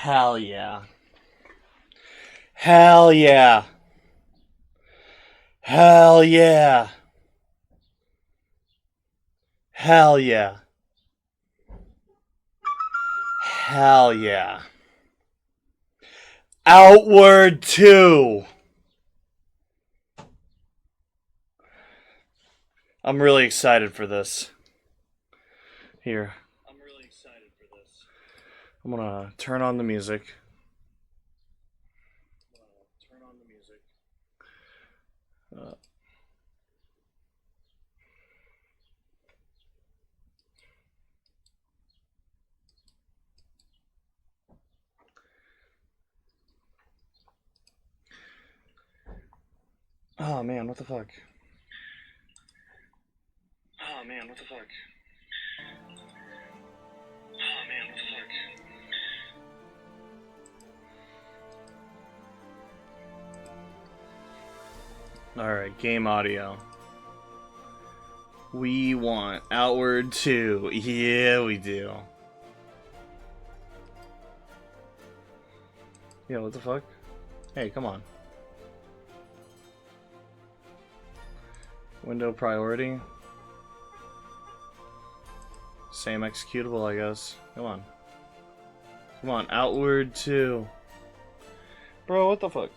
Hell yeah. Hell yeah. Hell yeah. Hell yeah. Hell yeah. Outward 2. I'm really excited for this. Here. I'm gonna turn on the music. Uh, oh man, what the fuck? Oh man, what the fuck? Oh man, what the fuck? Alright, game audio. We want Outward 2. Yeah, we do. Yeah, what the fuck? Hey, come on. Window priority. Same executable, I guess. Come on. Come on, Outward 2. Bro, what the fuck?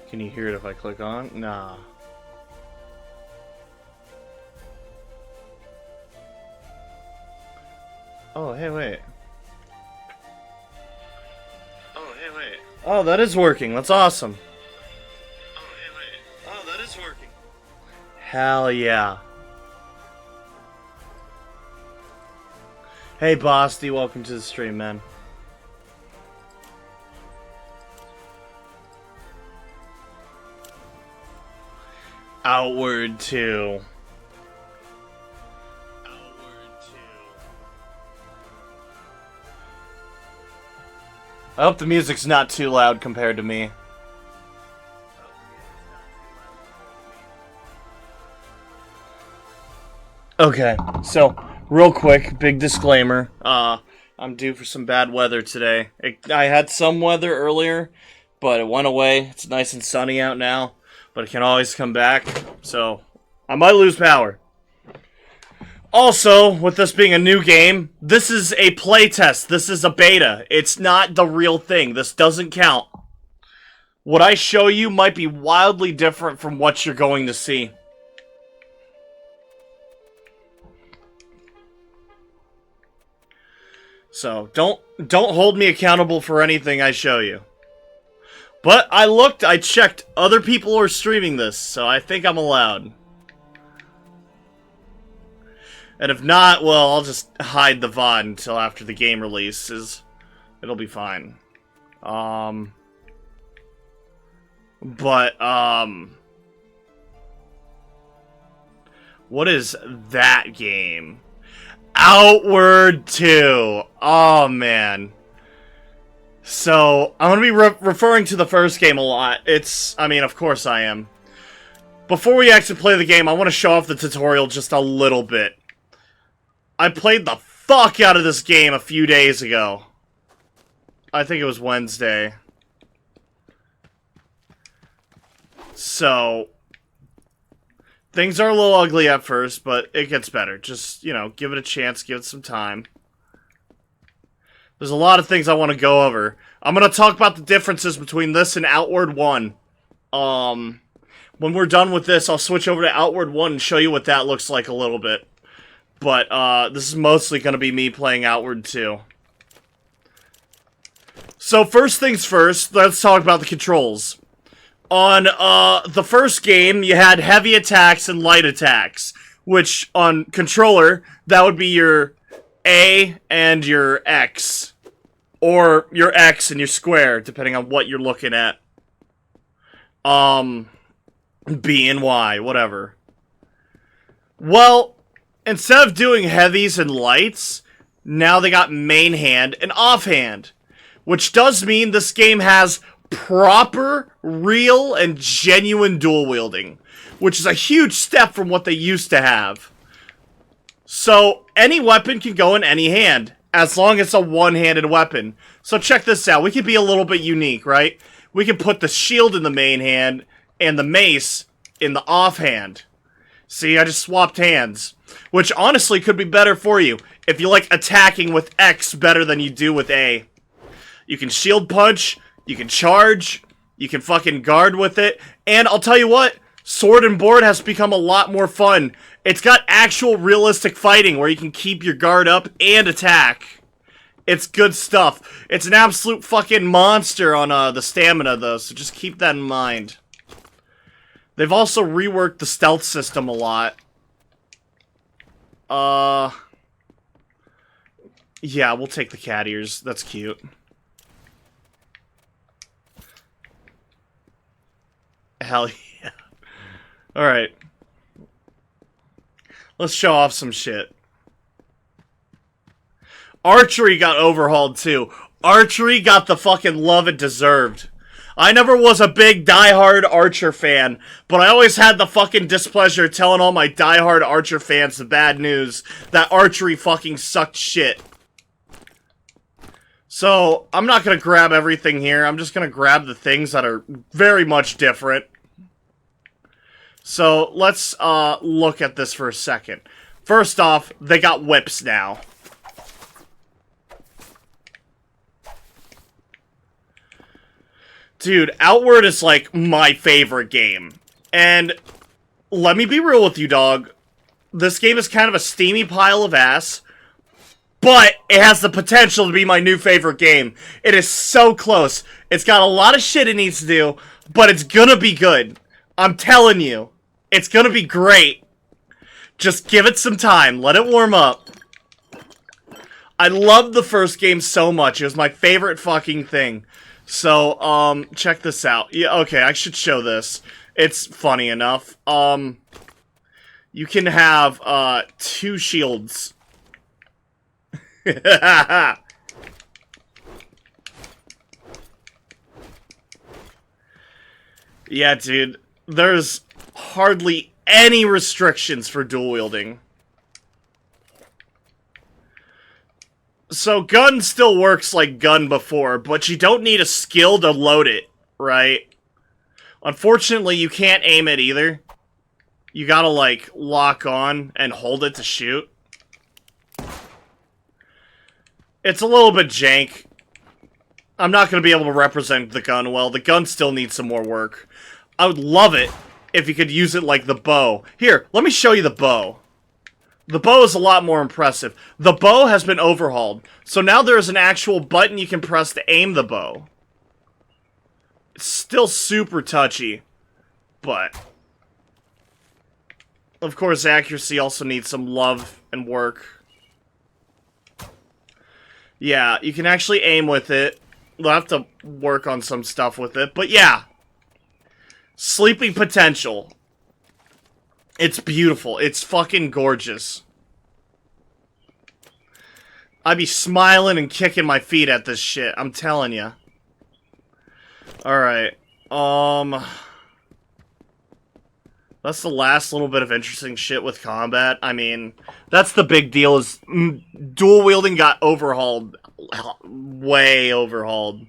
Can you hear it if I click on? Nah. Oh, hey, wait. Oh, hey, wait. Oh, that is working. That's awesome. Oh, hey, wait. Oh, that is working. Hell yeah. Hey, Bosty, welcome to the stream, man. Outward 2. I hope the music's not too loud compared to me. Okay, so real quick, big disclaimer. I'm due for some bad weather today. I had some weather earlier, but it went away. It's nice and sunny out now, but it can always come back. So I might lose power. Also, with this being a new game, this is a playtest. This is a beta. It's not the real thing. This doesn't count. What I show you might be wildly different from what you're going to see. So, don't hold me accountable for anything I show you. But I checked, other people are streaming this, so I think I'm allowed. And if not, well, I'll just hide the VOD until after the game releases. It'll be fine. What is that game? Outward 2. Oh, man. So, I'm going to be referring to the first game a lot. I mean, of course I am. Before we actually play the game, I want to show off the tutorial just a little bit. I played the fuck out of this game a few days ago. I think it was Wednesday. So, things are a little ugly at first, but it gets better. Just, you know, give it a chance, give it some time. There's a lot of things I want to go over. I'm going to talk about the differences between this and Outward 1. When we're done with this, I'll switch over to Outward 1 and show you what that looks like a little bit. But, this is mostly going to be me playing Outward 2. So, first things first, let's talk about the controls. On, the first game, you had heavy attacks and light attacks. Which, on controller, that would be your A and your X. Or your X and your square, depending on what you're looking at. B and Y, whatever. Well, instead of doing heavies and lights, now they got main hand and offhand. Which does mean this game has proper, real, and genuine dual wielding. Which is a huge step from what they used to have. So, any weapon can go in any hand, as long as it's a one-handed weapon. So check this out, we can be a little bit unique, right? We can put the shield in the main hand, and the mace in the offhand. See, I just swapped hands. Which honestly could be better for you, if you like attacking with X better than you do with A. You can shield punch, you can charge, you can fucking guard with it, and I'll tell you what, Sword and Board has become a lot more fun. It's got actual realistic fighting where you can keep your guard up and attack. It's good stuff. It's an absolute fucking monster on the stamina though, so just keep that in mind. They've also reworked the stealth system a lot. Yeah, we'll take the cat ears. That's cute. Hell yeah. Alright. Let's show off some shit. Archery got overhauled too. Archery got the fucking love it deserved. I never was a big diehard Archer fan, but I always had the fucking displeasure telling all my diehard Archer fans the bad news that archery fucking sucked shit. So, I'm not gonna grab everything here, I'm just gonna grab the things that are very much different. So, let's look at this for a second. First off, they got whips now. Dude, Outward is like my favorite game. And let me be real with you, dog. This game is kind of a steamy pile of ass, but it has the potential to be my new favorite game. It is so close. It's got a lot of shit it needs to do, but it's gonna be good. I'm telling you. It's gonna be great. Just give it some time. Let it warm up. I loved the first game so much. It was my favorite fucking thing. So, check this out. Yeah, okay, I should show this. It's funny enough. You can have, 2 shields. Yeah, dude. There's hardly any restrictions for dual wielding. So gun still works like gun before, but you don't need a skill to load it, right? Unfortunately, you can't aim it either. You gotta, like, lock on and hold it to shoot. It's a little bit jank. I'm not gonna be able to represent the gun well. The gun still needs some more work. I would love it if you could use it like the bow. Here, let me show you the bow. The bow is a lot more impressive. The bow has been overhauled. So now there is an actual button you can press to aim the bow. It's still super touchy. But of course, accuracy also needs some love and work. Yeah, you can actually aim with it. We'll have to work on some stuff with it. But yeah. Sleeping potential. It's beautiful. It's fucking gorgeous. I'd be smiling and kicking my feet at this shit. I'm telling you. Alright. That's the last little bit of interesting shit with combat. I mean, that's the big deal is dual wielding got overhauled. Way overhauled.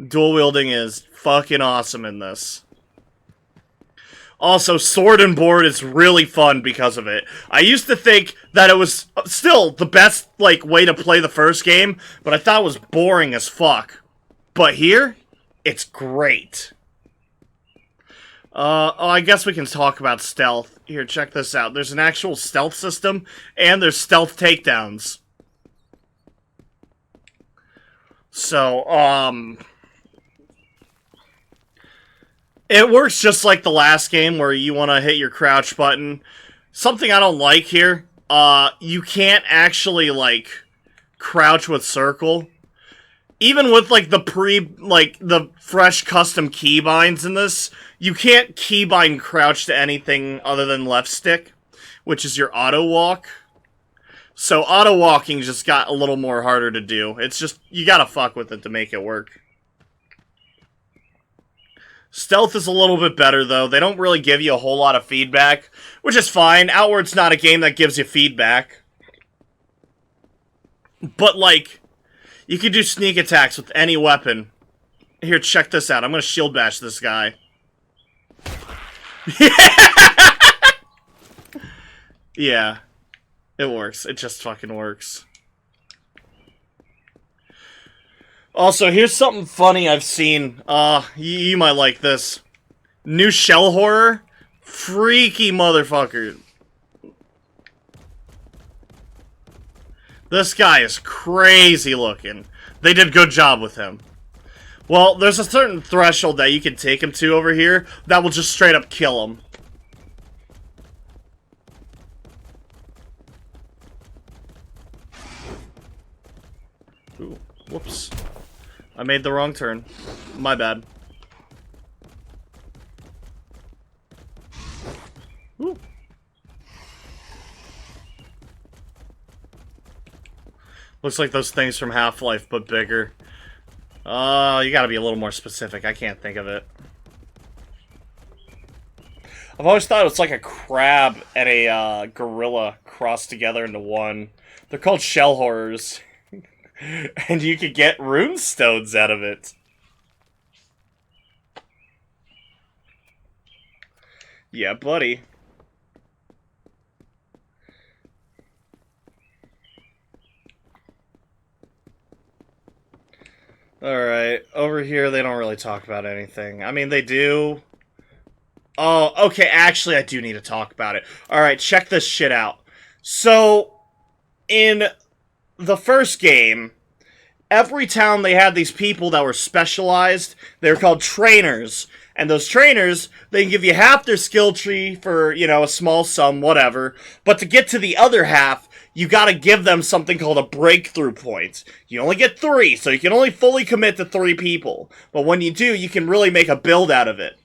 Dual wielding is fucking awesome in this. Also, Sword and Board is really fun because of it. I used to think that it was still the best, like, way to play the first game, but I thought it was boring as fuck. But here, it's great. Oh, I guess we can talk about stealth. Here, check this out. There's an actual stealth system, and there's stealth takedowns. So, it works just like the last game where you want to hit your crouch button. Something I don't like here, you can't actually, like, crouch with circle. Even with, like, the fresh custom keybinds in this, you can't keybind crouch to anything other than left stick. which is your auto walk. So auto walking just got a little more harder to do. It's just, you gotta fuck with it to make it work. Stealth is a little bit better, though. They don't really give you a whole lot of feedback, which is fine. Outward's not a game that gives you feedback. But, like, you can do sneak attacks with any weapon. Here, check this out. I'm gonna shield bash this guy. Yeah. It works. It just fucking works. Also, here's something funny I've seen. You might like this. New shell horror? Freaky motherfucker. This guy is crazy looking. They did a good job with him. Well, there's a certain threshold that you can take him to over here that will just straight up kill him. Ooh, whoops. I made the wrong turn. My bad. Ooh. Looks like those things from Half-Life, but bigger. You gotta be a little more specific. I can't think of it. I've always thought it was like a crab and a gorilla crossed together into one. They're called shell horrors. And you could get rune stones out of it. Yeah, buddy. Alright, over here they don't really talk about anything. I mean, they do. Oh, okay, actually I do need to talk about it. Alright, check this shit out. So, in the first game, every town they had these people that were specialized. They were called trainers. And those trainers, they can give you half their skill tree for, you know, a small sum, whatever. But to get to the other half, you gotta give them something called a breakthrough point. You only get 3, so you can only fully commit to 3 people. But when you do, you can really make a build out of it.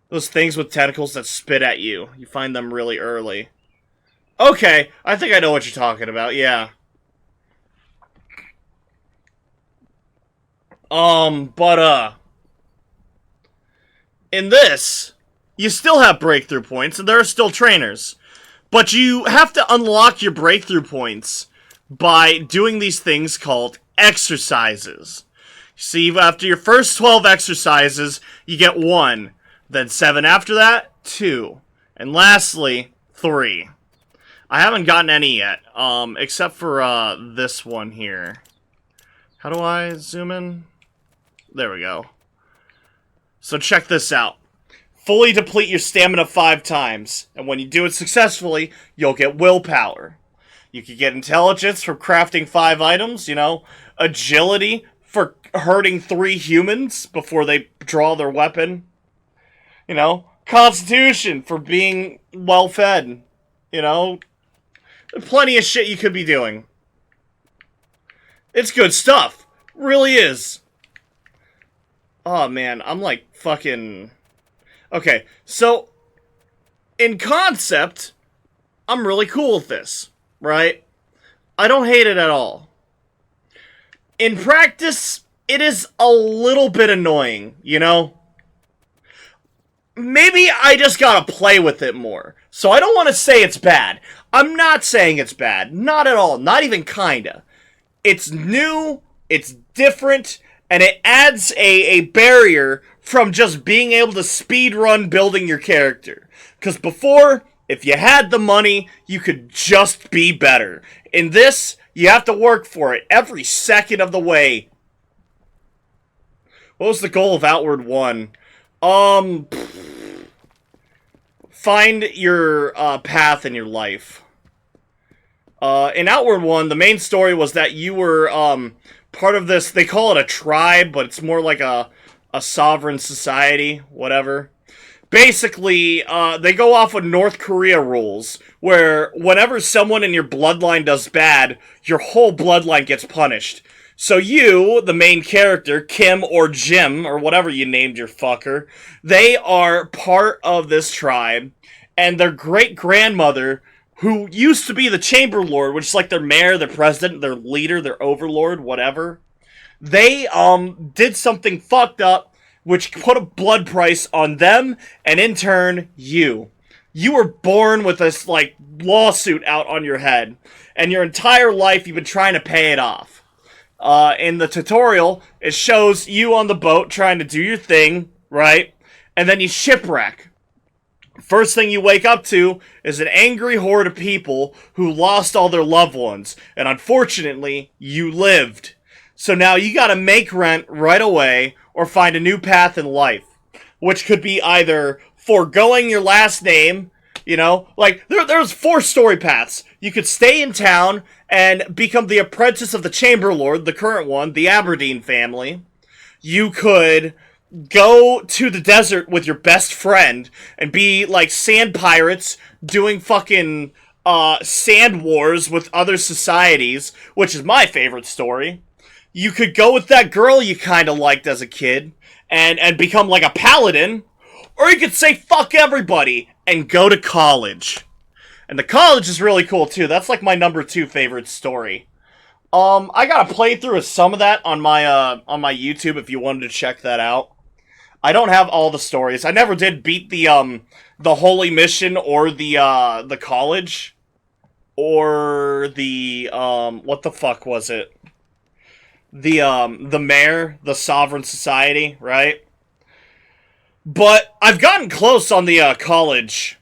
Those things with tentacles that spit at you. You find them really early. Okay, I think I know what you're talking about, yeah. In this, you still have breakthrough points, and there are still trainers. But you have to unlock your breakthrough points by doing these things called exercises. See, after your first 12 exercises, you get 1. Then 7 after that, 2. And lastly, 3. I haven't gotten any yet, except for, this one here. How do I zoom in? There we go. So check this out. Fully deplete your stamina 5 times, and when you do it successfully, you'll get willpower. You can get intelligence for crafting 5 items, you know, agility for hurting 3 humans before they draw their weapon, you know, constitution for being well-fed, you know, plenty of shit you could be doing. It's good stuff. Really is. Oh, man, I'm like fucking... Okay, so, in concept, I'm really cool with this, right? I don't hate it at all. In practice, it is a little bit annoying, you know? Maybe I just gotta play with it more. So I don't want to say it's bad. I'm not saying it's bad. Not at all. Not even kinda. It's new, it's different, and it adds a barrier from just being able to speedrun building your character. Because before, if you had the money, you could just be better. In this, you have to work for it every second of the way. What was the goal of Outward 1? Find your path in your life. In Outward 1, the main story was that you were part of this, they call it a tribe, but it's more like a sovereign society, whatever. Basically, they go off of North Korea rules, where whenever someone in your bloodline does bad, your whole bloodline gets punished. So you, the main character, Kim or Jim, or whatever you named your fucker, they are part of this tribe, and their great-grandmother who used to be the Chamber Lord, which is like their mayor, their president, their leader, their overlord, whatever. They did something fucked up, which put a blood price on them, and in turn, you. You were born with this, like, lawsuit out on your head, and your entire life you've been trying to pay it off. In the tutorial, it shows you on the boat trying to do your thing, right? And then you shipwreck. First thing you wake up to is an angry horde of people who lost all their loved ones, and unfortunately, you lived. So now you gotta make rent right away, or find a new path in life. Which could be either foregoing your last name, you know, like, there's 4 story paths. You could stay in town and become the apprentice of the Chamber Lord, the current one, the Aberdeen family. You could go to the desert with your best friend and be, like, sand pirates doing fucking, sand wars with other societies, which is my favorite story. You could go with that girl you kind of liked as a kid and become like a paladin, or you could say fuck everybody and go to college. And the college is really cool too. That's like my number 2 favorite story. I got a playthrough of some of that on my YouTube if you wanted to check that out. I don't have all the stories. I never did beat the holy mission or the college or the what the fuck was it? The mayor, the sovereign society, right? But I've gotten close on the college.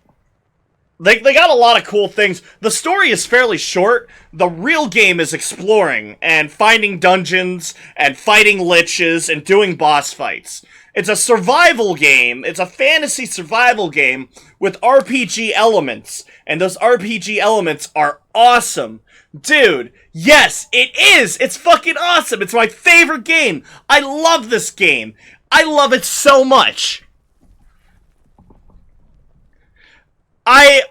They got a lot of cool things. The story is fairly short. The real game is exploring and finding dungeons and fighting liches and doing boss fights. It's a survival game. It's a fantasy survival game with RPG elements. And those RPG elements are awesome. Dude, yes, it is! It's fucking awesome! It's my favorite game! I love this game! I love it so much!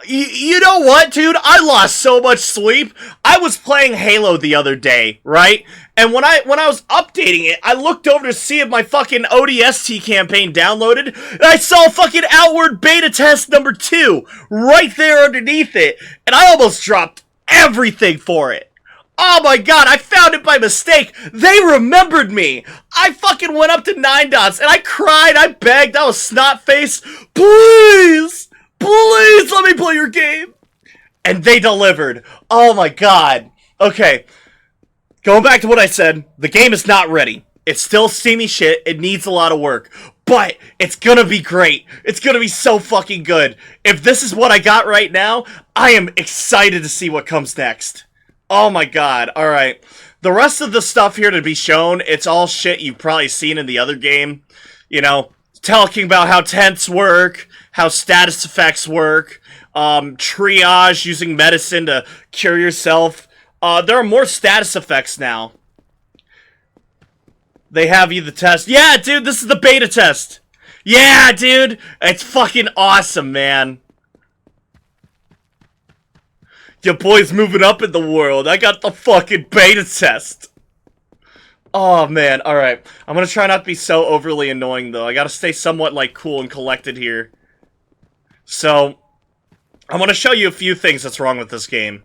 You know what, dude? I lost so much sleep. I was playing Halo the other day, right? And when I was updating it, I looked over to see if my fucking ODST campaign downloaded, and I saw fucking Outward Beta Test number 2 right there underneath it, and I almost dropped everything for it. Oh my god, I found it by mistake. They remembered me. I fucking went up to 9 Dots, and I cried, I begged, I was snot-faced. Please! Please let me play your game! And they delivered. Oh my god. Okay. Going back to what I said, the game is not ready. It's still steamy shit, it needs a lot of work. But it's gonna be great. It's gonna be so fucking good. If this is what I got right now, I am excited to see what comes next. Oh my god. Alright. The rest of the stuff here to be shown, it's all shit you've probably seen in the other game. You know, talking about how tents work, how status effects work, triage, using medicine to cure yourself. There are more status effects now. They have you the test. Yeah, dude, this is the beta test. Yeah, dude, it's fucking awesome, man. Your boy's moving up in the world. I got the fucking beta test. Oh, man. Alright. I'm gonna try not to be so overly annoying, though. I gotta stay somewhat, like, cool and collected here. So, I'm gonna show you a few things that's wrong with this game.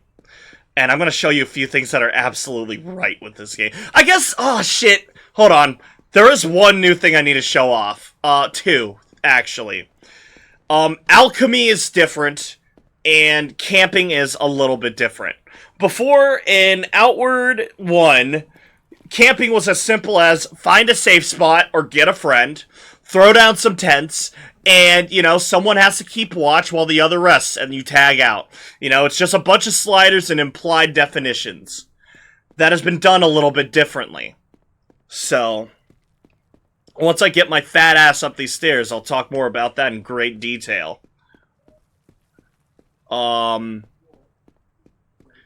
And I'm gonna show you a few things that are absolutely right with this game. I guess... Oh, shit. Hold on. There is one new thing I need to show off. 2, actually. Alchemy is different, and camping is a little bit different. Before, in Outward 1... camping was as simple as find a safe spot or get a friend, throw down some tents, and, you know, someone has to keep watch while the other rests, and you tag out. You know, it's just a bunch of sliders and implied definitions. That has been done a little bit differently. So, once I get my fat ass up these stairs, I'll talk more about that in great detail.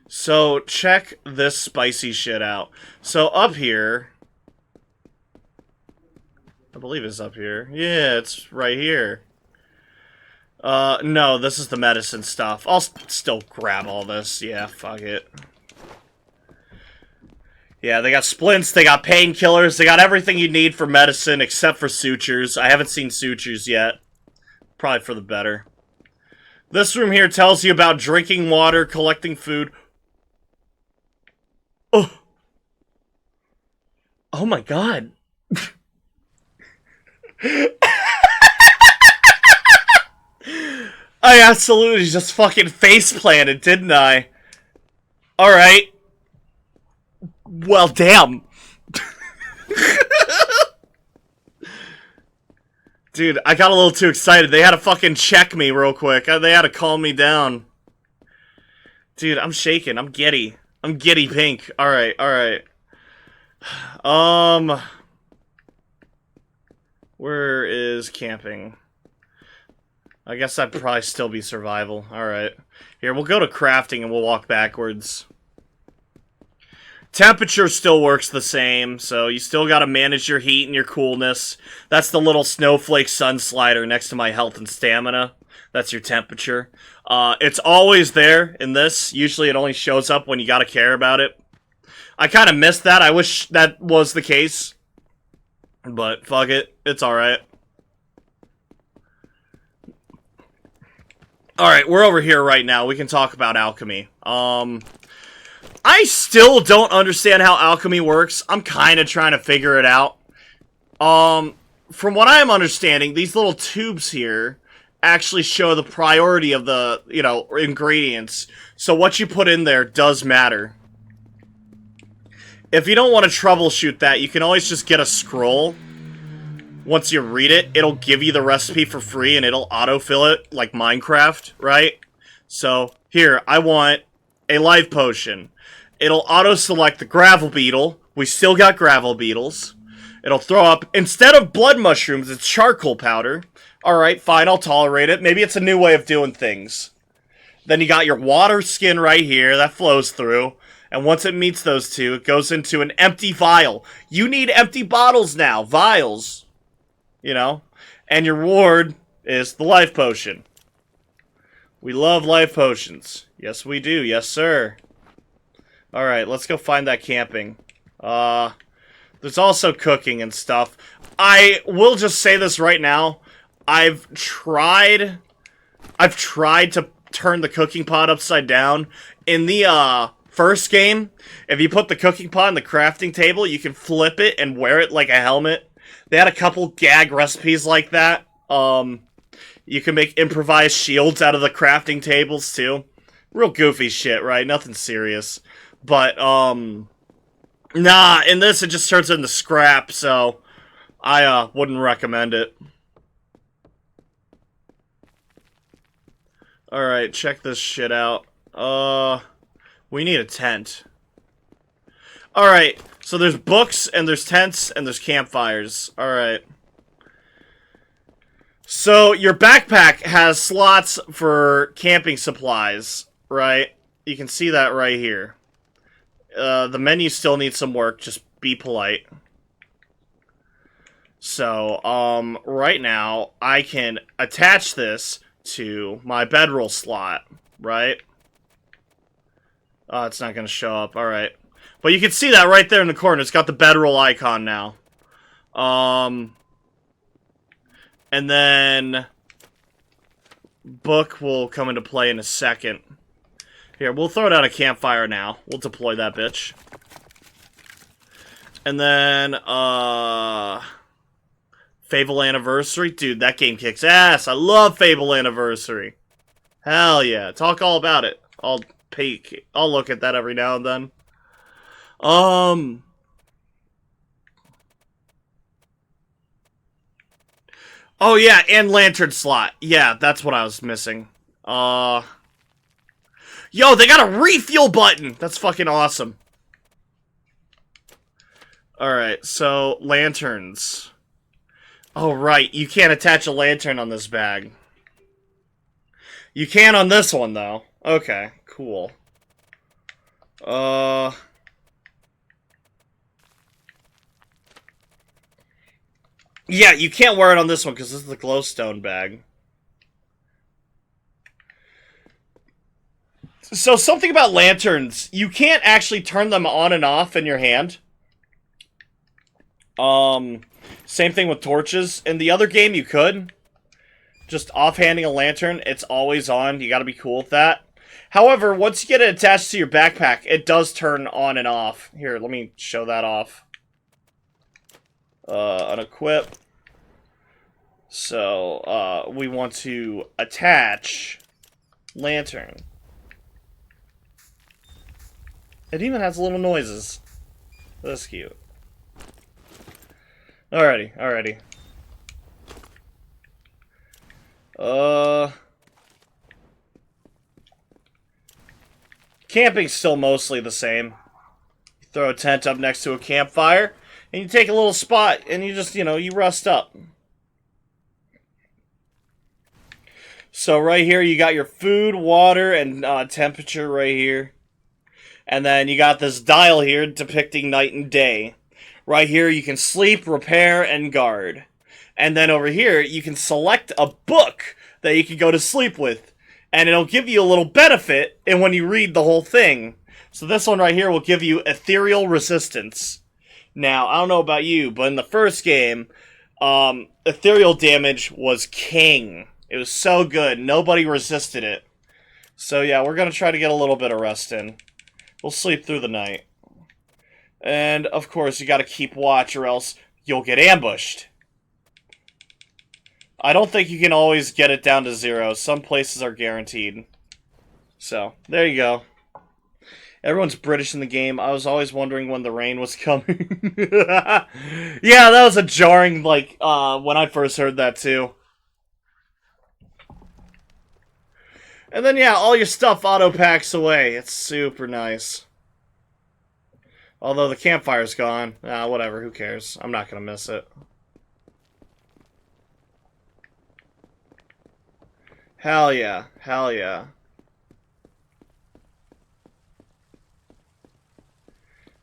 So, check this spicy shit out. So, up here... I believe it's up here. Yeah, it's right here. No, this is the medicine stuff. I'll still grab all this. Yeah, fuck it. Yeah, they got splints, they got painkillers, they got everything you need for medicine except for sutures. I haven't seen sutures yet. Probably for the better. This room here tells you about drinking water, collecting food. Oh. Oh my god. I absolutely just fucking face planted, didn't I? Alright. Well, damn. Dude, I got a little too excited. They had to fucking check me real quick. They had to calm me down. Dude, I'm shaking. I'm giddy. I'm giddy pink. Alright, alright. Where is camping? I guess that'd probably still be survival. Alright. Here, we'll go to crafting and we'll walk backwards. Temperature still works the same, so you still gotta manage your heat and your coolness. That's the little snowflake sun slider next to my health and stamina. That's your temperature. It's always there in this. Usually it only shows up when you gotta care about it. I kinda missed that. I wish that was the case. But, fuck it. It's alright. Alright, we're over here right now. We can talk about alchemy. I still don't understand how alchemy works. I'm kind of trying to figure it out. From what I'm understanding, these little tubes here actually show the priority of the, ingredients. So what you put in there does matter. If you don't want to troubleshoot that, you can always just get a scroll. Once you read it, it'll give you the recipe for free and it'll autofill it like Minecraft, right? So, here, I want a life potion. It'll auto-select the gravel beetle. We still got gravel beetles. It'll throw up, instead of blood mushrooms, it's charcoal powder. Alright, fine, I'll tolerate it. Maybe it's a new way of doing things. Then you got your water skin right here, that flows through. And once it meets those two, it goes into an empty vial. You need empty bottles now, vials. And your reward is the life potion. We love life potions. Yes, we do. Yes, sir. Alright, let's go find that camping. There's also cooking and stuff. I will just say this right now. I've tried to turn the cooking pot upside down. In the, first game, if you put the cooking pot on the crafting table, you can flip it and wear it like a helmet. They had a couple gag recipes like that. You can make improvised shields out of the crafting tables, too. Real goofy shit, right? Nothing serious. But, nah, in this it just turns into scrap, so I, wouldn't recommend it. Alright, check this shit out. We need a tent. Alright, so there's books, and there's tents, and there's campfires. Alright. So, your backpack has slots for camping supplies, right? You can see that right here. The menu still needs some work, just be polite. So, right now, I can attach this to my bedroll slot, right? Oh, it's not gonna show up, alright. But you can see that right there in the corner, it's got the bedroll icon now. And then book will come into play in a second. Here, we'll throw down a campfire now. We'll deploy that bitch. And then, Fable Anniversary. Dude, that game kicks ass. I love Fable Anniversary. Hell yeah. Talk all about it. I'll look at that every now and then. Oh yeah, and lantern slot. Yeah, that's what I was missing. Yo, they got a refuel button! That's fucking awesome. Alright, so, lanterns. Oh, right, you can't attach a lantern on this bag. You can on this one, though. Okay, cool. Yeah, you can't wear it on this one, because this is the glowstone bag. So, something about lanterns. You can't actually turn them on and off in your hand. Same thing with torches. In the other game, you could. just offhanding a lantern, it's always on. You gotta be cool with that. However, once you get it attached to your backpack, it does turn on and off. Here, let me show that off. Unequip. So, we want to attach lantern. It even has little noises. That's cute. Alrighty. Camping's still mostly the same. You throw a tent up next to a campfire, and you take a little spot, and you just, you rest up. So right here, you got your food, water, and temperature right here. And then you got this dial here depicting night and day. Right here, you can sleep, repair, and guard. And then over here, you can select a book that you can go to sleep with. And it'll give you a little benefit when you read the whole thing. So this one right here will give you ethereal resistance. Now, I don't know about you, but in the first game, ethereal damage was king. It was so good, nobody resisted it. So yeah, we're gonna try to get a little bit of rest in. We'll sleep through the night. And, of course, you gotta keep watch or else you'll get ambushed. I don't think you can always get it down to 0. Some places are guaranteed. So, there you go. Everyone's British in the game. I was always wondering when the rain was coming. Yeah, that was a jarring, when I first heard that, too. And then, yeah, all your stuff auto-packs away. It's super nice. Although the campfire's gone. Whatever, who cares? I'm not gonna miss it. Hell yeah. Hell yeah.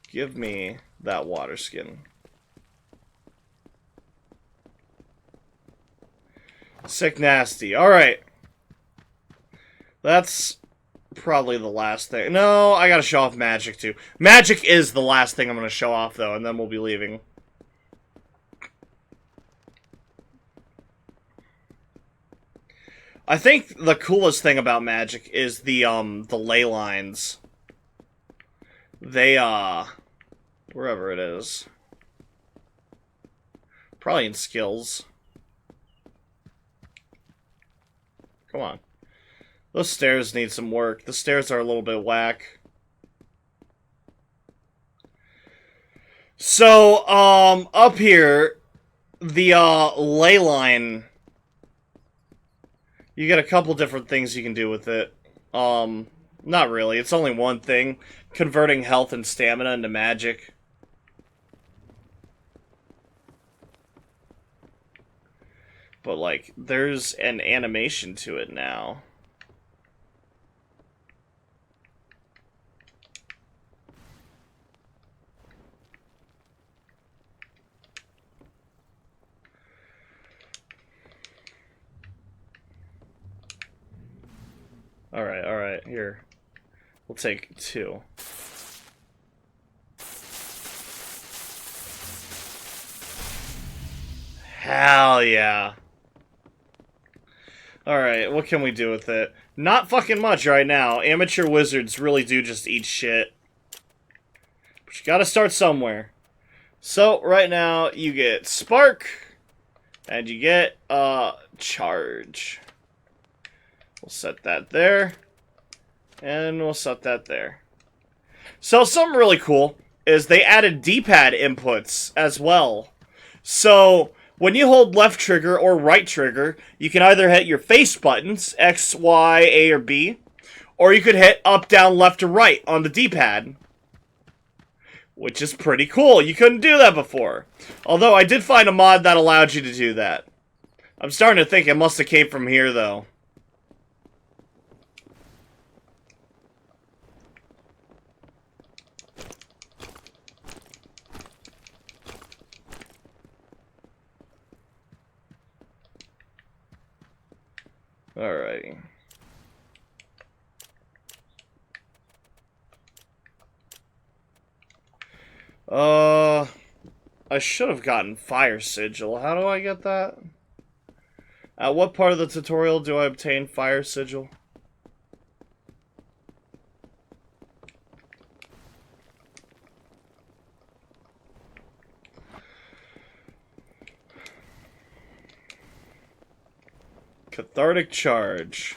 Give me that water skin. Sick nasty. Alright. That's probably the last thing. No, I gotta show off magic too. Magic is the last thing I'm gonna show off though, and then we'll be leaving. I think the coolest thing about magic is the ley lines. They, wherever it is. Probably in skills. Come on. Those stairs need some work. The stairs are a little bit whack. So, up here, the, ley line, you get a couple different things you can do with it. Not really. It's only one thing. Converting health and stamina into magic. But, there's an animation to it now. Alright, here. We'll take 2. Hell yeah. Alright, what can we do with it? Not fucking much right now. Amateur wizards really do just eat shit. But you gotta start somewhere. So, right now, you get Spark, and you get, Charge. We'll set that there. And we'll set that there. So, something really cool is they added D-pad inputs as well. So, when you hold left trigger or right trigger, you can either hit your face buttons, X, Y, A, or B, or you could hit up, down, left, or right on the D-pad. Which is pretty cool. You couldn't do that before. Although, I did find a mod that allowed you to do that. I'm starting to think it must have came from here, though. Alrighty. I should have gotten Fire Sigil. How do I get that? At what part of the tutorial do I obtain Fire Sigil? Cathartic Charge.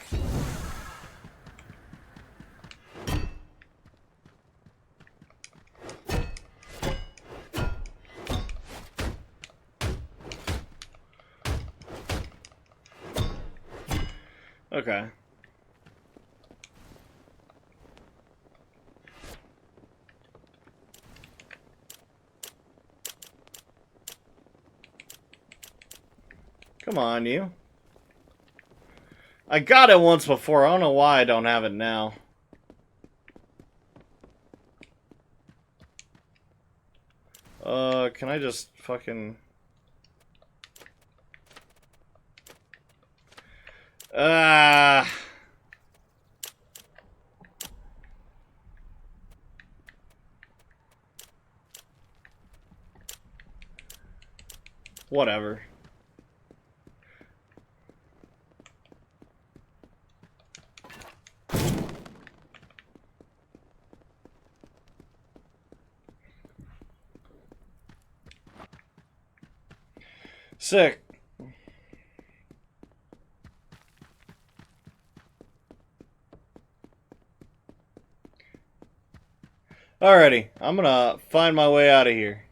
Okay. Come on, you. I got it once before. I don't know why I don't have it now. Can I just fucking... Whatever. Sick. Alrighty, I'm gonna find my way out of here.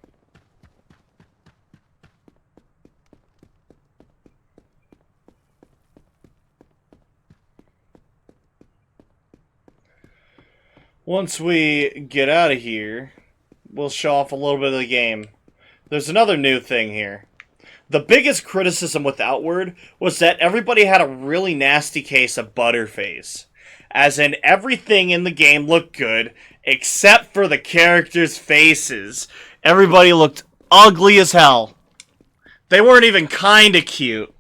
Once we get out of here, we'll show off a little bit of the game. There's another new thing here. The biggest criticism with Outward was that everybody had a really nasty case of butterface. As in, everything in the game looked good, except for the characters' faces. Everybody looked ugly as hell. They weren't even kinda cute.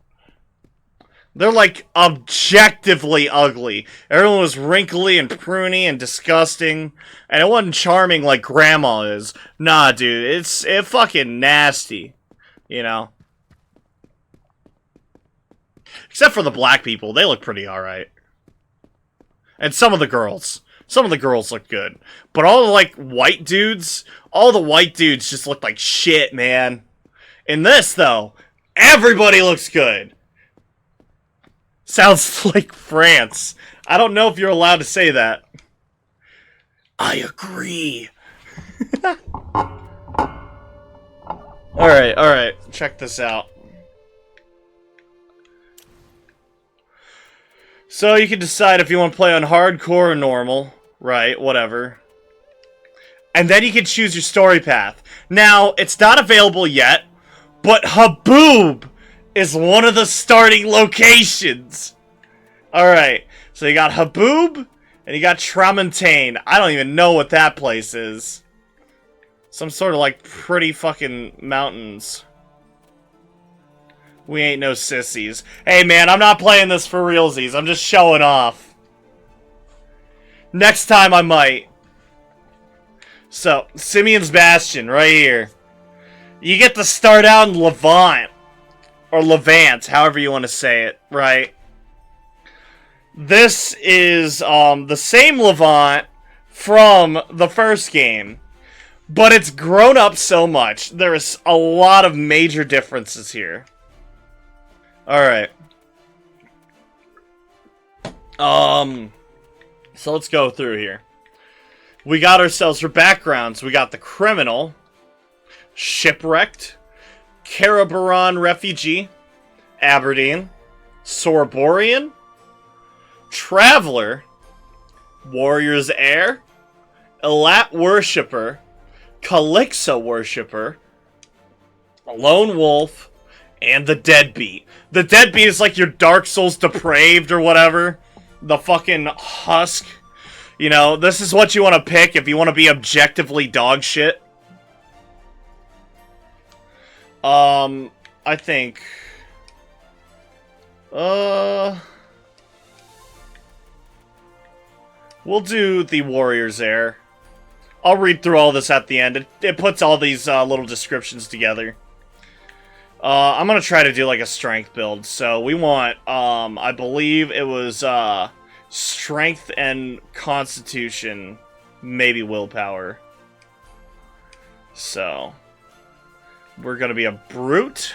They're, like, objectively ugly. Everyone was wrinkly and pruny and disgusting. And it wasn't charming like Grandma is. Nah, dude, it's fucking nasty. You know? Except for the black people, they look pretty alright. And some of the girls. Some of the girls look good. But all the, like, white dudes, all the white dudes just look like shit, man. In this, though, everybody looks good. Sounds like France. I don't know if you're allowed to say that. I agree. Alright. Check this out. So you can decide if you want to play on hardcore or normal. Right, whatever. And then you can choose your story path. Now, it's not available yet, but Haboob is one of the starting locations. Alright, so you got Haboob, and you got Tramontane. I don't even know what that place is. Some sort of, like, pretty fucking mountains. We ain't no sissies. Hey, man, I'm not playing this for realsies. I'm just showing off. Next time I might. So, Simeon's Bastion, right here. You get to start out in Levant. Or Levant, however you want to say it, right? This is the same Levant from the first game. But it's grown up so much. There's a lot of major differences here. Alright. So let's go through here. We got ourselves for backgrounds. We got the Criminal, Shipwrecked, Karabaran Refugee, Aberdeen, Sorborian, Traveler, Warrior's Heir, Elat Worshipper, Calixo Worshipper, Lone Wolf, and the Deadbeat. The Deadbeat is like your Dark Souls Depraved or whatever. The fucking husk. You know, this is what you want to pick if you want to be objectively dog shit. I think... we'll do the Warrior's Heir. I'll read through all this at the end. It puts all these little descriptions together. I'm gonna try to do like a strength build. So we want, I believe it was strength and constitution, maybe willpower. So we're gonna be a brute,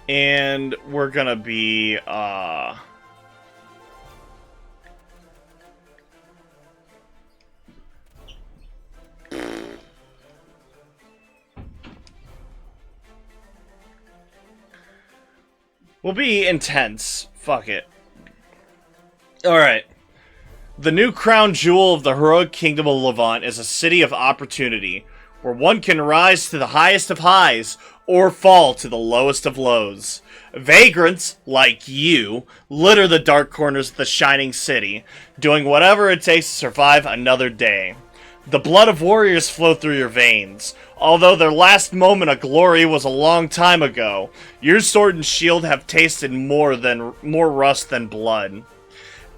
and we're gonna be we'll be intense. Fuck it. Alright. The new crown jewel of the heroic kingdom of Levant is a city of opportunity, where one can rise to the highest of highs, or fall to the lowest of lows. Vagrants, like you, litter the dark corners of the shining city, doing whatever it takes to survive another day. The blood of warriors flow through your veins. Although their last moment of glory was a long time ago, your sword and shield have tasted more rust than blood.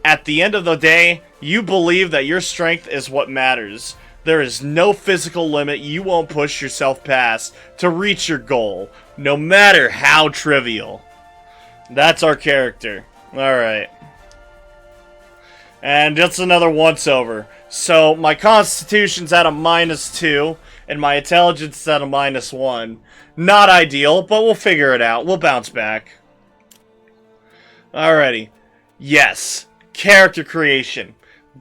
At the end of the day, you believe that your strength is what matters. There is no physical limit you won't push yourself past to reach your goal, no matter how trivial. That's our character. Alright. And just another once-over. So, my constitution's at a -2, and my intelligence is at a -1. Not ideal, but we'll figure it out. We'll bounce back. Alrighty. Yes. Character creation.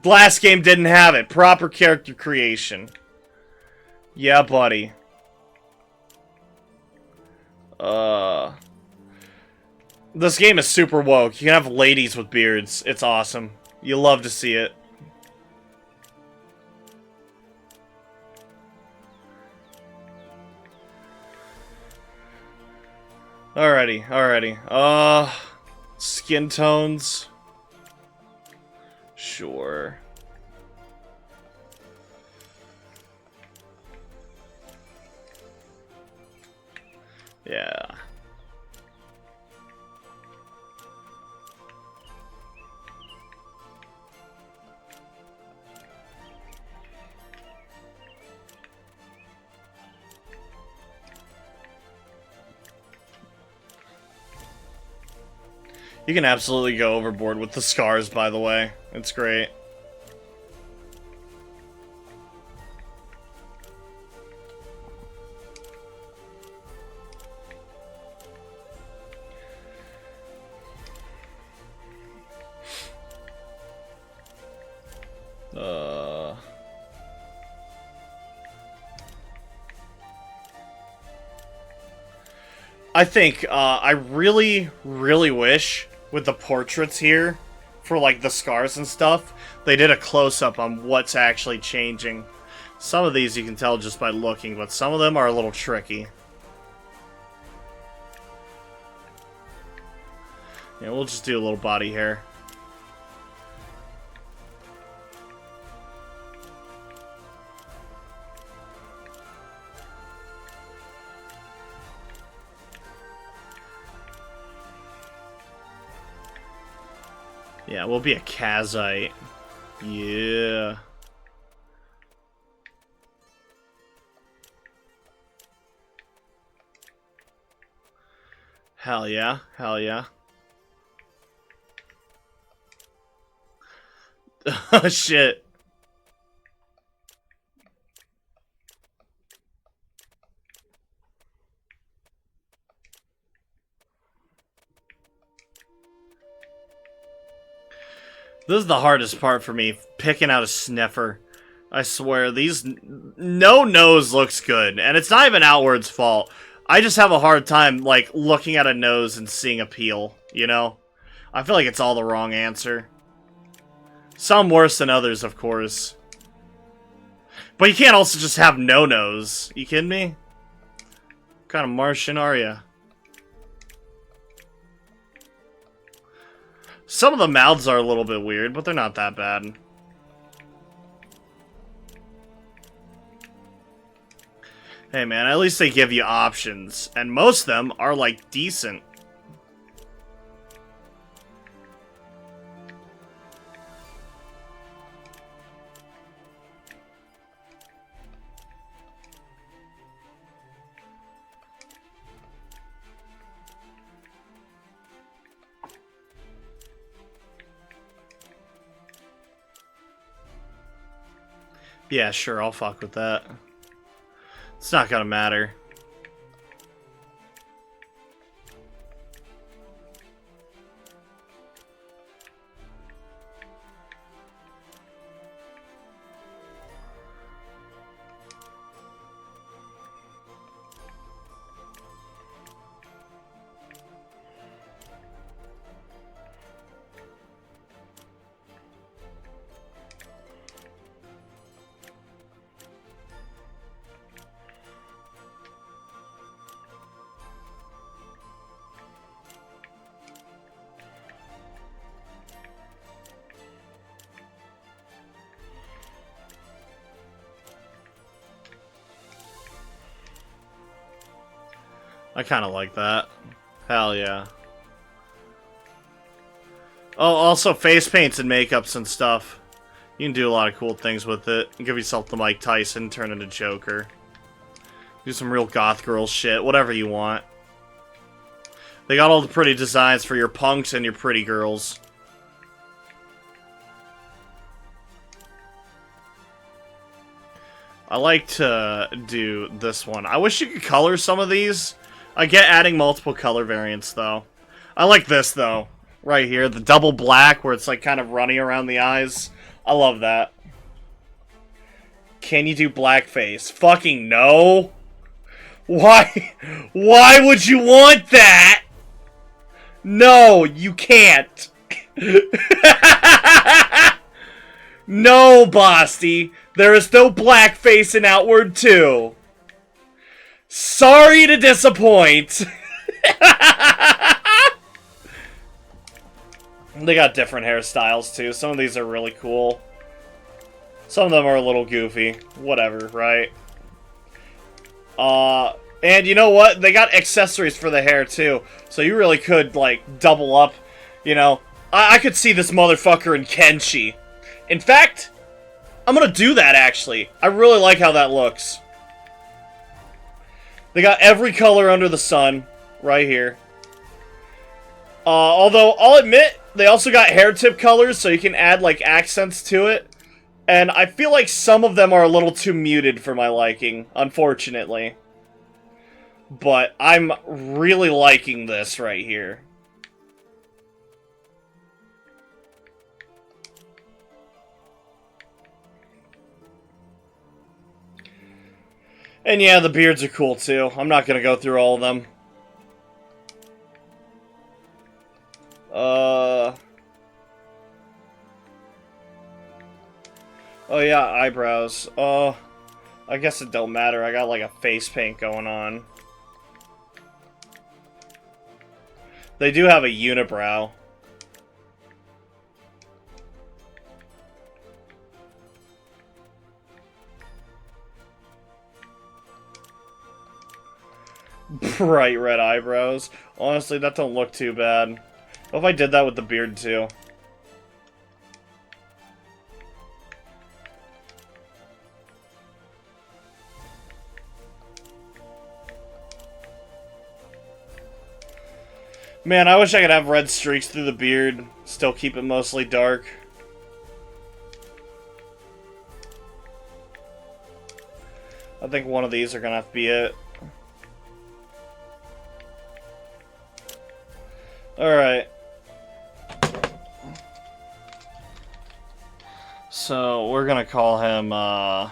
Last game didn't have it. Proper character creation. Yeah, buddy. This game is super woke. You can have ladies with beards. It's awesome. You love to see it. Alrighty. Skin tones. Sure. Yeah. You can absolutely go overboard with the scars, by the way. It's great. I think, I really, really wish with the portraits here, for like the scars and stuff, they did a close-up on what's actually changing. Some of these you can tell just by looking, but some of them are a little tricky. Yeah, we'll just do a little body hair. Yeah, we'll be a Kazite. Yeah. Hell yeah. Hell yeah. Oh, shit. This is the hardest part for me, picking out a sniffer. I swear, no nose looks good, and it's not even Outward's fault. I just have a hard time, like, looking at a nose and seeing appeal, you know? I feel like it's all the wrong answer. Some worse than others, of course. But you can't also just have no nose. You kidding me? What kind of Martian are you? Some of the mouths are a little bit weird, but they're not that bad. Hey man, at least they give you options. And most of them are, like, decent. Yeah, sure, I'll fuck with that. It's not gonna matter. I kind of like that. Hell yeah. Oh, also face paints and makeups and stuff. You can do a lot of cool things with it. Give yourself the Mike Tyson, turn into Joker. Do some real goth girl shit, whatever you want. They got all the pretty designs for your punks and your pretty girls. I like to do this one. I wish you could color some of these. I get adding multiple color variants, though. I like this, though. Right here. The double black, where it's, like, kind of runny around the eyes. I love that. Can you do blackface? Fucking no. Why? Why would you want that? No, you can't. No, Basti. There is no blackface in Outward 2. Sorry to disappoint. They got different hairstyles, too. Some of these are really cool. Some of them are a little goofy. Whatever, right? And you know what? They got accessories for the hair, too. So you really could, like, double up, you know. I could see this motherfucker in Kenshi. In fact, I'm gonna do that, actually. I really like how that looks. They got every color under the sun, right here. Although, I'll admit, they also got hair tip colors, so you can add, like, accents to it. And I feel like some of them are a little too muted for my liking, unfortunately. But I'm really liking this right here. And yeah, the beards are cool too. I'm not gonna go through all of them. Oh yeah, eyebrows. I guess it don't matter. I got like a face paint going on. They do have a unibrow. Bright red eyebrows. Honestly, that don't look too bad. What if I did that with the beard too? Man, I wish I could have red streaks through the beard, still keep it mostly dark. I think one of these are gonna have to be it. Alright. So, we're gonna call him, well,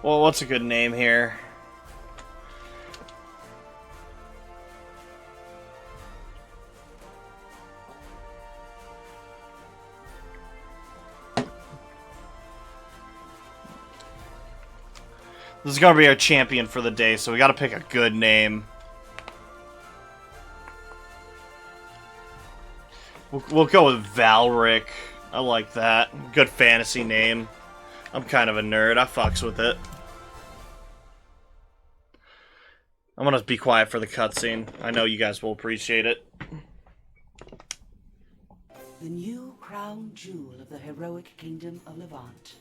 what's a good name here? This is gonna be our champion for the day, so we gotta pick a good name. We'll go with Valric. I like that. Good fantasy name. I'm kind of a nerd. I fucks with it. I'm gonna be quiet for the cutscene. I know you guys will appreciate it. The new crown jewel of the heroic kingdom of Levant.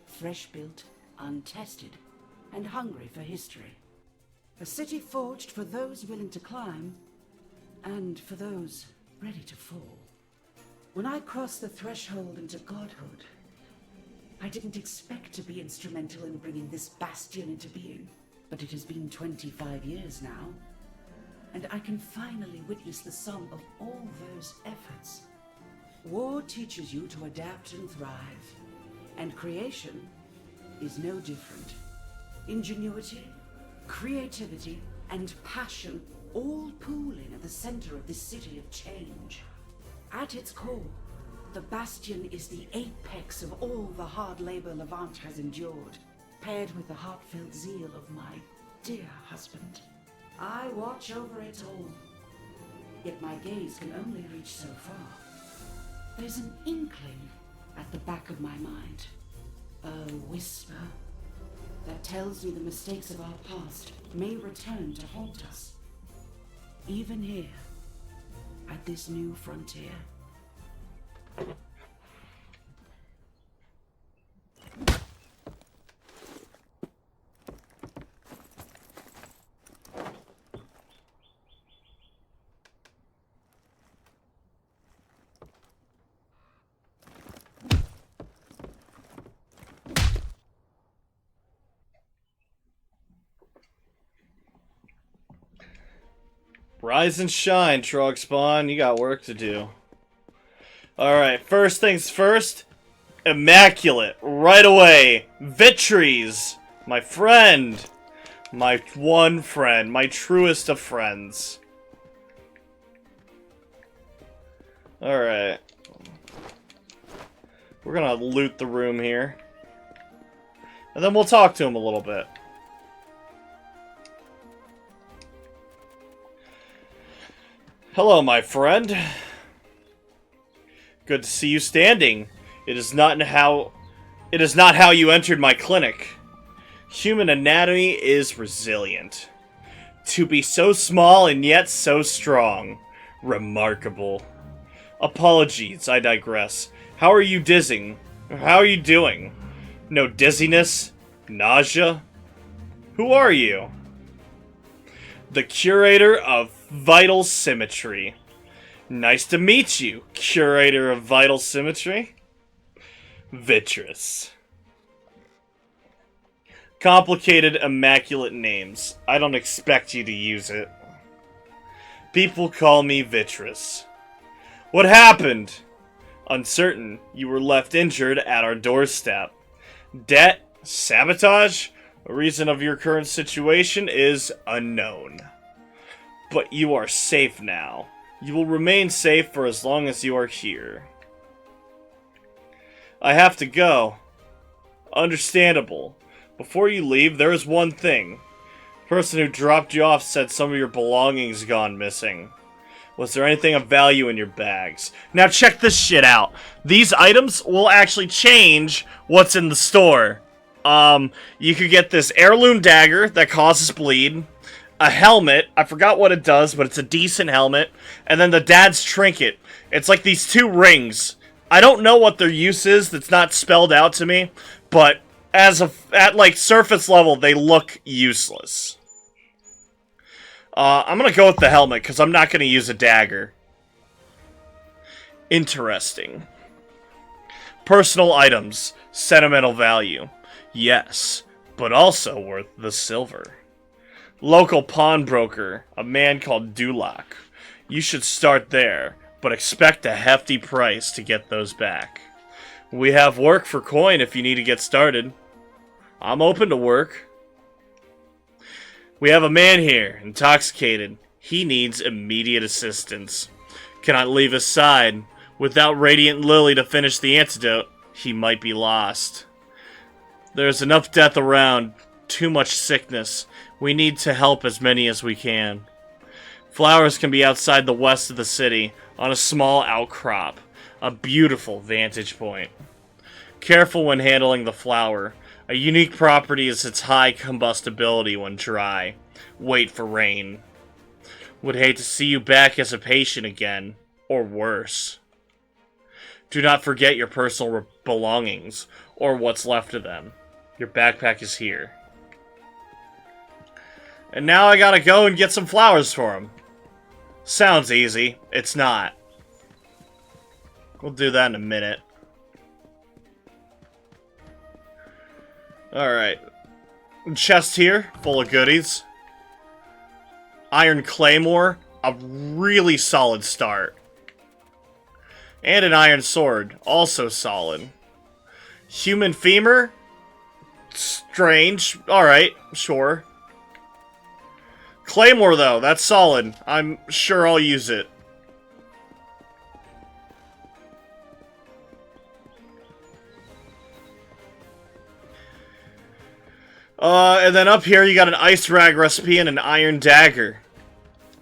Fresh built, untested, and hungry for history. A city forged for those willing to climb, and for those ready to fall. When I crossed the threshold into godhood, I didn't expect to be instrumental in bringing this bastion into being. But it has been 25 years now, and I can finally witness the sum of all those efforts. War teaches you to adapt and thrive, and creation is no different. Ingenuity, creativity, and passion all pooling at the center of this city of change. At its core, the Bastion is the apex of all the hard labor Levant has endured, paired with the heartfelt zeal of my dear husband. I watch over it all, yet my gaze can only reach so far. There's an inkling at the back of my mind, a whisper that tells me the mistakes of our past may return to haunt us, even here, at this new frontier. Rise and shine, Trog Spawn. You got work to do. Alright, first things first. Immaculate. Right away. Vitries. My friend. My one friend. My truest of friends. Alright. We're gonna loot the room here. And then we'll talk to him a little bit. Hello, my friend. Good to see you standing. It is not how you entered my clinic. Human anatomy is resilient. To be so small and yet so strong. Remarkable. Apologies, I digress. How are you dizzing? How are you doing? No dizziness? Nausea? Who are you? The curator of Vital Symmetry. Nice to meet you, curator of Vital Symmetry. Vitris. Complicated, immaculate names. I don't expect you to use it. People call me Vitris. What happened? Uncertain. You were left injured at our doorstep. Debt? Sabotage? The reason of your current situation is unknown. But you are safe now. You will remain safe for as long as you are here. I have to go. Understandable. Before you leave, there is one thing. The person who dropped you off said some of your belongings gone missing. Was there anything of value in your bags? Now check this shit out. These items will actually change what's in the store. You could get this heirloom dagger that causes bleed. A helmet. I forgot what it does, but it's a decent helmet. And then the dad's trinket. It's like these two rings. I don't know what their use is. That's not spelled out to me. But at like surface level, they look useless. I'm gonna go with the helmet because I'm not gonna use a dagger. Interesting. Personal items. Sentimental value. Yes, but also worth the silver. Local pawnbroker, a man called Dulak. You should start there, but expect a hefty price to get those back. We have work for coin if you need to get started. I'm open to work. We have a man here, intoxicated. He needs immediate assistance. Cannot leave his side. Without Radiant Lily to finish the antidote, he might be lost. There's enough death around, too much sickness. We need to help as many as we can. Flowers can be outside the west of the city, on a small outcrop. A beautiful vantage point. Careful when handling the flower. A unique property is its high combustibility when dry. Wait for rain. Would hate to see you back as a patient again, or worse. Do not forget your personal belongings, or what's left of them. Your backpack is here. And now I gotta go and get some flowers for him. Sounds easy. It's not. We'll do that in a minute. Alright. Chest here, full of goodies. Iron Claymore, a really solid start. And an iron sword, also solid. Human femur, strange. Alright, sure. Claymore, though, that's solid. I'm sure I'll use it. And then up here you got an ice rag recipe and an iron dagger.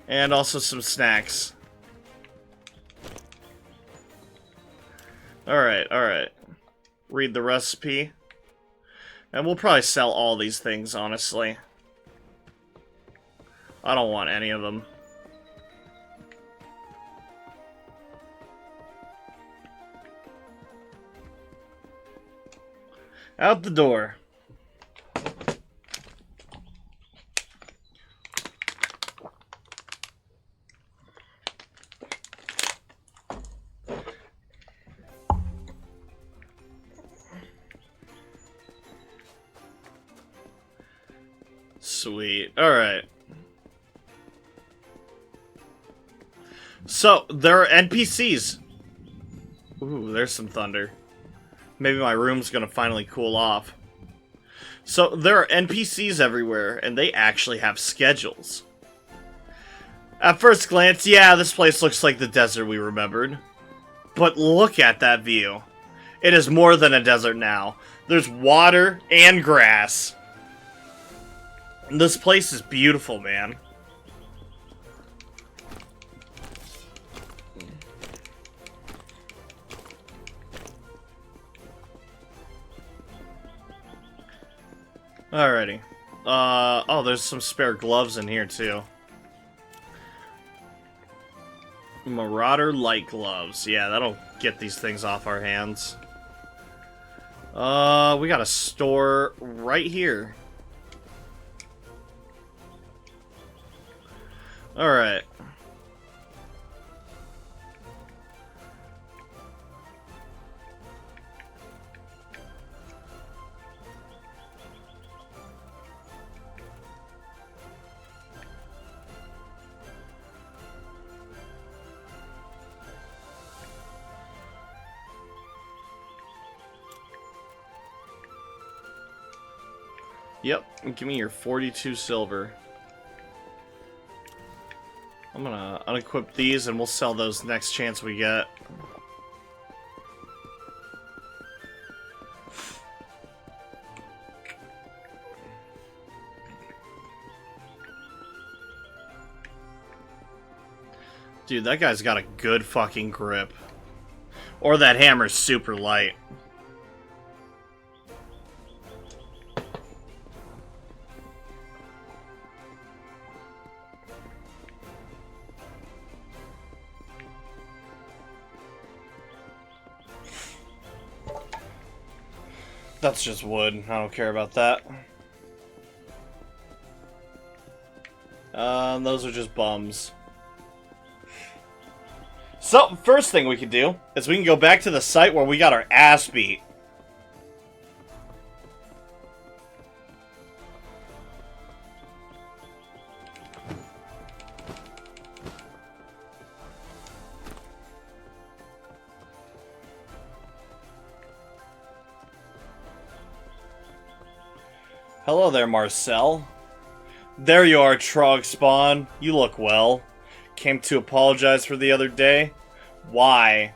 And also some snacks. Alright, alright. Read the recipe. And we'll probably sell all these things, honestly. I don't want any of them. Out the door. Sweet. Alright. So, there are NPCs. Ooh, there's some thunder. Maybe my room's gonna finally cool off. So, there are NPCs everywhere, and they actually have schedules. At first glance, yeah, this place looks like the desert we remembered. But look at that view. It is more than a desert now. There's water and grass. This place is beautiful, man. Alrighty. Oh, there's some spare gloves in here, too. Marauder light gloves. Yeah, that'll get these things off our hands. We got a store right here. Alright. Yep, give me your 42 silver. I'm gonna unequip these and we'll sell those next chance we get. Dude, that guy's got a good fucking grip. Or that hammer's super light. That's just wood. I don't care about that. Those are just bums. So, first thing we can do is we can go back to the site where we got our ass beat. Hello there, Marcel. There you are, Trog Spawn. You look well. Came to apologize for the other day. Why?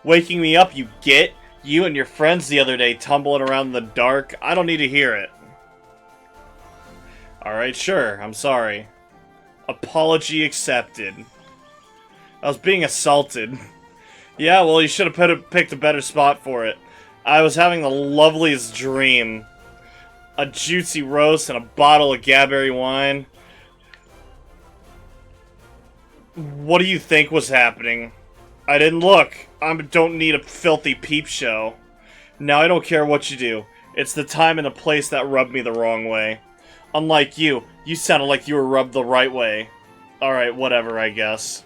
Waking me up, you get? You and your friends the other day tumbling around in the dark? I don't need to hear it. Alright, sure. I'm sorry. Apology accepted. I was being assaulted. Yeah, well, you should have picked a better spot for it. I was having the loveliest dream. A juicy roast and a bottle of Gaberry wine. What do you think was happening? I didn't look. I don't need a filthy peep show. Now I don't care what you do. It's the time and the place that rubbed me the wrong way. Unlike you, you sounded like you were rubbed the right way. Alright, whatever, I guess.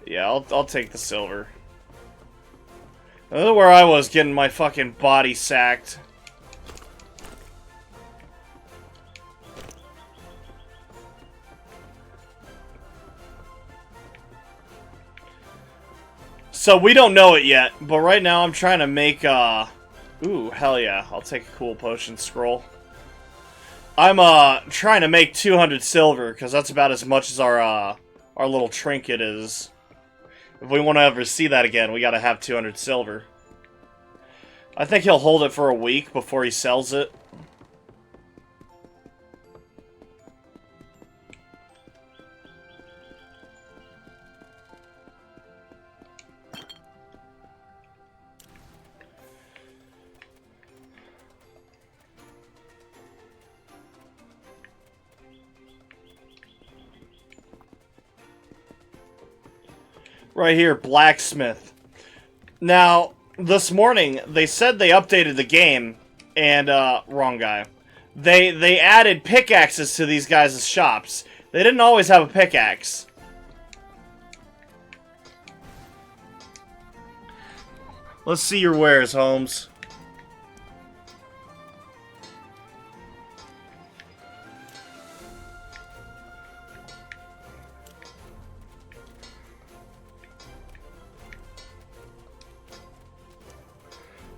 Yeah, I'll take the silver. This is where I was getting my fucking body sacked. So we don't know it yet, but right now I'm trying to make, ooh, hell yeah, I'll take a cool potion scroll. I'm, trying to make 200 silver, because that's about as much as our little trinket is. If we want to ever see that again, we gotta have 200 silver. I think he'll hold it for a week before he sells it. Right here, blacksmith. Now, this morning, they said they updated the game, and, wrong guy. They added pickaxes to these guys' shops. They didn't always have a pickaxe. Let's see your wares, Holmes.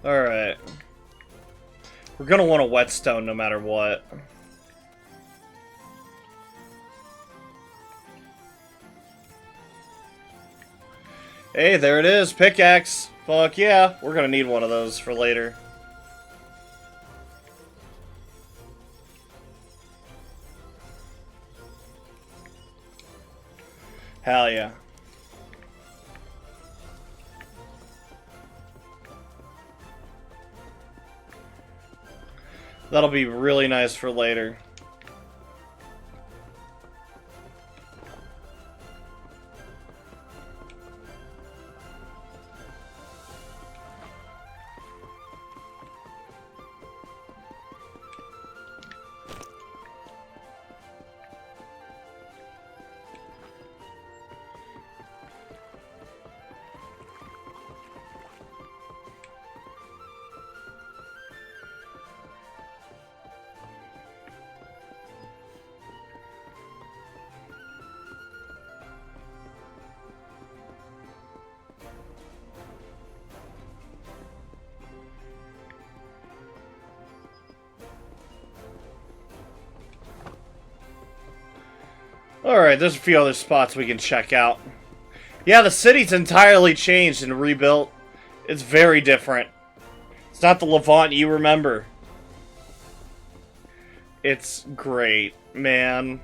Alright. We're gonna want a whetstone no matter what. Hey, there it is, pickaxe. Fuck yeah, we're gonna need one of those for later. Hell yeah. That'll be really nice for later. Alright, there's a few other spots we can check out. Yeah, the city's entirely changed and rebuilt. It's very different. It's not the Levant you remember. It's great, man.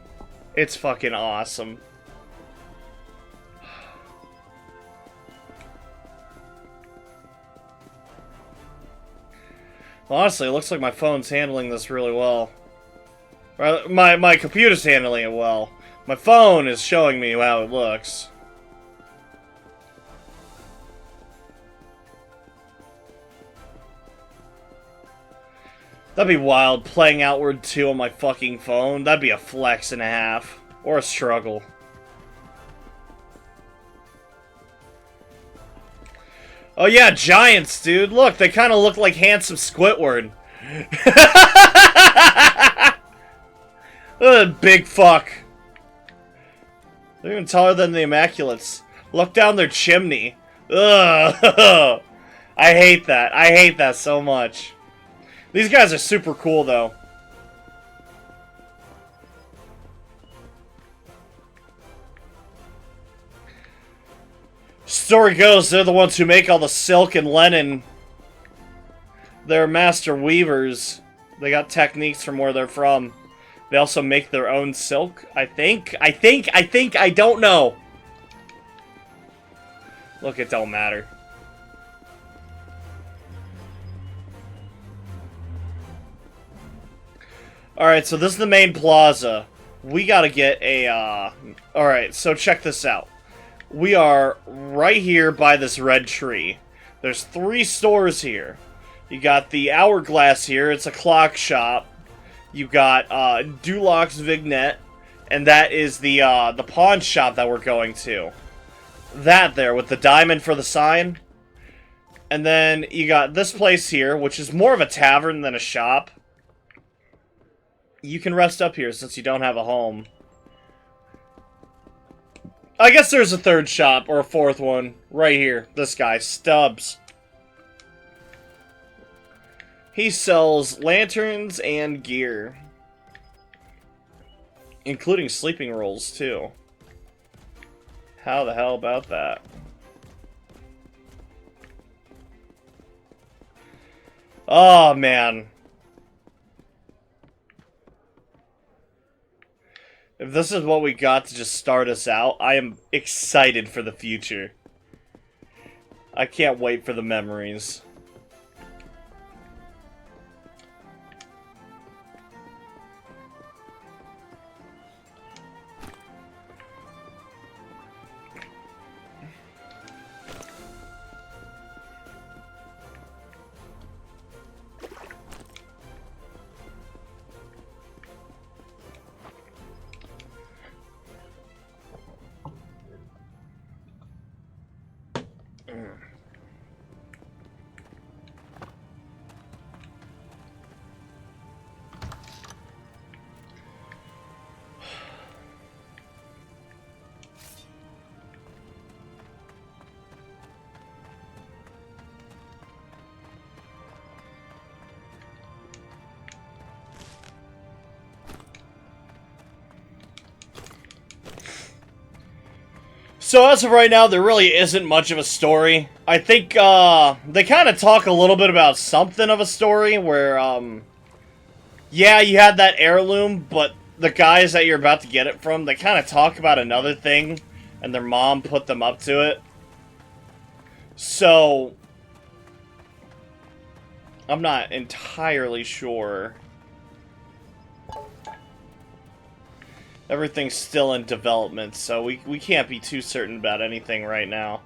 It's fucking awesome. Honestly, it looks like my phone's handling this really well. My computer's handling it well. My phone is showing me how it looks. That'd be wild, playing Outward 2 on my fucking phone. That'd be a flex and a half. Or a struggle. Oh yeah, giants, dude. Look, they kind of look like handsome Squidward. Big fuck. They're even taller than the Immaculates. Look down their chimney. Ugh. I hate that. I hate that so much. These guys are super cool, though. Story goes, they're the ones who make all the silk and linen. They're master weavers. They got techniques from where they're from. They also make their own silk, I think. I don't know. Look, it don't matter. Alright, so this is the main plaza. We gotta get a, Alright, so check this out. We are right here by this red tree. There's 3 stores here. You got the Hourglass here, it's a clock shop. You got Dulox's Vignette, and that is the pawn shop that we're going to. that there with the diamond for the sign. And then you got this place here, which is more of a tavern than a shop. You can rest up here since you don't have a home. I guess there's a third shop, or a fourth one, right here. This guy, Stubbs. He sells lanterns and gear. Including sleeping rolls, too. How the hell about that? Oh, man. If this is what we got to just start us out, I am excited for the future. I can't wait for the memories. So as of right now, there really isn't much of a story. I think, they kind of talk a little bit about something of a story, where, yeah, you had that heirloom, but the guys that you're about to get it from, they kind of talk about another thing, and their mom put them up to it. So, I'm not entirely sure. Everything's still in development, so we can't be too certain about anything right now.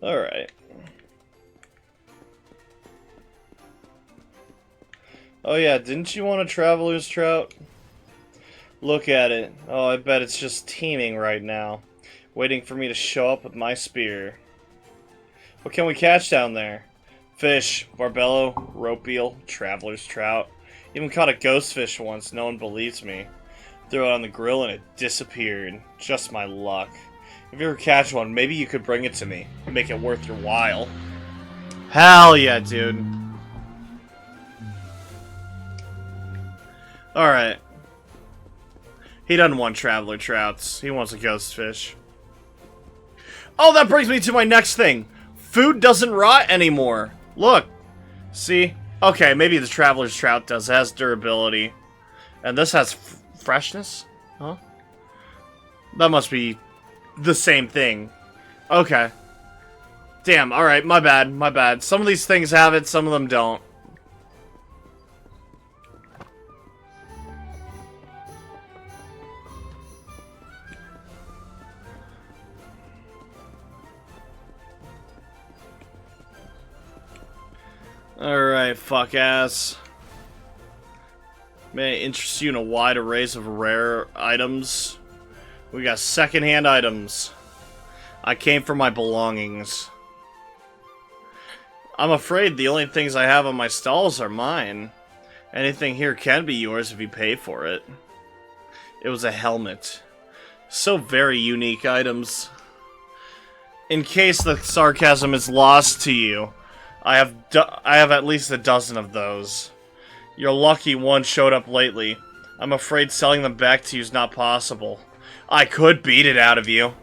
Alright. Oh yeah, didn't you want a traveler's trout? Look at it. Oh, I bet it's just teeming right now, waiting for me to show up with my spear. What can we catch down there? Fish, barbello, rope eel, traveler's trout. Even caught a ghost fish once, no one believes me. Threw it on the grill and it disappeared. Just my luck. If you ever catch one, maybe you could bring it to me. Make it worth your while. Hell yeah, dude. Alright. He doesn't want traveler trouts. He wants a ghost fish. Oh, that brings me to my next thing. Food doesn't rot anymore. Look. See? Okay, maybe the traveler's trout does. It has durability. And this has freshness? Huh? That must be the same thing. Okay. Damn, alright, my bad, my bad. Some of these things have it, some of them don't. Alright, fuck ass. May I interest you in a wide array of rare items? We got secondhand items. I came for my belongings. I'm afraid the only things I have on my stalls are mine. Anything here can be yours if you pay for it. It was a helmet. So very unique items. In case the sarcasm is lost to you, I have at least a dozen of those. You're lucky one showed up lately. I'm afraid selling them back to you is not possible. I could beat it out of you.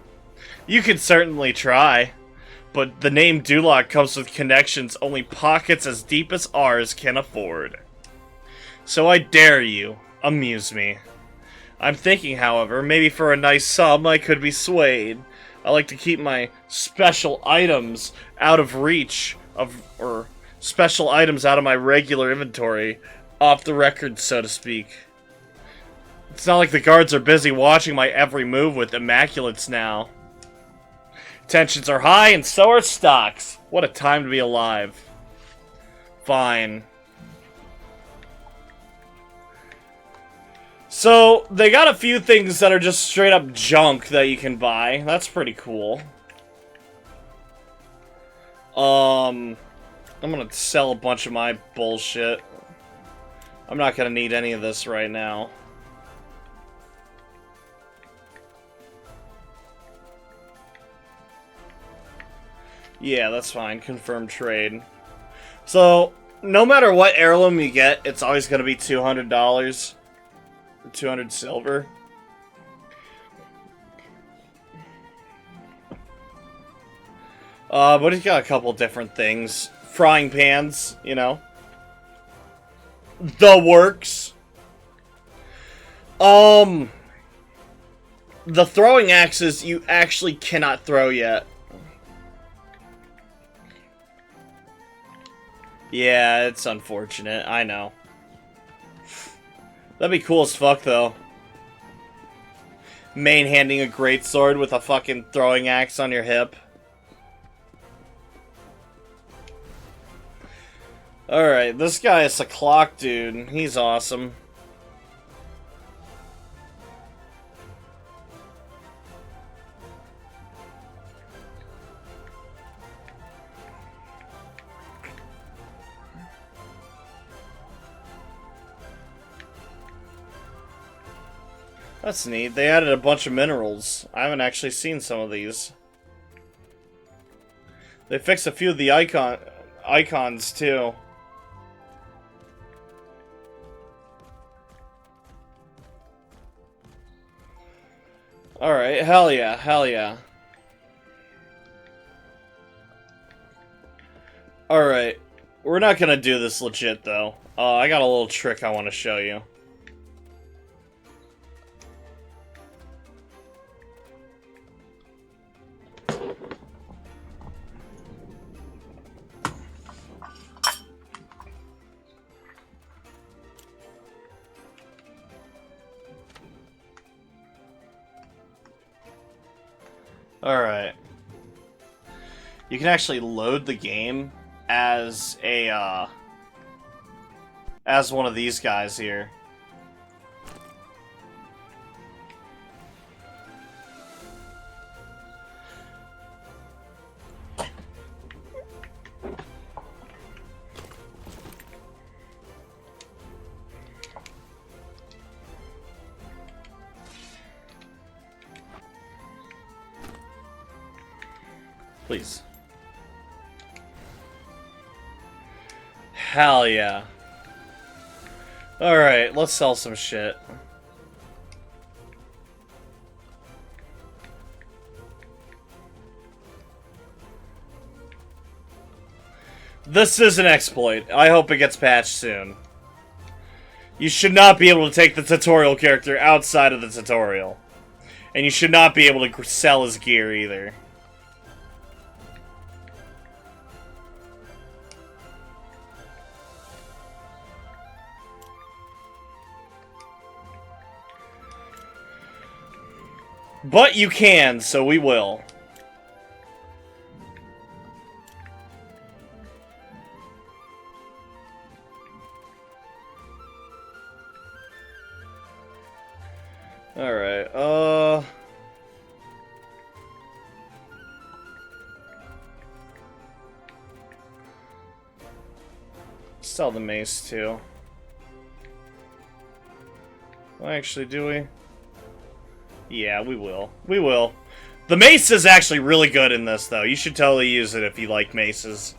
You can certainly try. But the name Duloc comes with connections only pockets as deep as ours can afford. So I dare you, amuse me. I'm thinking, however, maybe for a nice sum I could be swayed. I like to keep my special items out of reach or special items out of my regular inventory, off the record, so to speak. It's not like the guards are busy watching my every move with immaculates now. Tensions are high and so are stocks. What a time to be alive. Fine. So, they got a few things that are just straight up junk that you can buy. That's pretty cool. I'm gonna sell a bunch of my bullshit. I'm not gonna need any of this right now. Yeah, that's fine. Confirm trade. So, no matter what heirloom you get, it's always gonna be $200. 200 silver. But he's got a couple different things. Frying pans, you know. The works. The throwing axes you actually cannot throw yet. Yeah, it's unfortunate. I know. That'd be cool as fuck, though. Main-handing a greatsword with a fucking throwing axe on your hip. Alright, this guy is a clock dude. He's awesome. That's neat. They added a bunch of minerals. I haven't actually seen some of these. They fixed a few of the icons too. Alright, hell yeah, hell yeah. Alright, we're not gonna do this legit though. I got a little trick I want to show you. Alright. You can actually load the game as a, as one of these guys here. Please. Hell yeah. Alright, let's sell some shit. This is an exploit. I hope it gets patched soon. You should not be able to take the tutorial character outside of the tutorial. And you should not be able to sell his gear either. But you can, so we will. Alright, sell the mace, too. Well, actually, do we? Yeah, we will. We will. The mace is actually really good in this, though. You should totally use it if you like maces.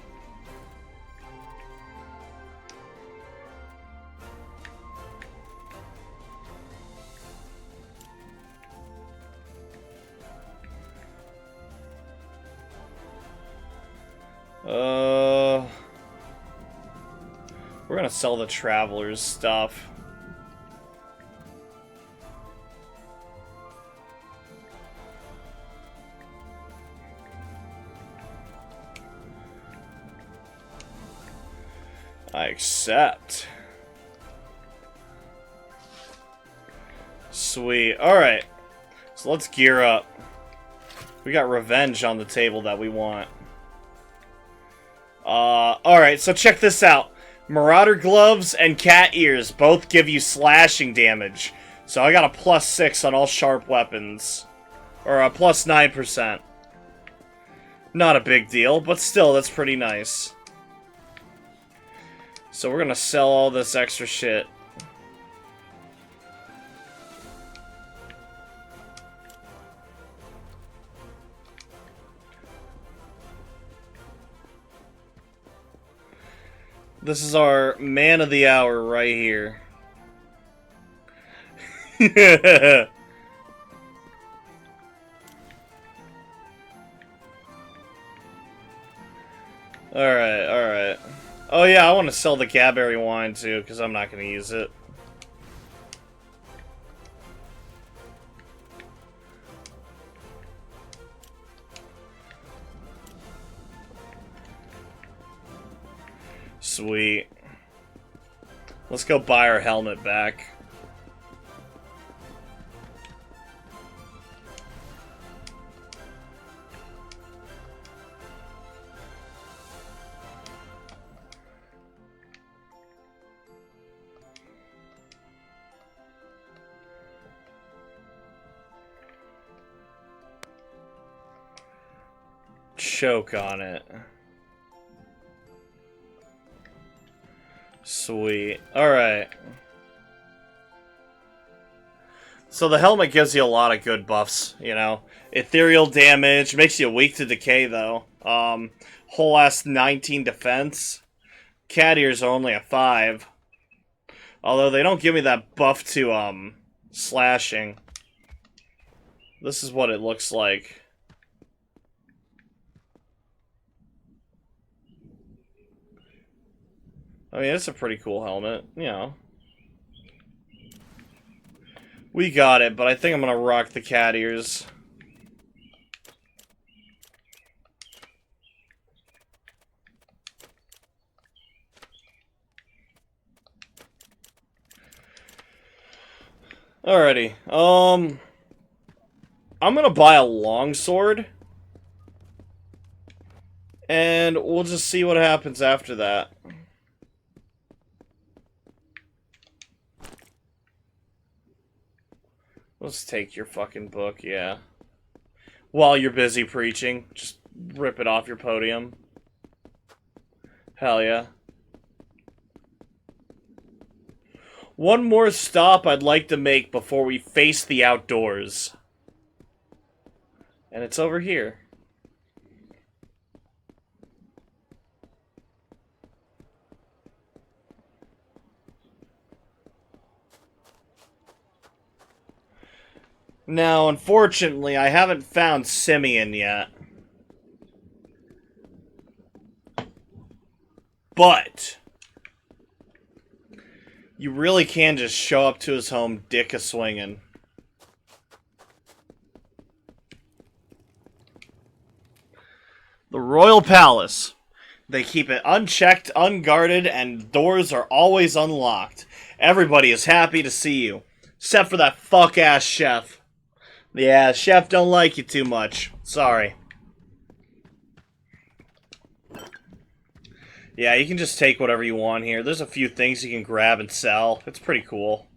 We're gonna sell the Traveler's stuff. I accept. Sweet. Alright. So let's gear up. We got revenge on the table that we want. Alright, so check this out. Marauder gloves and cat ears both give you slashing damage. So I got a +6 on all sharp weapons. Or a +9%. Not a big deal, but still, that's pretty nice. So we're gonna sell all this extra shit. This is our man of the hour right here. Alright, alright. Oh yeah, I want to sell the Cadbury wine too, because I'm not going to use it. Sweet. Let's go buy our helmet back. Choke on it. Sweet. Alright. So the helmet gives you a lot of good buffs, you know. Ethereal damage, makes you weak to decay though. Whole ass 19 defense. Cat ears are only a 5. Although they don't give me that buff to slashing. This is what it looks like. I mean, it's a pretty cool helmet, you know. We got it, but I think I'm gonna rock the cat ears. Alrighty, I'm gonna buy a longsword. And we'll just see what happens after that. Let's take your fucking book, yeah. While you're busy preaching, just rip it off your podium. Hell yeah. One more stop I'd like to make before we face the outdoors. And it's over here. Now, unfortunately, I haven't found Simeon yet. But you really can just show up to his home, dick a-swinging. The Royal Palace. They keep it unchecked, unguarded, and doors are always unlocked. Everybody is happy to see you. Except for that fuck-ass chef. Yeah, chef don't like you too much. Sorry. Yeah, you can just take whatever you want here. There's a few things you can grab and sell. It's pretty cool.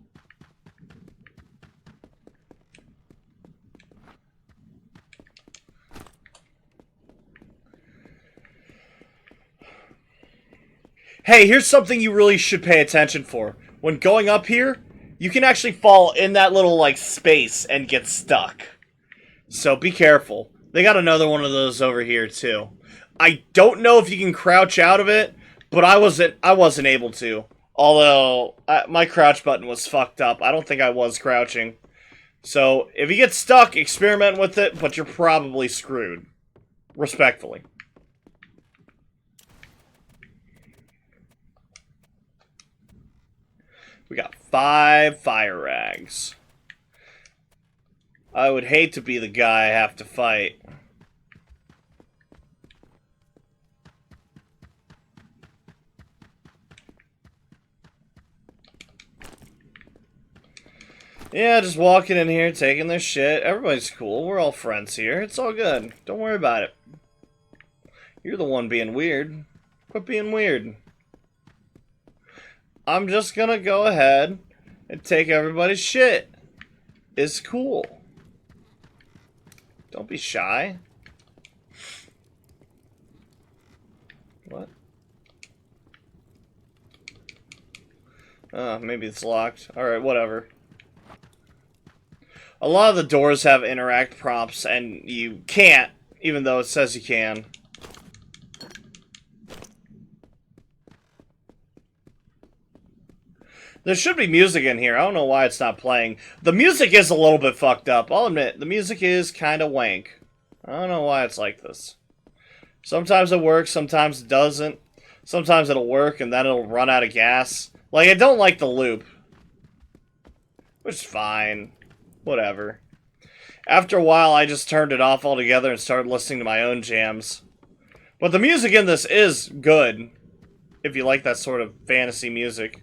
Hey, here's something you really should pay attention for. When going up here, you can actually fall in that little, like, space and get stuck. So be careful. They got another one of those over here, too. I don't know if you can crouch out of it, but I wasn't able to. Although, my crouch button was fucked up. I don't think I was crouching. So, if you get stuck, experiment with it, but you're probably screwed. Respectfully. We got 5 fire rags. I would hate to be the guy I have to fight. Yeah, just walking in here, taking their shit. Everybody's cool. We're all friends here. It's all good. Don't worry about it. You're the one being weird. Quit being weird. I'm just gonna go ahead and take everybody's shit. It's cool. Don't be shy. What? Maybe it's locked. Alright, whatever. A lot of the doors have interact prompts, and you can't, even though it says you can. There should be music in here. I don't know why it's not playing. The music is a little bit fucked up. I'll admit, the music is kind of wank. I don't know why it's like this. Sometimes it works, sometimes it doesn't. Sometimes it'll work, and then it'll run out of gas. Like, I don't like the loop. Which is fine. Whatever. After a while, I just turned it off altogether and started listening to my own jams. But the music in this is good. If you like that sort of fantasy music.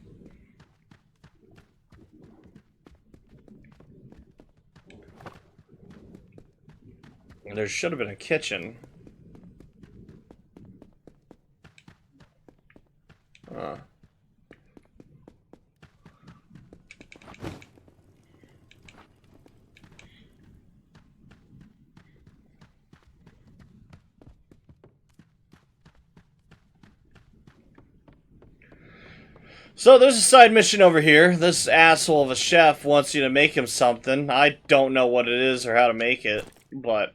There should have been a kitchen. So there's a side mission over here. This asshole of a chef wants you to make him something. I don't know what it is or how to make it, but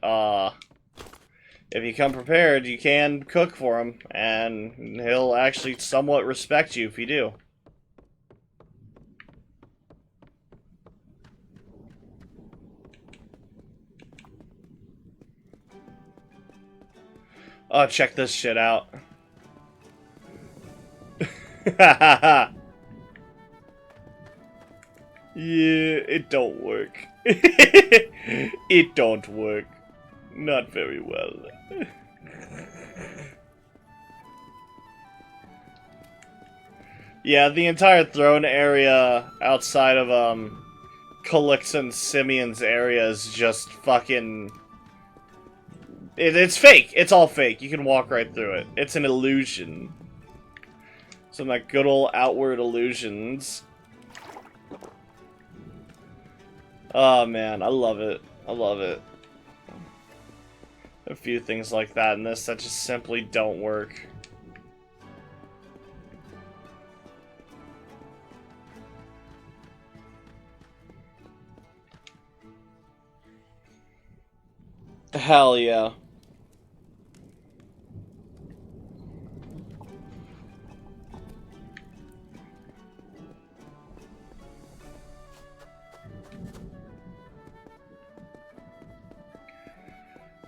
if you come prepared, you can cook for him, and he'll actually somewhat respect you if you do. Oh, check this shit out. Yeah, it don't work. It don't work. Not very well. Yeah, the entire throne area outside of, Calix and Simeon's area is just fucking... It's fake. It's all fake. You can walk right through it. It's an illusion. Some like good old outward illusions. Oh man, I love it. I love it. A few things like that in this that just simply don't work. Hell yeah.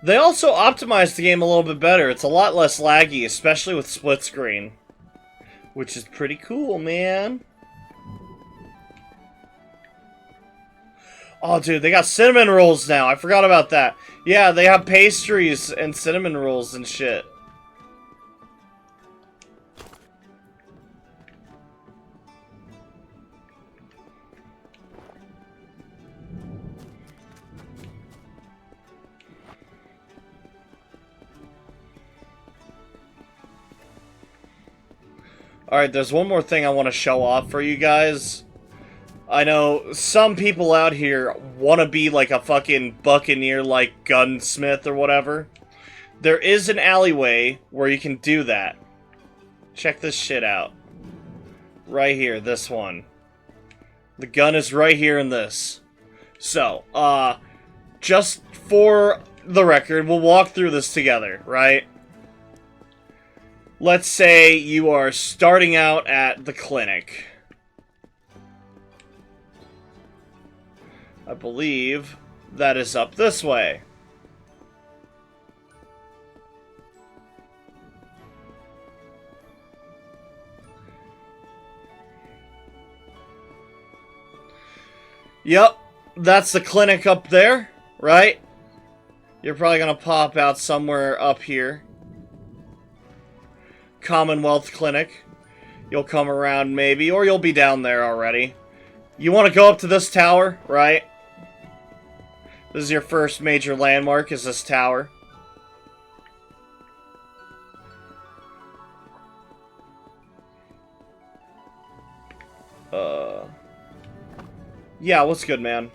They also optimized the game a little bit better. It's a lot less laggy, especially with split screen. Which is pretty cool, man. Oh, dude, they got cinnamon rolls now. I forgot about that. Yeah, they have pastries and cinnamon rolls and shit. Alright, there's one more thing I want to show off for you guys. I know some people out here want to be like a fucking buccaneer, like gunsmith or whatever. There is an alleyway where you can do that. Check this shit out. Right here, this one. The gun is right here in this. So, just for the record, we'll walk through this together, right? Let's say you are starting out at the clinic. I believe that is up this way. Yep, that's the clinic up there, right? You're probably gonna pop out somewhere up here. Commonwealth Clinic. You'll come around maybe, or you'll be down there already. You want to go up to this tower, right? This is your first major landmark, is this tower. Yeah, what's good, man?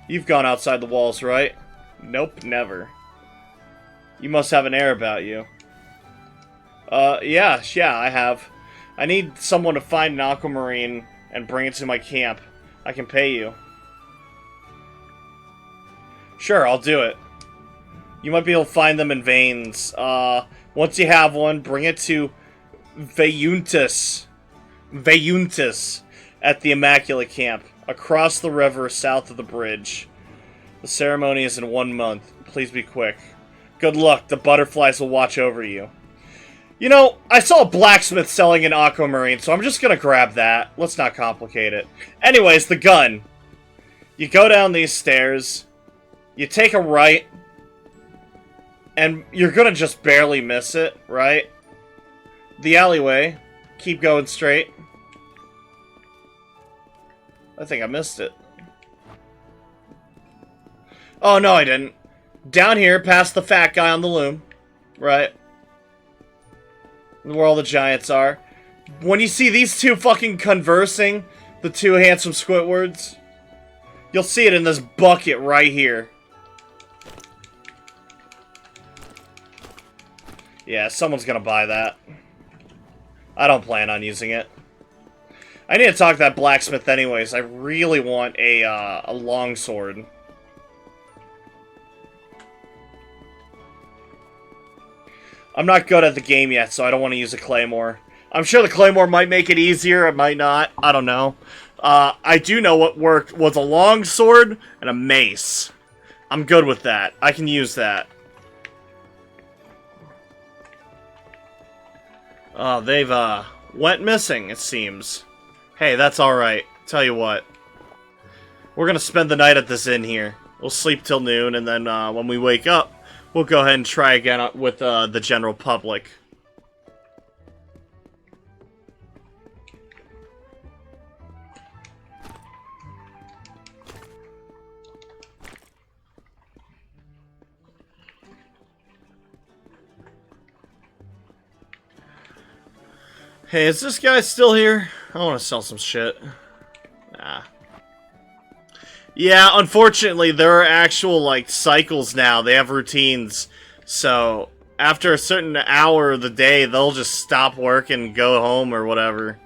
You've gone outside the walls, right? Nope, never. You must have an air about you. Yeah, I have. I need someone to find an aquamarine and bring it to my camp. I can pay you. Sure, I'll do it. You might be able to find them in veins. Once you have one, bring it to Veyuntis at the Immaculate Camp, across the river south of the bridge. The ceremony is in 1 month. Please be quick. Good luck. The butterflies will watch over you. You know, I saw a blacksmith selling an aquamarine, so I'm just gonna grab that. Let's not complicate it. Anyways, the gun. You go down these stairs, you take a right, and you're gonna just barely miss it, right? The alleyway. Keep going straight. I think I missed it. Oh, no, I didn't. Down here, past the fat guy on the loom. Right. Where all the giants are. When you see these two fucking conversing, the two handsome Squidwards, you'll see it in this bucket right here. Yeah, someone's gonna buy that. I don't plan on using it. I need to talk to that blacksmith anyways. I really want a longsword. I'm not good at the game yet, so I don't want to use a claymore. I'm sure the claymore might make it easier, it might not. I don't know. I do know what worked was a longsword and a mace. I'm good with that. I can use that. They've, went missing, it seems. Hey, that's alright. Tell you what. We're gonna spend the night at this inn here. We'll sleep till noon, and then, when we wake up, we'll go ahead and try again with, the general public. Hey, is this guy still here? I want to sell some shit. Nah. Yeah, unfortunately, there are actual, like, cycles now. They have routines. So, after a certain hour of the day, they'll just stop work and go home or whatever.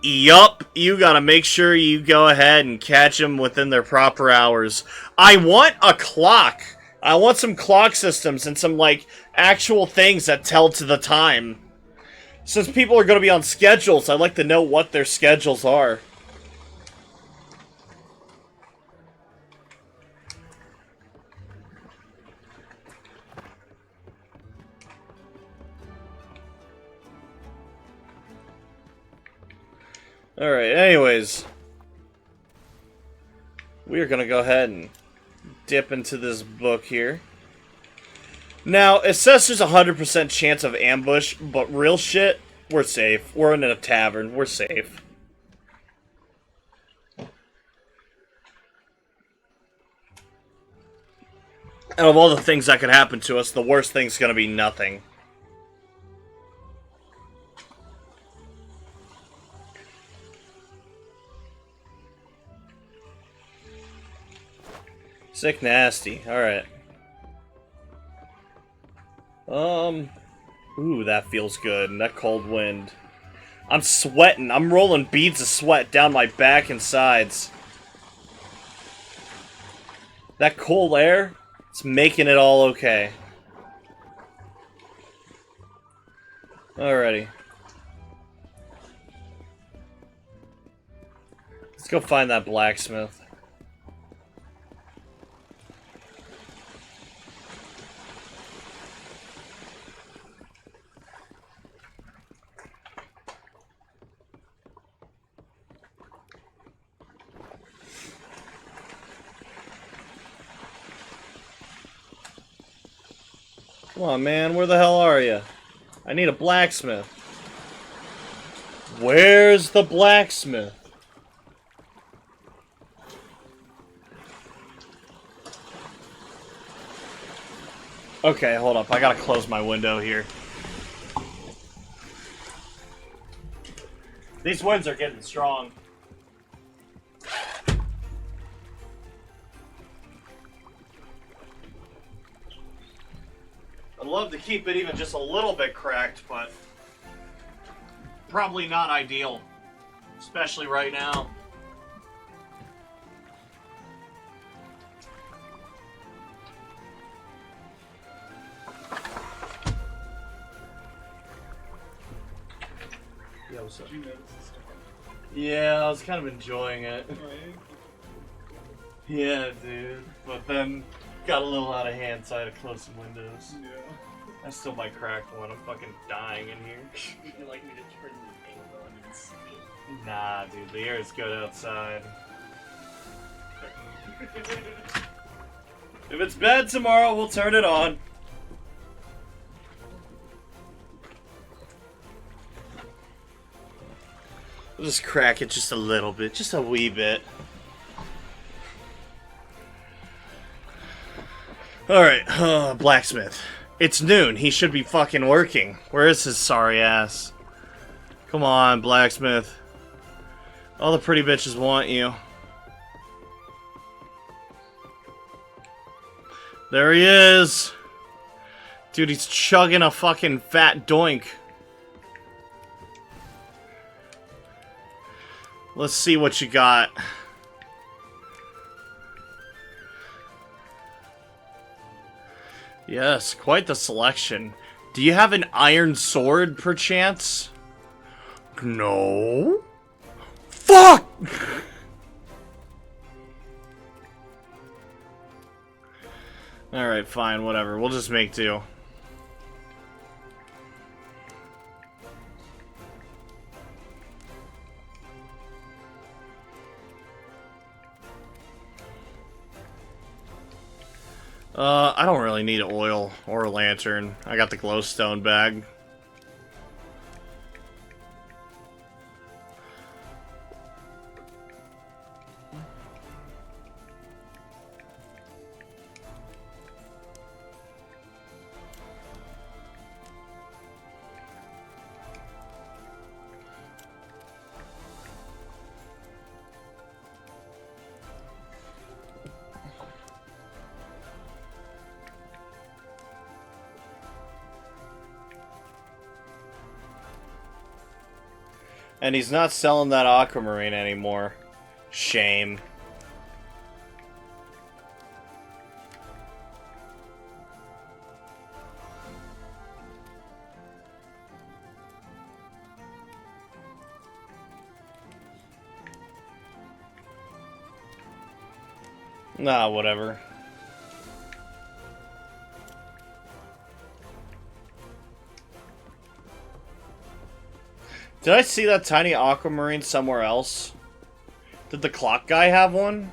Yup, you gotta make sure you go ahead and catch them within their proper hours. I want a clock. I want some clock systems and some, like, actual things that tell to the time. Since people are going to be on schedules, I'd like to know what their schedules are. Alright, anyways. We are going to go ahead and dip into this book here. Now, it says there's a 100% chance of ambush, but real shit, we're safe. We're in a tavern. We're safe. Out of all the things that could happen to us, the worst thing's gonna be nothing. Sick nasty. Alright. Ooh, that feels good. And that cold wind. I'm sweating. I'm rolling beads of sweat down my back and sides. That cold air, it's making it all okay. Alrighty. Let's go find that blacksmith. Come on, man. Where the hell are you? I need a blacksmith. Where's the blacksmith? Okay, hold up. I gotta close my window here. These winds are getting strong. I'd love to keep it even just a little bit cracked, but probably not ideal. Especially right now. Yeah, what's up? Did you notice this stuff? Yeah, I was kind of enjoying it. Right? Yeah, dude. But then got a little out of hand, so I had to close some windows. Yeah. I still might crack one. I'm fucking dying in here. Would you like me to turn the angle on and see? Nah, dude. The air is good outside. If it's bad tomorrow, we'll turn it on. We'll just crack it just a little bit. Just a wee bit. Alright, blacksmith. It's noon. He should be fucking working. Where is his sorry ass? Come on, blacksmith. All the pretty bitches want you. There he is. Dude, he's chugging a fucking fat doink. Let's see what you got. Yes, quite the selection. Do you have an iron sword, perchance? No. Fuck! Alright, fine, whatever. We'll just make do. I don't really need oil or a lantern. I got the glowstone bag. And he's not selling that aquamarine anymore. Shame. Nah, whatever. Did I see that tiny aquamarine somewhere else? Did the clock guy have one?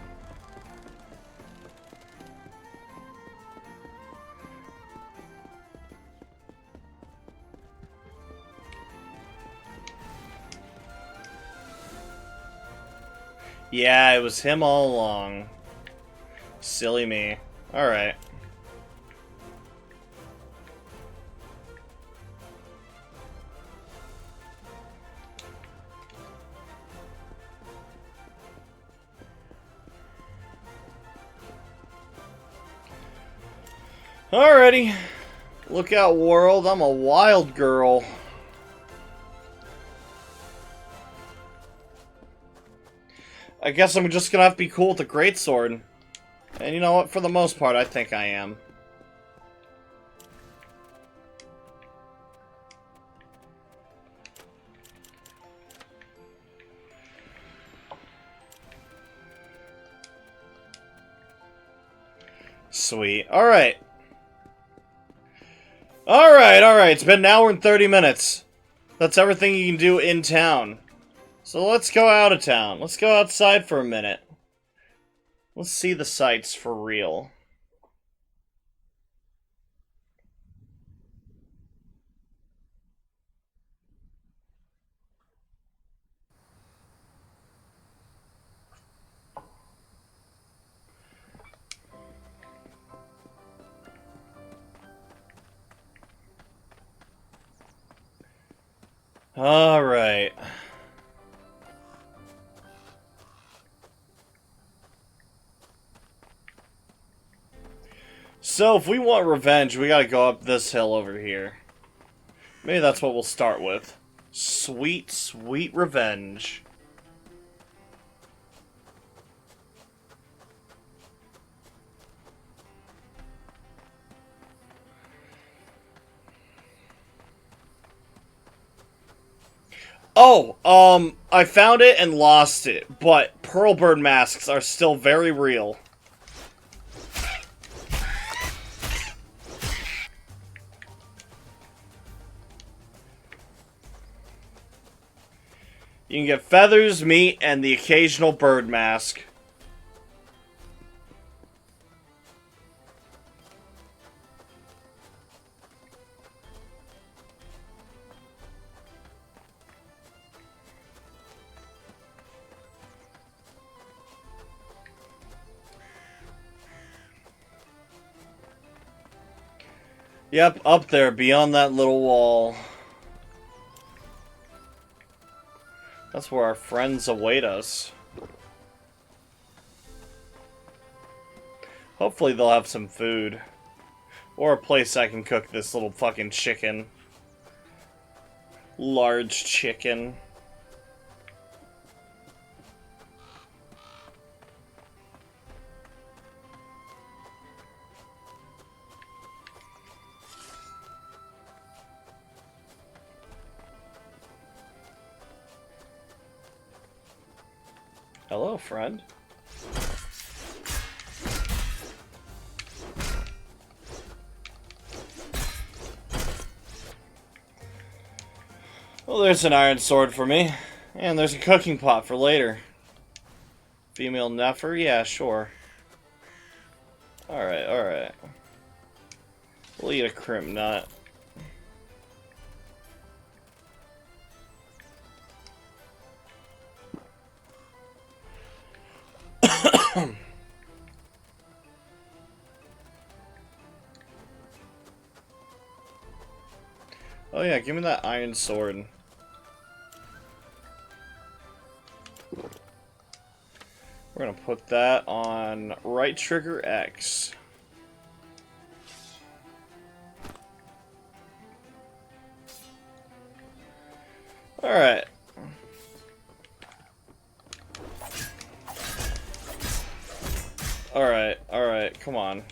Yeah, it was him all along. Silly me. Alright. Alrighty. Look out, world. I'm a wild girl. I guess I'm just gonna have to be cool with the greatsword. And you know what? For the most part, I think I am. Sweet. Alright. Alright. It's been an hour and 30 minutes. That's everything you can do in town. So let's go out of town. Let's go outside for a minute. Let's see the sights for real. Alright. So, if we want revenge, we gotta go up this hill over here. Maybe that's what we'll start with. Sweet, sweet revenge. Oh, I found it and lost it, but Pearlbird masks are still very real. You can get feathers, meat, and the occasional bird mask. Yep, up there, beyond that little wall. That's where our friends await us. Hopefully they'll have some food. Or a place I can cook this little fucking chicken. Large chicken. Hello, friend. Well, there's an iron sword for me. And there's a cooking pot for later. Female Nefer? Yeah, sure. Alright, alright. We'll eat a crimp nut. Oh yeah, give me that iron sword. We're gonna put that on right trigger X. Alright. Alright, alright, come on.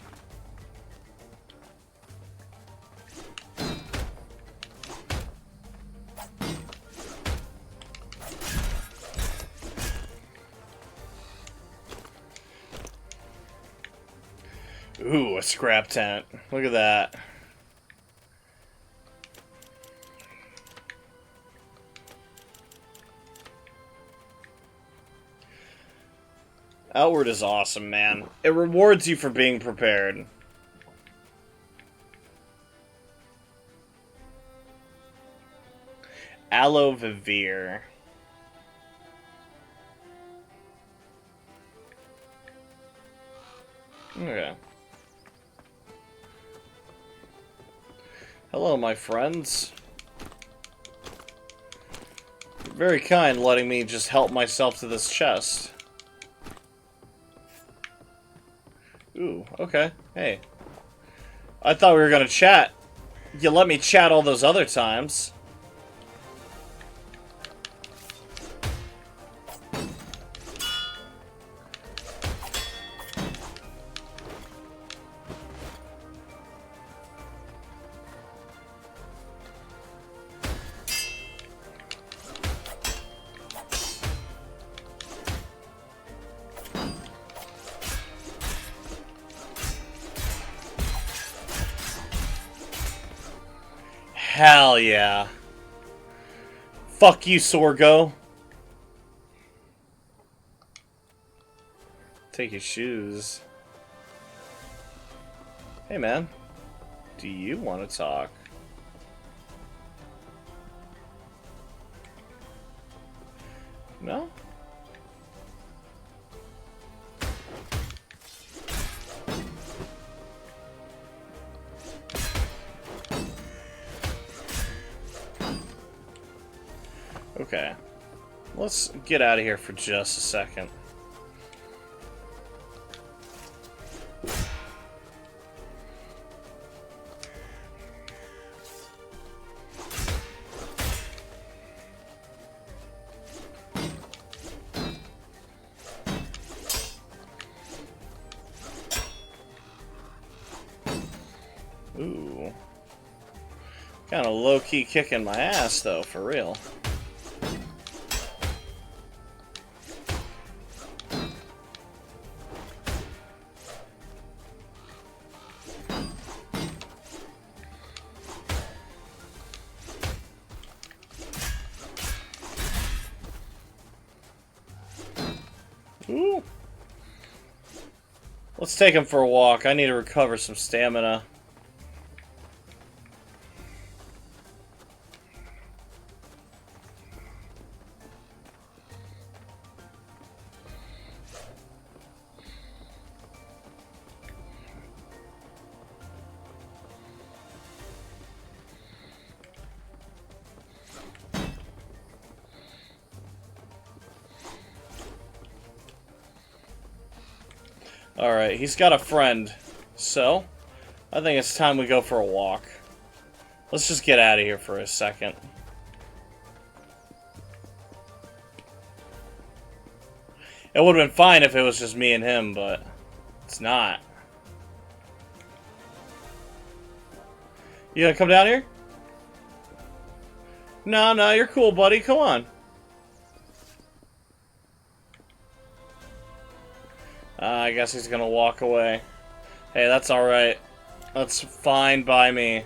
Ooh, a scrap tent. Look at that. Outward is awesome, man. It rewards you for being prepared. Aloe Vivere. Okay. Hello, my friends. You're very kind letting me just help myself to this chest. Ooh, okay. Hey. I thought we were gonna chat. You let me chat all those other times. Hell yeah. Fuck you, Sorgo. Take your shoes. Hey, man. Do you want to talk? No? Okay. Let's get out of here for just a second. Ooh. Kind of low-key kicking my ass, though, for real. Ooh. Let's take him for a walk. I need to recover some stamina. Alright, he's got a friend. So, I think it's time we go for a walk. Let's just get out of here for a second. It would have been fine if it was just me and him, but it's not. You gonna come down here? No, you're cool, buddy. Come on. I guess he's gonna walk away. Hey, that's alright. That's fine by me.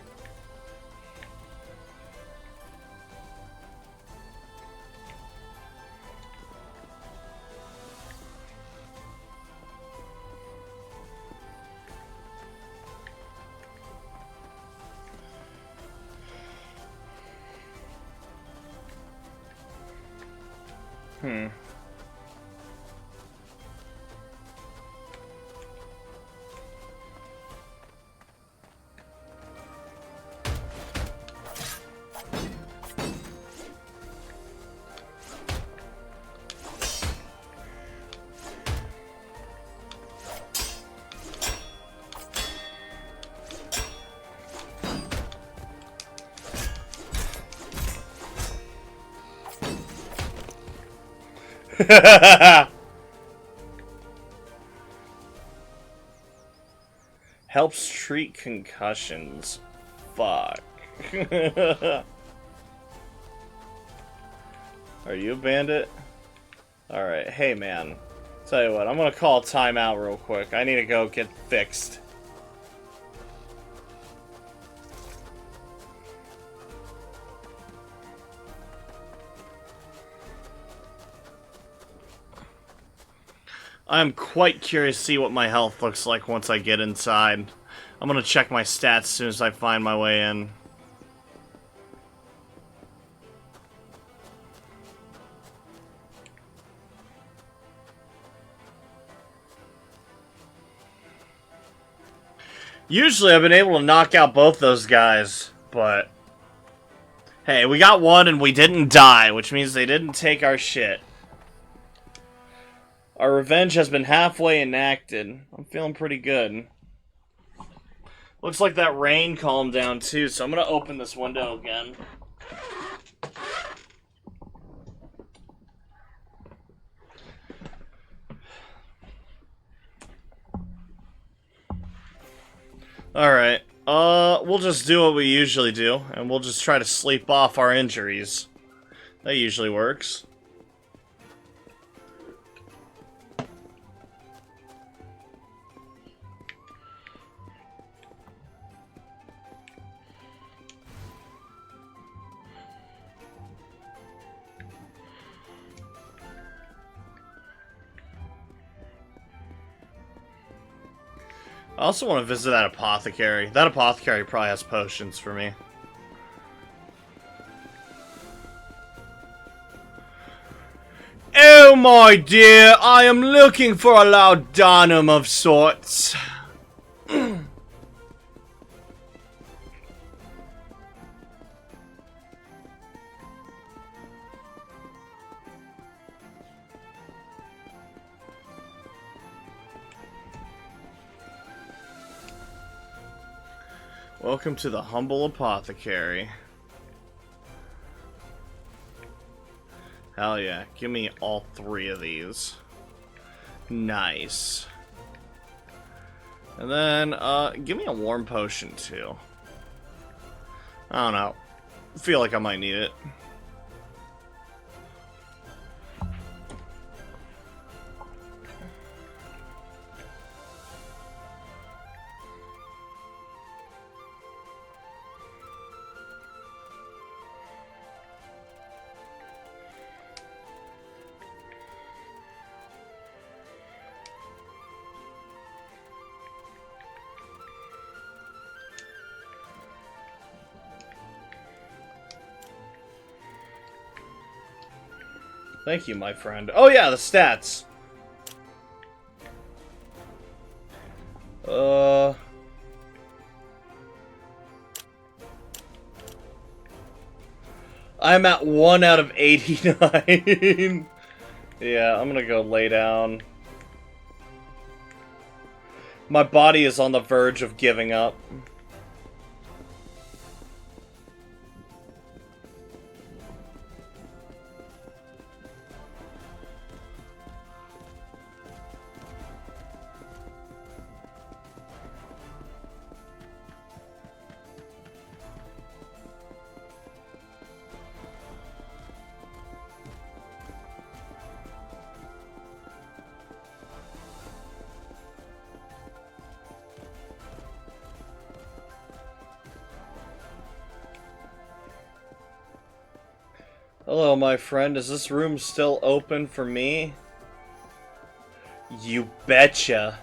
Helps treat concussions. Fuck. Are you a bandit? Alright, hey man. Tell you what, I'm gonna call timeout real quick. I need to go get fixed. I'm quite curious to see what my health looks like once I get inside. I'm gonna check my stats as soon as I find my way in. Usually I've been able to knock out both those guys, but... Hey, we got one and we didn't die, which means they didn't take our shit. Our revenge has been halfway enacted. I'm feeling pretty good. Looks like that rain calmed down too, so I'm gonna open this window again. Alright, we'll just do what we usually do, and we'll just try to sleep off our injuries. That usually works. I also want to visit that apothecary. That apothecary probably has potions for me. Oh my dear, I am looking for a laudanum of sorts. Welcome to the humble apothecary. Hell yeah. Give me all 3 of these. Nice. And then, give me a warm potion, too. I don't know. Feel like I might need it. Thank you, my friend. Oh yeah, the stats. I'm at 1 out of 89. Yeah, I'm gonna go lay down. My body is on the verge of giving up. Hello, my friend. Is this room still open for me? You betcha.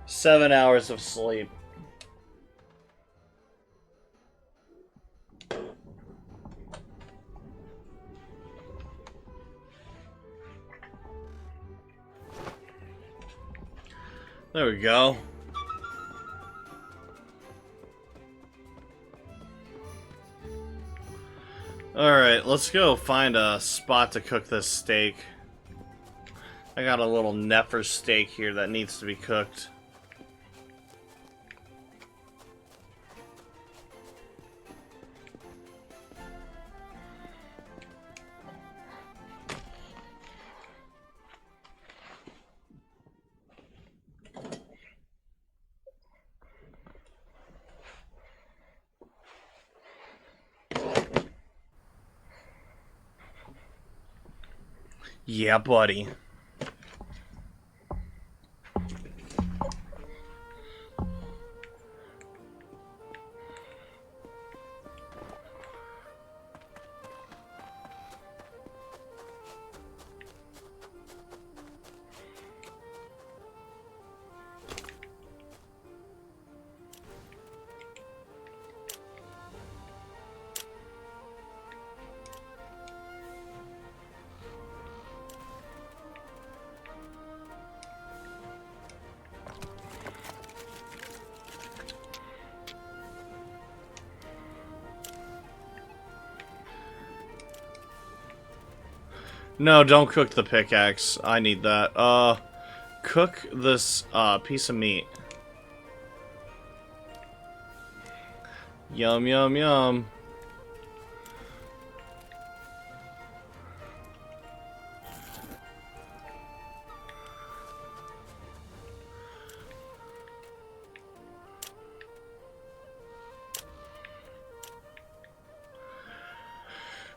Seven hours of sleep. There we go. Alright, let's go find a spot to cook this steak. I got a little Nefer steak here that needs to be cooked. Yeah, buddy. No, don't cook the pickaxe. I need that. Cook this, piece of meat. Yum, yum, yum.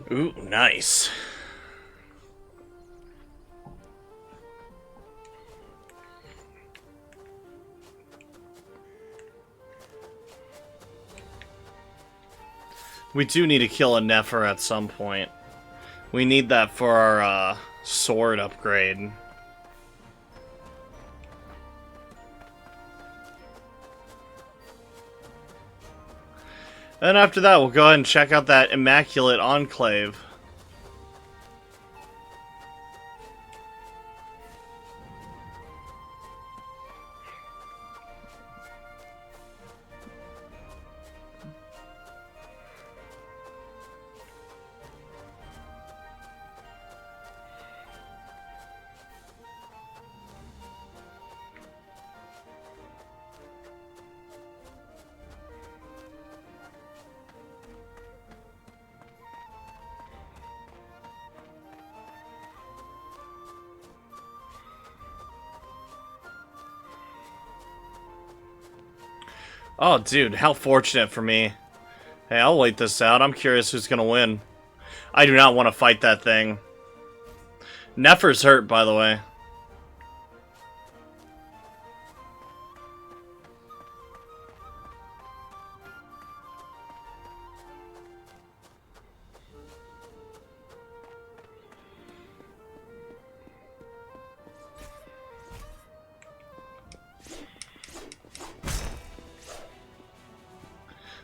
Ooh, nice. We do need to kill a Nefer at some point. We need that for our, sword upgrade. And after that, we'll go ahead and check out that Immaculate Enclave. Oh, dude, how fortunate for me. Hey, I'll wait this out. I'm curious who's gonna win. I do not want to fight that thing. Nefer's hurt, by the way.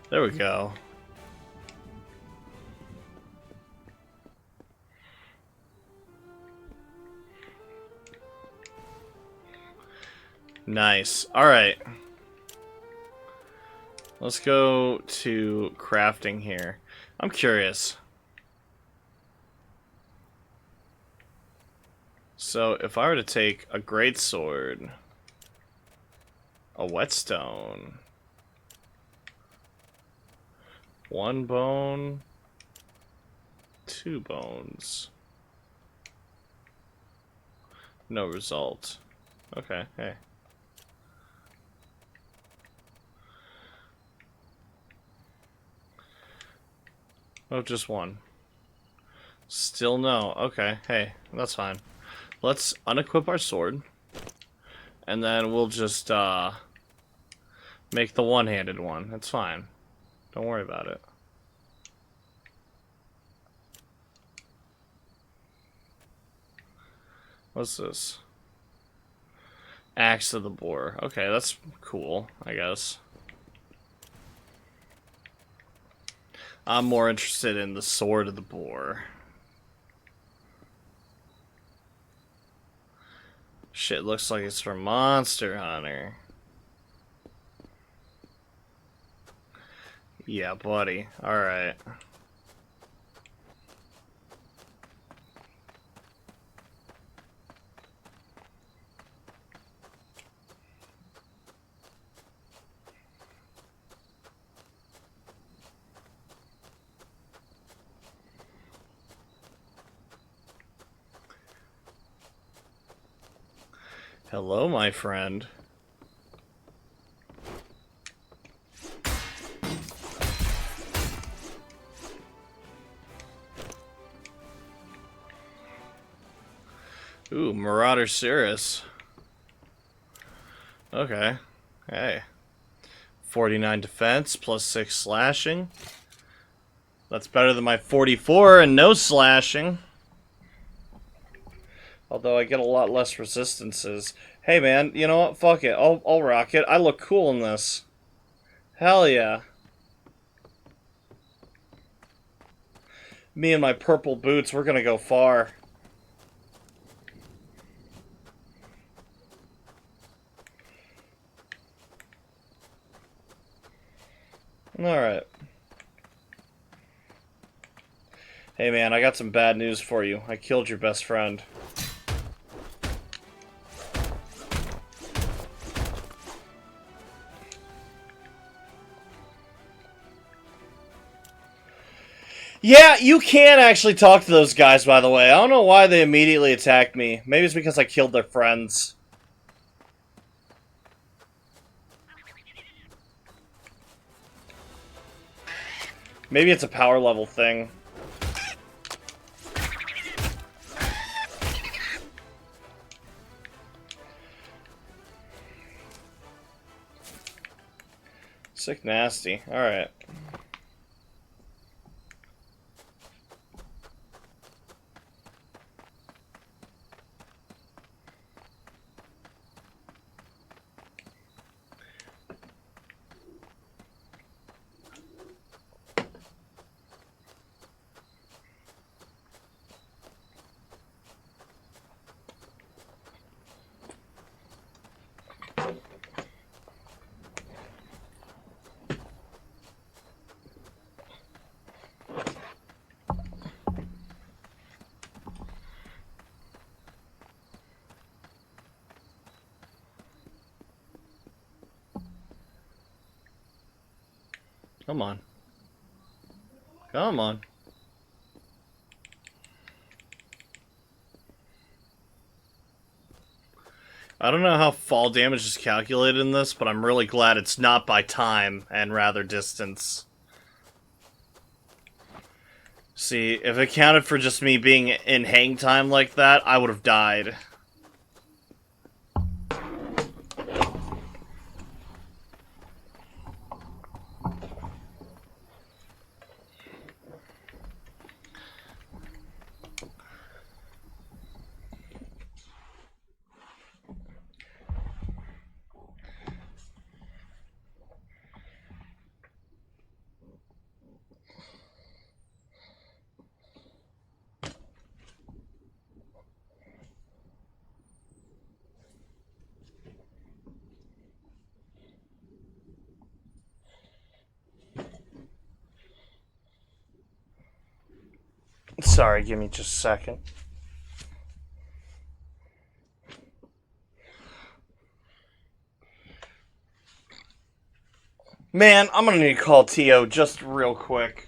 There we go. Nice. Alright. Let's go to crafting here. I'm curious. So, if I were to take a greatsword, a whetstone, 1 bone, 2 bones. No result. Okay, hey. Oh, just 1. Still no. Okay, hey, that's fine. Let's unequip our sword. And then we'll just, make the one-handed one. That's fine. Don't worry about it. What's this? Axe of the Boar. Okay, that's cool, I guess. I'm more interested in the Sword of the Boar. Shit looks like it's for Monster Hunter. Yeah, buddy. Alright. Hello, my friend. Ooh, Marauder Cirrus. Okay. Hey. 49 defense plus 6 slashing. That's better than my 44 and no slashing. Although I get a lot less resistances. Hey man, you know what? Fuck it. I'll rock it. I look cool in this. Hell yeah. Me and my purple boots, we're gonna go far. Alright. Hey man, I got some bad news for you. I killed your best friend. Yeah, you can actually talk to those guys, by the way. I don't know why they immediately attacked me. Maybe it's because I killed their friends. Maybe it's a power level thing. Sick nasty. Alright. Come on. Come on. I don't know how fall damage is calculated in this, but I'm really glad it's not by time and rather distance. See, if it counted for just me being in hang time like that, I would have died. Sorry, give me just a second. Man, I'm gonna need to call Tio just real quick.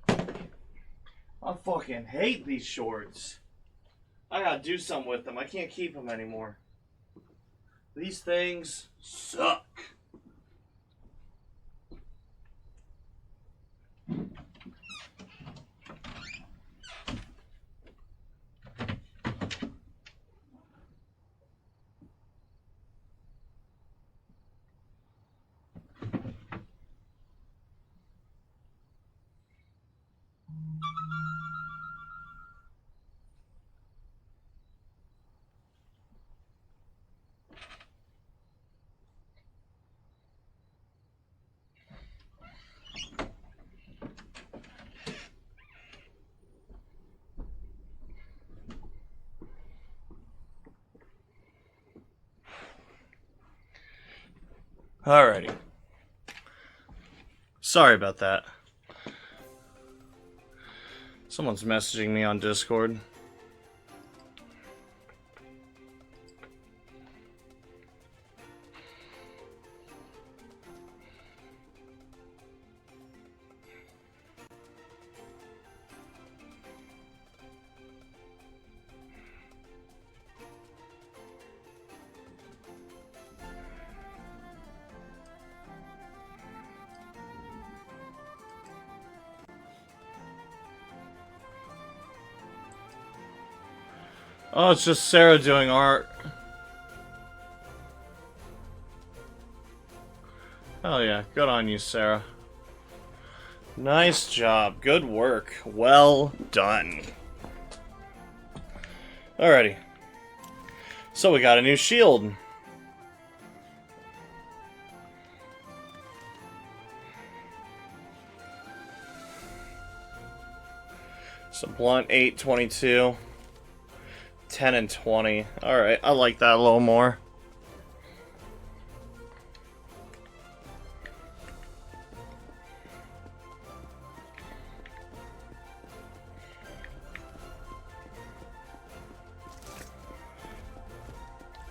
I fucking hate these shorts. I gotta do something with them. I can't keep them anymore. These things suck. Alrighty. Sorry about that. Someone's messaging me on Discord. Oh, it's just Sarah doing art. Hell yeah, good on you, Sarah. Nice job, good work, well done. Alrighty. So we got a new shield. So blunt 8, 22. 10 and 20. Alright, I like that a little more.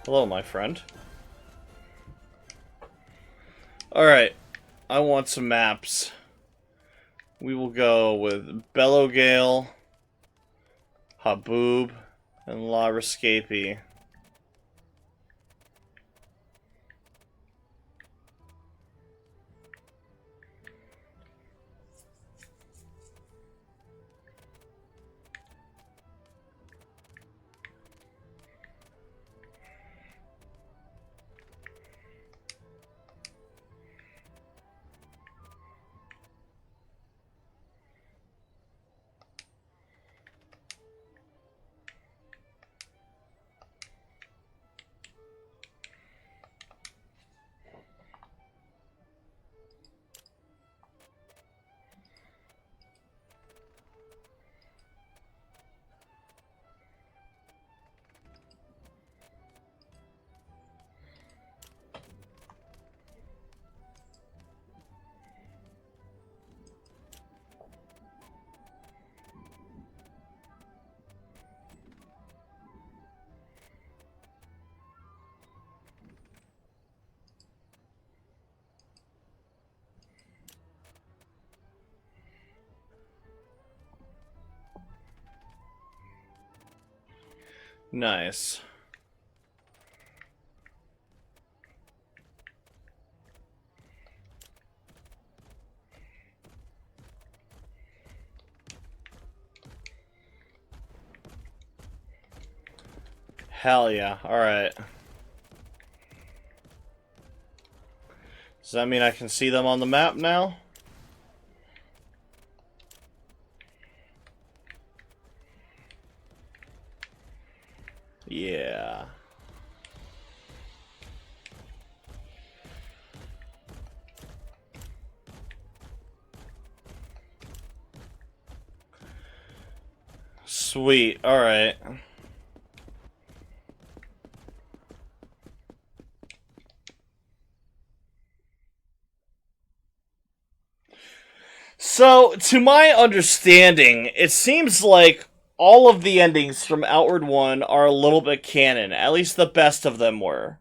Hello, my friend. Alright, I want some maps. We will go with Bellowgale, Haboob, and La Rescape. Nice. Hell yeah. Alright. Does that mean I can see them on the map now? Yeah. Sweet. Alright. So, to my understanding, it seems like all of the endings from Outward 1 are a little bit canon. At least the best of them were.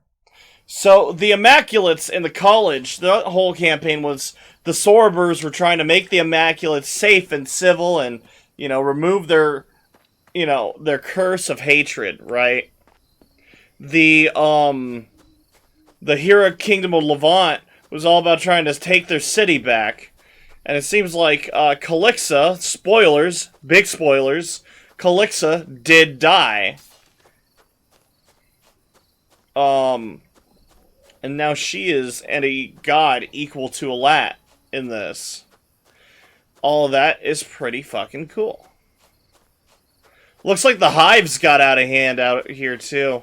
So, the Immaculates in the college, the whole campaign was the Sorbers were trying to make the Immaculates safe and civil and, remove their, their curse of hatred, right? The Hera Kingdom of Levant was all about trying to take their city back. And it seems like Calixa, spoilers, big spoilers, Calixa did die. And now she is a god equal to Alat in this. All of that is pretty fucking cool. Looks like the hives got out of hand out here too.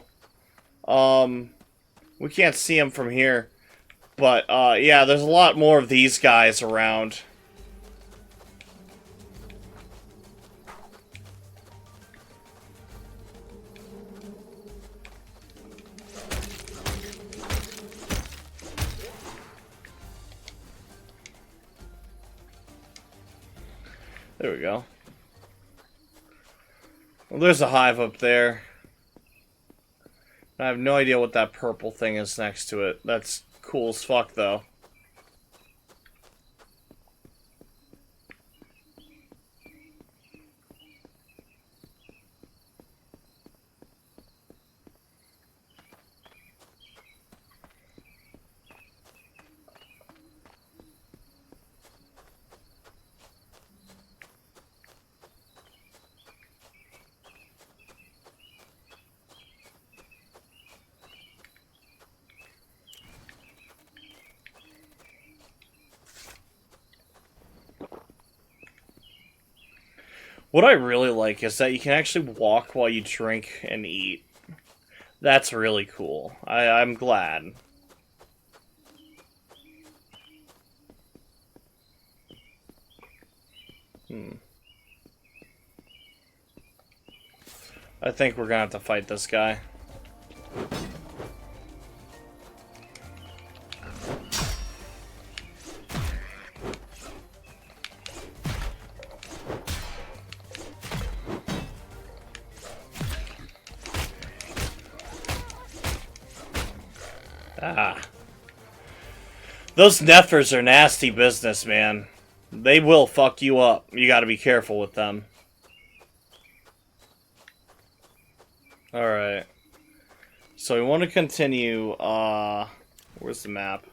We can't see them from here. But, yeah, there's a lot more of these guys around. There we go. Well, there's a hive up there. I have no idea what that purple thing is next to it. That's cool as fuck, though. What I really like is that you can actually walk while you drink and eat. That's really cool. I'm glad. I think we're gonna have to fight this guy. Ah. Those Nethers are nasty business, man. They will fuck you up. You gotta be careful with them. Alright. So we want to continue, where's the map?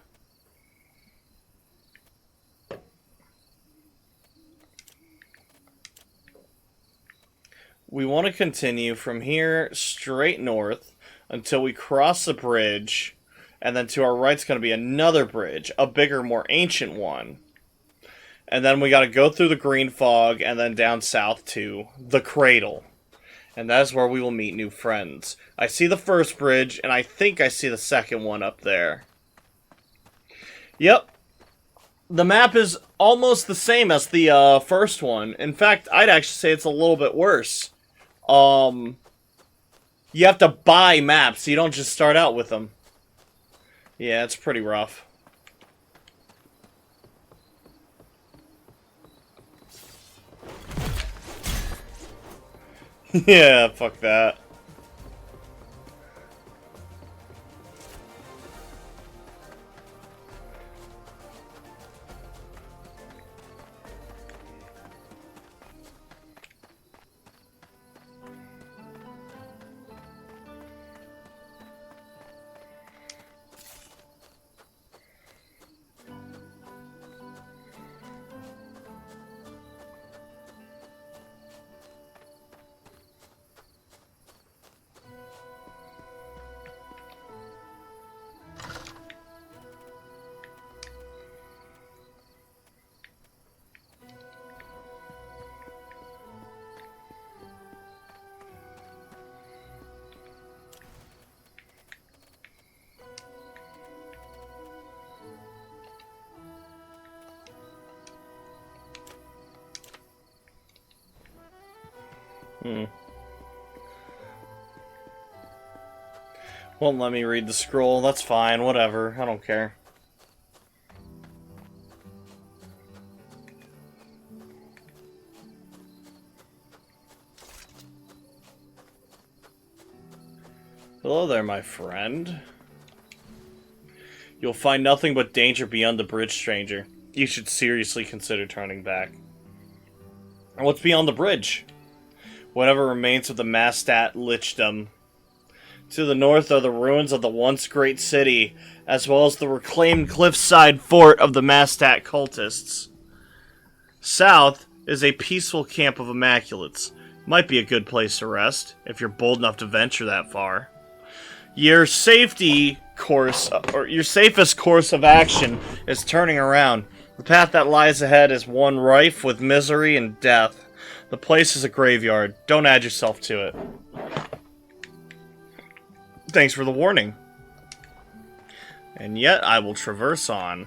We want to continue from here straight north until we cross the bridge, and then to our right's going to be another bridge, a bigger, more ancient one. And then we got to go through the green fog and then down south to the cradle. And that is where we will meet new friends. I see the first bridge, and I think I see the second one up there. Yep. The map is almost the same as the first one. In fact, I'd actually say it's a little bit worse. You have to buy maps. You don't just start out with them. Yeah, it's pretty rough. Yeah, fuck that. Hmm. Won't let me read the scroll. That's fine. Whatever. I don't care. Hello there, my friend. You'll find nothing but danger beyond the bridge, stranger. You should seriously consider turning back. And what's beyond the bridge? Whatever remains of the Mastat Lichdom. To the north are the ruins of the once great city, as well as the reclaimed cliffside fort of the Mastat cultists. South is a peaceful camp of Immaculates. Might be a good place to rest, if you're bold enough to venture that far. Your safety course, or your safest course of action, is turning around. The path that lies ahead is one rife with misery and death. The place is a graveyard. Don't add yourself to it. Thanks for the warning. And yet I will traverse on.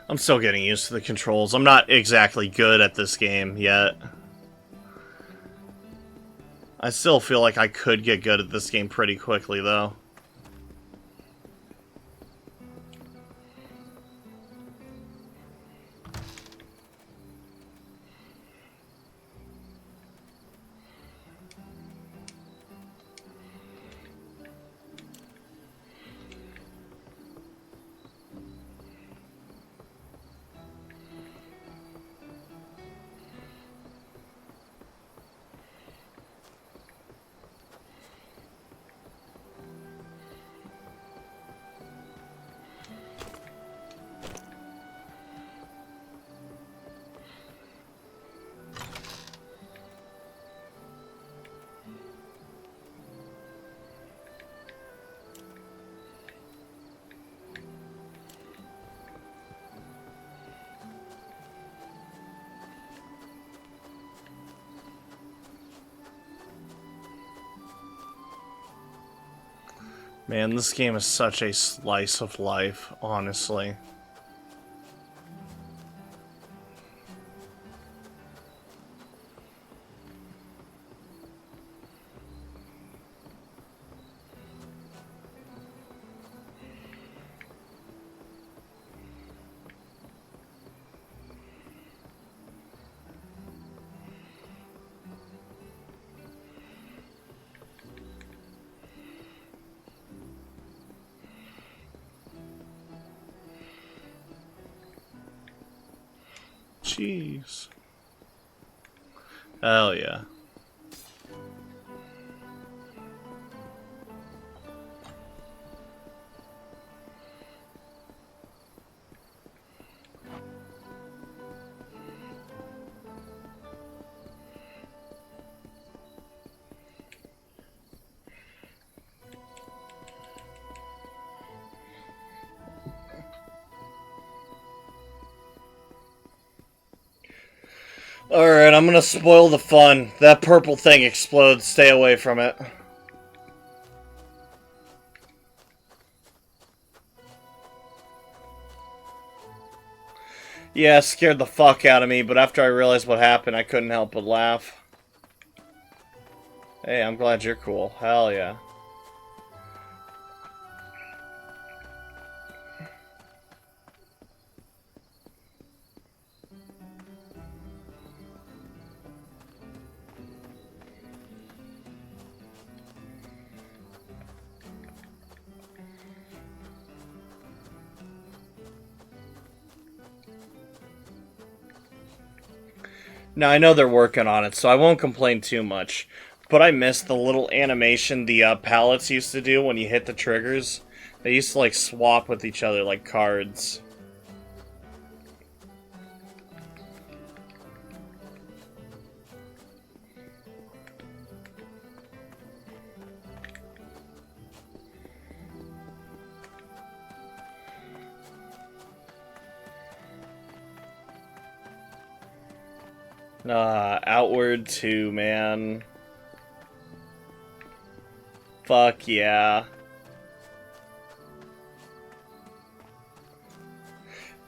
I'm still getting used to the controls. I'm not exactly good at this game yet. I still feel like I could get good at this game pretty quickly, though. Man, this game is such a slice of life, honestly. Jeez. Hell yeah. Alright, I'm gonna spoil the fun. That purple thing explodes. Stay away from it. Yeah, it scared the fuck out of me, but after I realized what happened, I couldn't help but laugh. Hey, I'm glad you're cool. Hell yeah. Now, I know they're working on it, so I won't complain too much. But I miss the little animation the pallets used to do when you hit the triggers. They used to, like, swap with each other like cards. Outward 2, man. Fuck yeah.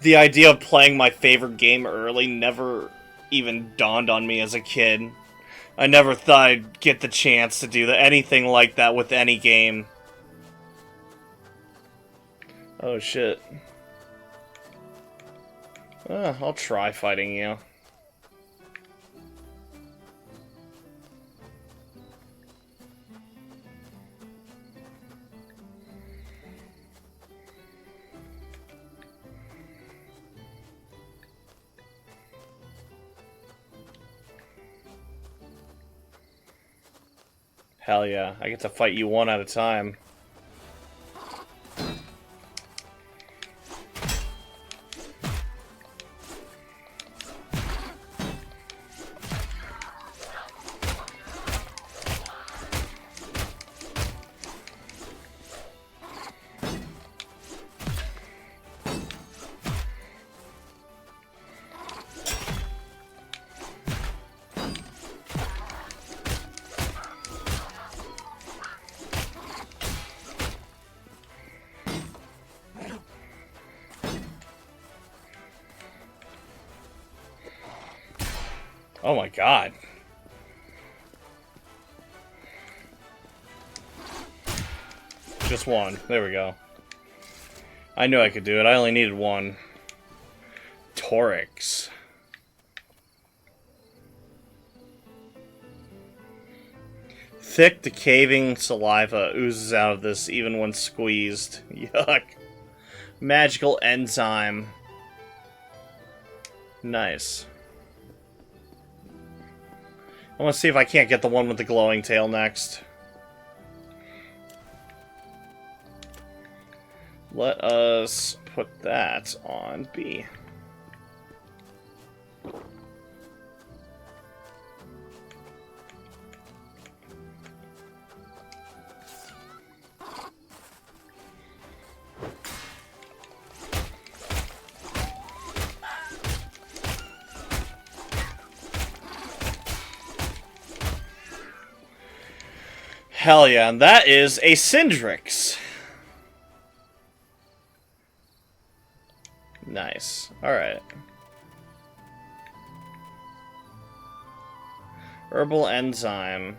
The idea of playing my favorite game early never even dawned on me as a kid. I never thought I'd get the chance to do anything like that with any game. Oh shit. I'll try fighting you. Hell yeah, I get to fight you one at a time. Oh my god. Just one. There we go. I knew I could do it. I only needed one. Torix. Thick, decaying saliva oozes out of this even when squeezed. Yuck. Magical enzyme. Nice. I want to see if I can't get the one with the glowing tail next. Let us put that on B. Hell yeah, and that is a Cindrix. Nice. Alright. Herbal enzyme.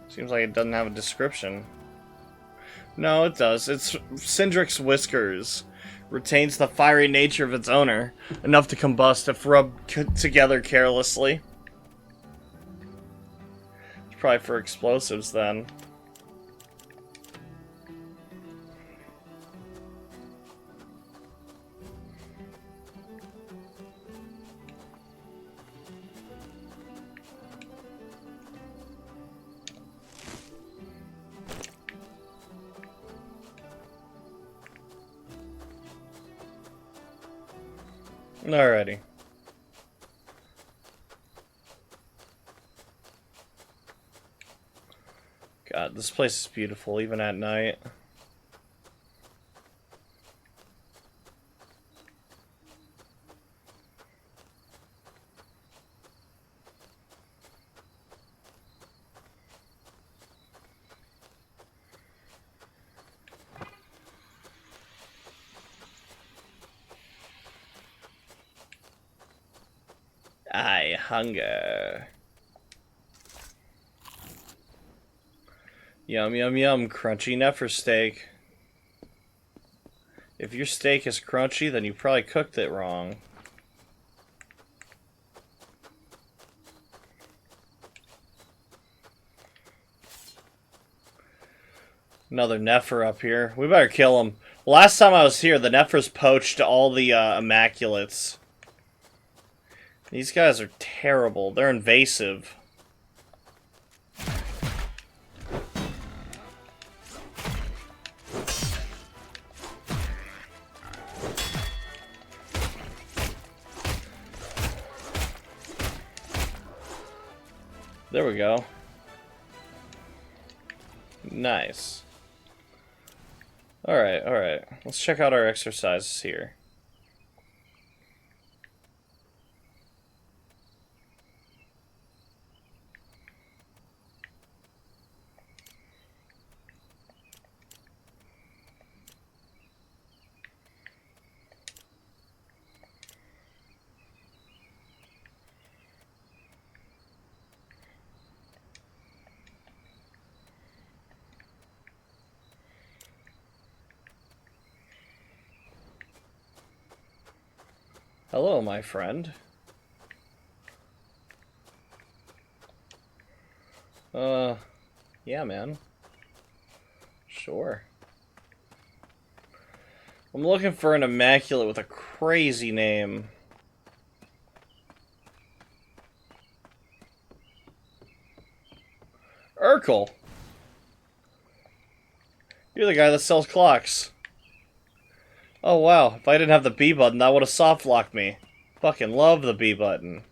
Seems like it doesn't have a description. No, it does. It's Cindrix whiskers. Retains the fiery nature of its owner, enough to combust if rubbed together carelessly. It's probably for explosives then. Alrighty. God, this place is beautiful, even at night. I hunger. Yum, yum, yum. Crunchy Nefer steak. If your steak is crunchy, then you probably cooked it wrong. Another Nefer up here. We better kill him. Last time I was here, the Nefers poached all the Immaculates. These guys are terrible. They're invasive. There we go. Nice. Alright, alright. Let's check out our exercises here. Hello, my friend. Yeah, man. Sure. I'm looking for an immaculate with a crazy name. Urkel. You're the guy that sells clocks. Oh wow, if I didn't have the B button, that would have soft locked me. Fucking love the B button.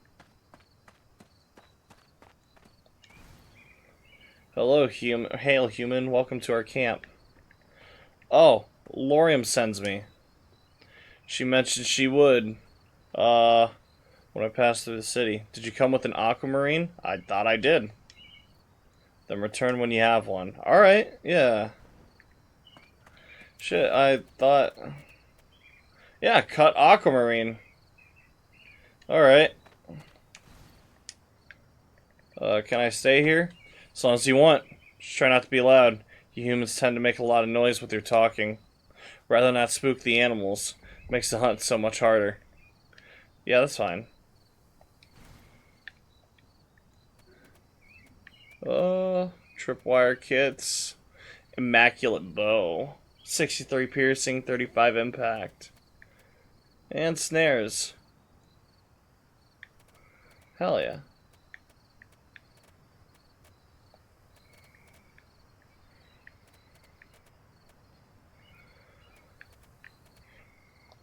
Hello, hail human, welcome to our camp. Oh, Lorium sends me. She mentioned she would, when I passed through the city. Did you come with an aquamarine? I thought I did. Then return when you have one. Alright, yeah. Shit, I thought... Yeah, cut aquamarine. Alright. Can I stay here? As long as you want. Just try not to be loud. You humans tend to make a lot of noise with your talking. Rather not spook the animals. Makes the hunt so much harder. Yeah, that's fine. Tripwire kits. Immaculate bow. 63 piercing, 35 impact. And snares. Hell yeah.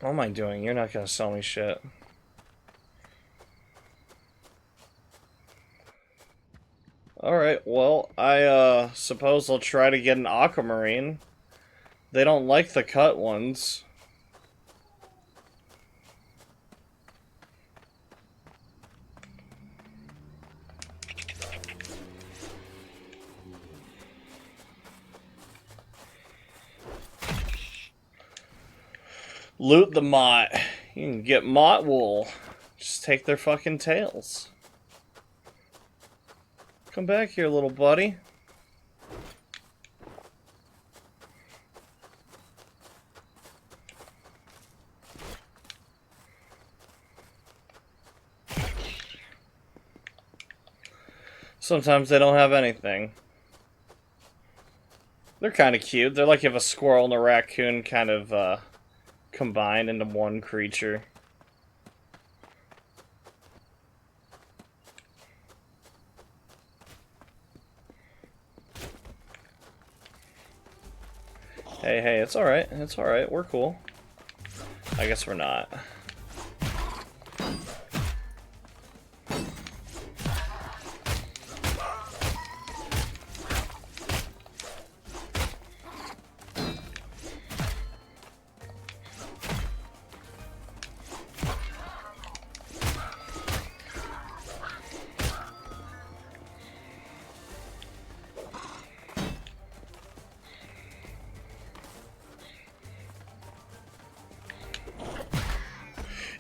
What am I doing? You're not gonna sell me shit. Alright, well, I suppose I'll try to get an aquamarine. They don't like the cut ones. Loot the mott. You can get mott wool. Just take their fucking tails. Come back here, little buddy. Sometimes they don't have anything. They're kind of cute. They're like if a squirrel and a raccoon kind of combined into one creature. Hey, hey, it's alright. It's alright. We're cool. I guess we're not.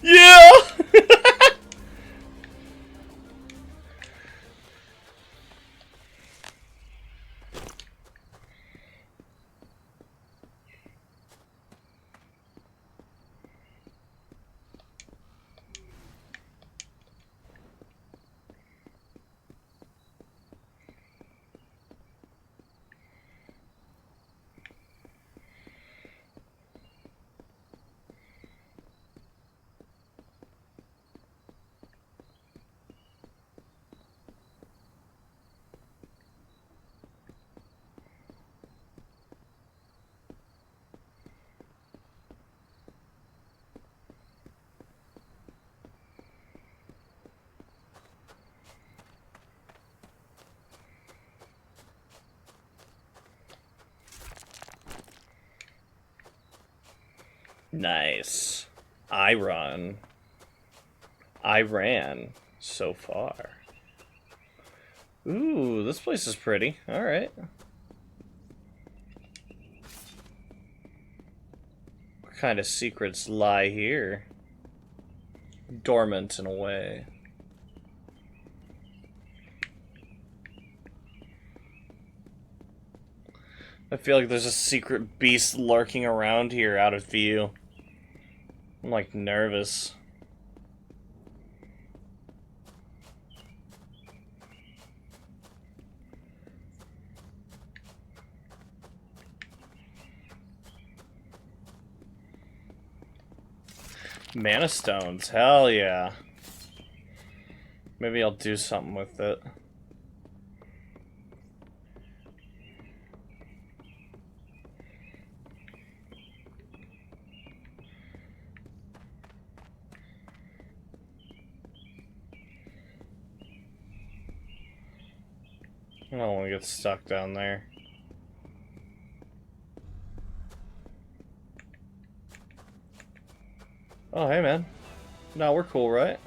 Yeah! Nice. I ran so far. Ooh, this place is pretty. Alright. What kind of secrets lie here? Dormant in a way. I feel like there's a secret beast lurking around here out of view. I'm like nervous. Mana stones, hell yeah. Maybe I'll do something with it. I don't want to get stuck down there. Oh, hey, man. No, we're cool, right?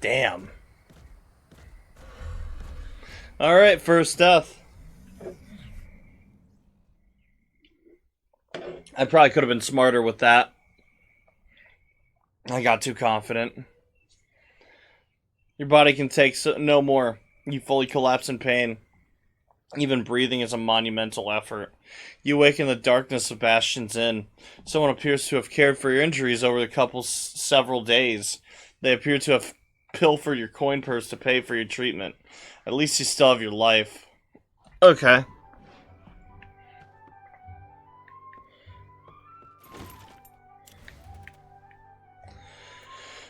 Damn. Alright, first death. I probably could have been smarter with that. I got too confident. Your body can take no more. You fully collapse in pain. Even breathing is a monumental effort. You wake in the darkness of Bastion's Inn. Someone appears to have cared for your injuries over the several days. They appear to have pilfered your coin purse to pay for your treatment. At least you still have your life. Okay.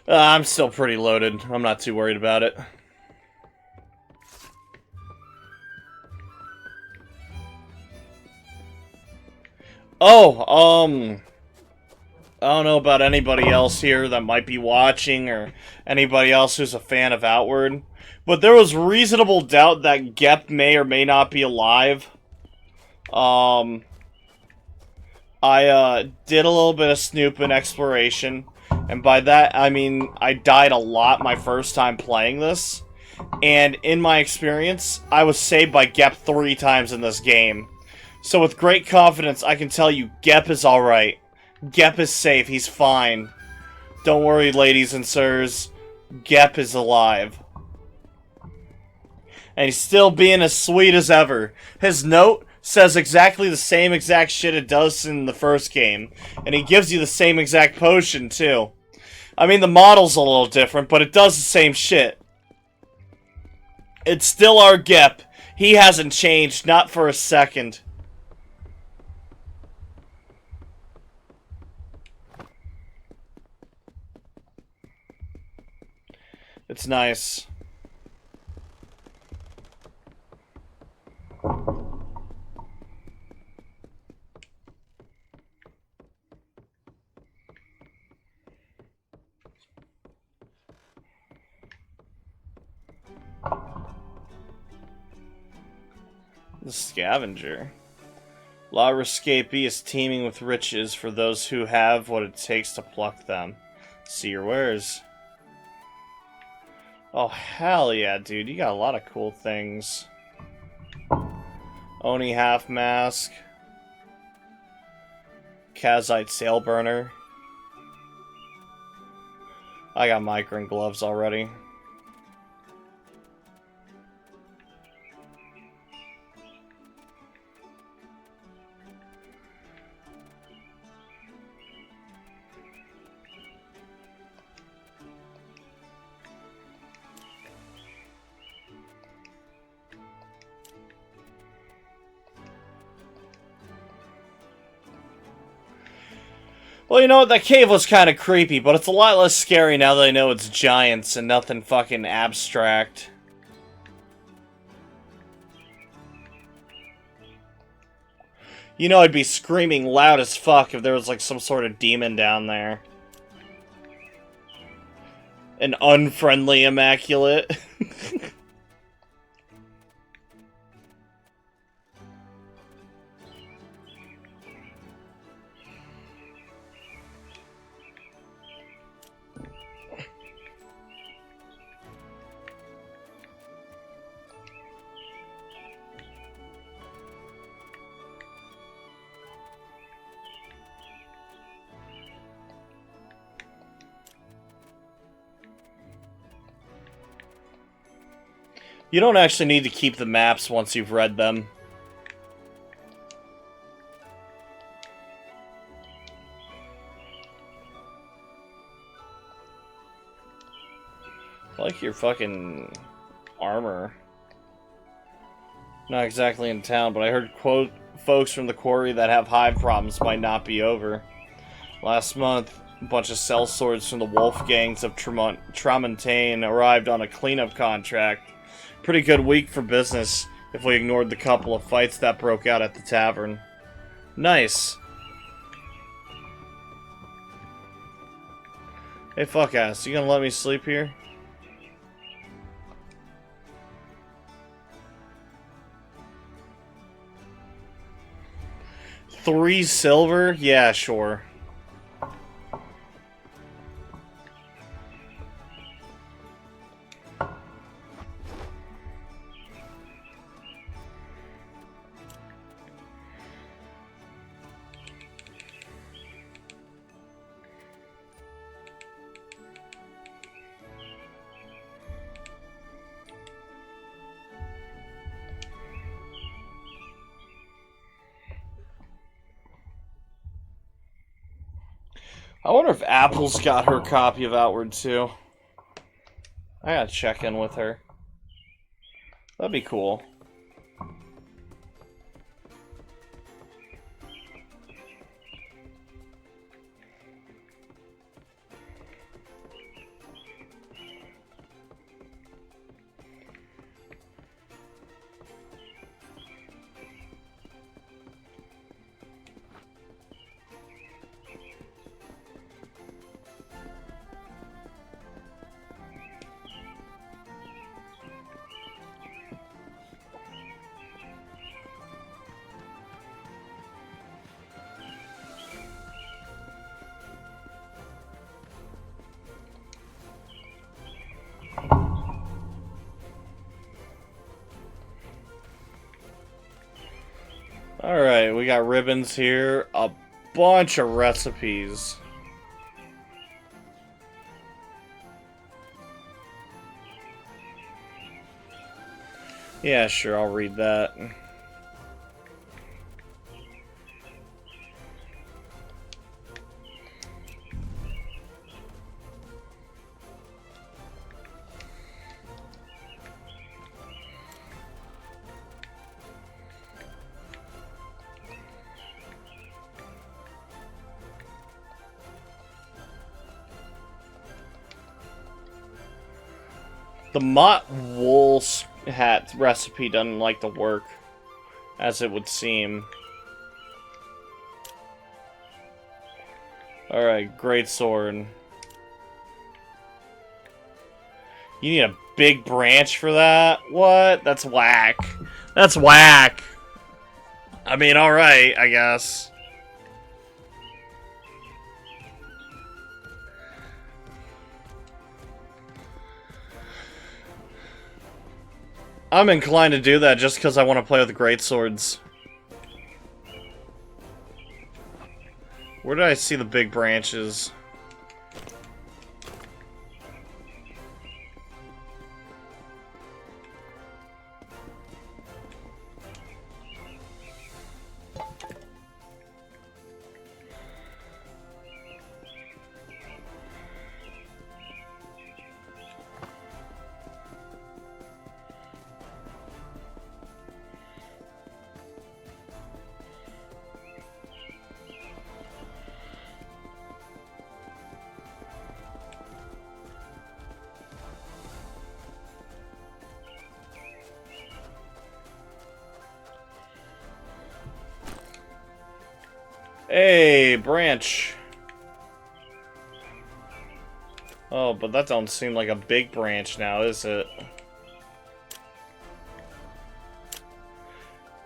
I'm still pretty loaded. I'm not too worried about it. Oh, I don't know about anybody else here that might be watching or anybody else who's a fan of Outward, but there was reasonable doubt that Gep may or may not be alive. I did a little bit of snooping exploration, and by that I mean I died a lot my first time playing this, and in my experience, I was saved by Gep 3 times in this game. So with great confidence, I can tell you Gep is alright. Gep is safe, he's fine. Don't worry, ladies and sirs. Gep is alive. And he's still being as sweet as ever. His note says exactly the same exact shit it does in the first game. And he gives you the same exact potion, too. I mean, the model's a little different, but it does the same shit. It's still our Gep. He hasn't changed, not for a second. It's nice. The Scavenger. La Rescapee is teeming with riches for those who have what it takes to pluck them. See your wares. Oh, hell yeah, dude. You got a lot of cool things. Oni Half Mask. Kazite Sail Burner. I got Micron Gloves already. Well, you know what? That cave was kind of creepy, but it's a lot less scary now that I know it's giants and nothing fucking abstract. You know I'd be screaming loud as fuck if there was like some sort of demon down there. An unfriendly immaculate. You don't actually need to keep the maps once you've read them. I like your fucking armor. Not exactly in town, but I heard quote folks from the quarry that have hive problems might not be over. Last month, a bunch of sellswords from the wolf gangs of Tramontane arrived on a cleanup contract. Pretty good week for business, if we ignored the couple of fights that broke out at the tavern. Nice. Hey, fuck ass, you gonna let me sleep here? $3 silver? Yeah, sure. I wonder if Apple's got her copy of Outward too. I gotta check in with her. That'd be cool. Alright, we got ribbons here, a bunch of recipes. Yeah, sure, I'll read that. The Mott wool hat recipe doesn't like to work, as it would seem. Alright, great sword. You need a big branch for that? What? That's whack. That's whack. I mean, alright, I guess. I'm inclined to do that just because I want to play with the great swords. Where did I see the big branches? Hey, branch. Oh, but that don't seem like a big branch now, is it?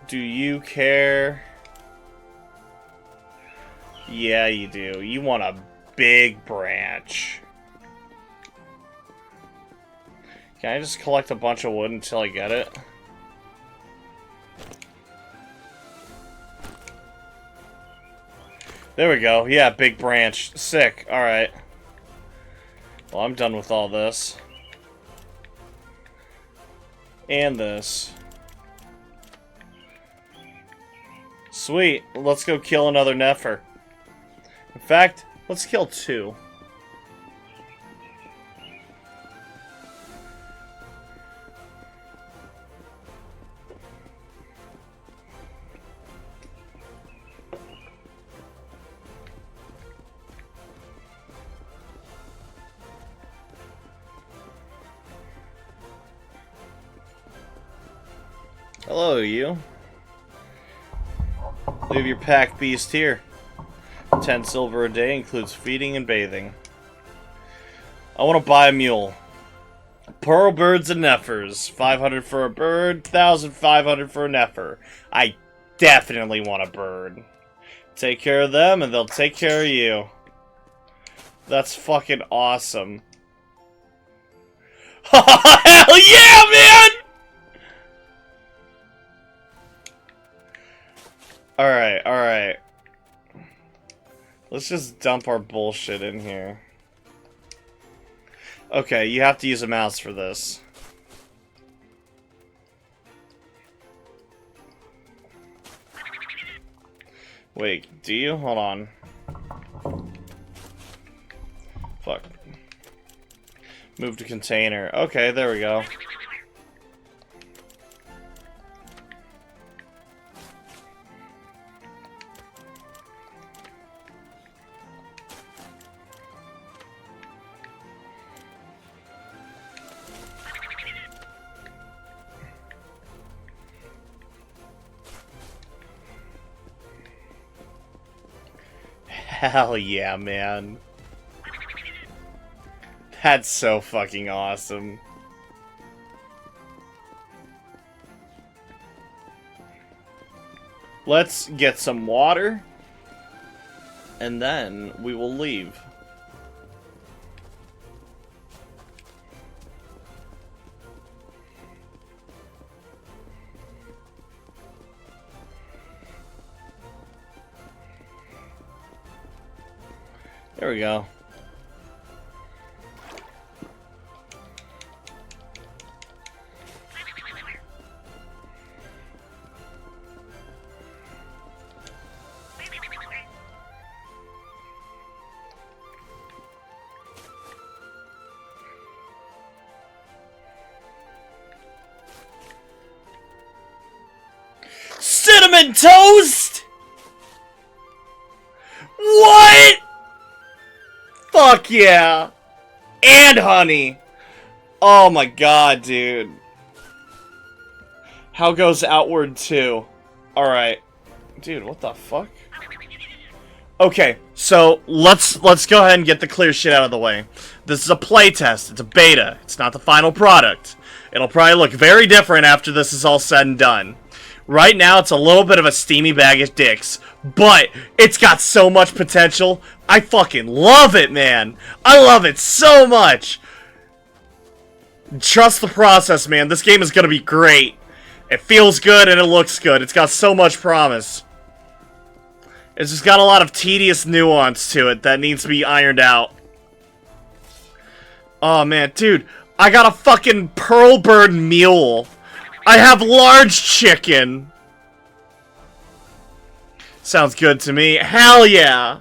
Do you care? Yeah, you do. You want a big branch. Can I just collect a bunch of wood until I get it? There we go. Yeah, big branch. Sick. Alright. Well, I'm done with all this. And this. Sweet. Let's go kill another Nefer. In fact, let's kill 2. Hello, you. Leave your pack beast here. 10 silver a day includes feeding and bathing. I want to buy a mule. Pearl birds and neffers. 500 for a bird, 1,500 for a neffer. I definitely want a bird. Take care of them and they'll take care of you. That's fucking awesome. Hell yeah, man! Alright, alright. Let's just dump our bullshit in here. Okay, you have to use a mouse for this. Wait, do you? Hold on. Fuck. Move to container. Okay, there we go. Hell yeah, man. That's so fucking awesome. Let's get some water. And then we will leave. There we go. Cinnamon toast? What? Fuck yeah! And honey! Oh my god, dude. How goes Outward 2? Alright. Dude, what the fuck? Okay, so let's go ahead and get the clear shit out of the way. This is a playtest. It's a beta. It's not the final product. It'll probably look very different after this is all said and done. Right now, it's a little bit of a steamy bag of dicks, but it's got so much potential. I fucking love it, man. I love it so much. Trust the process, man. This game is gonna be great. It feels good and it looks good. It's got so much promise. It's just got a lot of tedious nuance to it that needs to be ironed out. Oh, man, dude. I got a fucking pearl bird mule. I have large chicken. Sounds good to me. Hell yeah.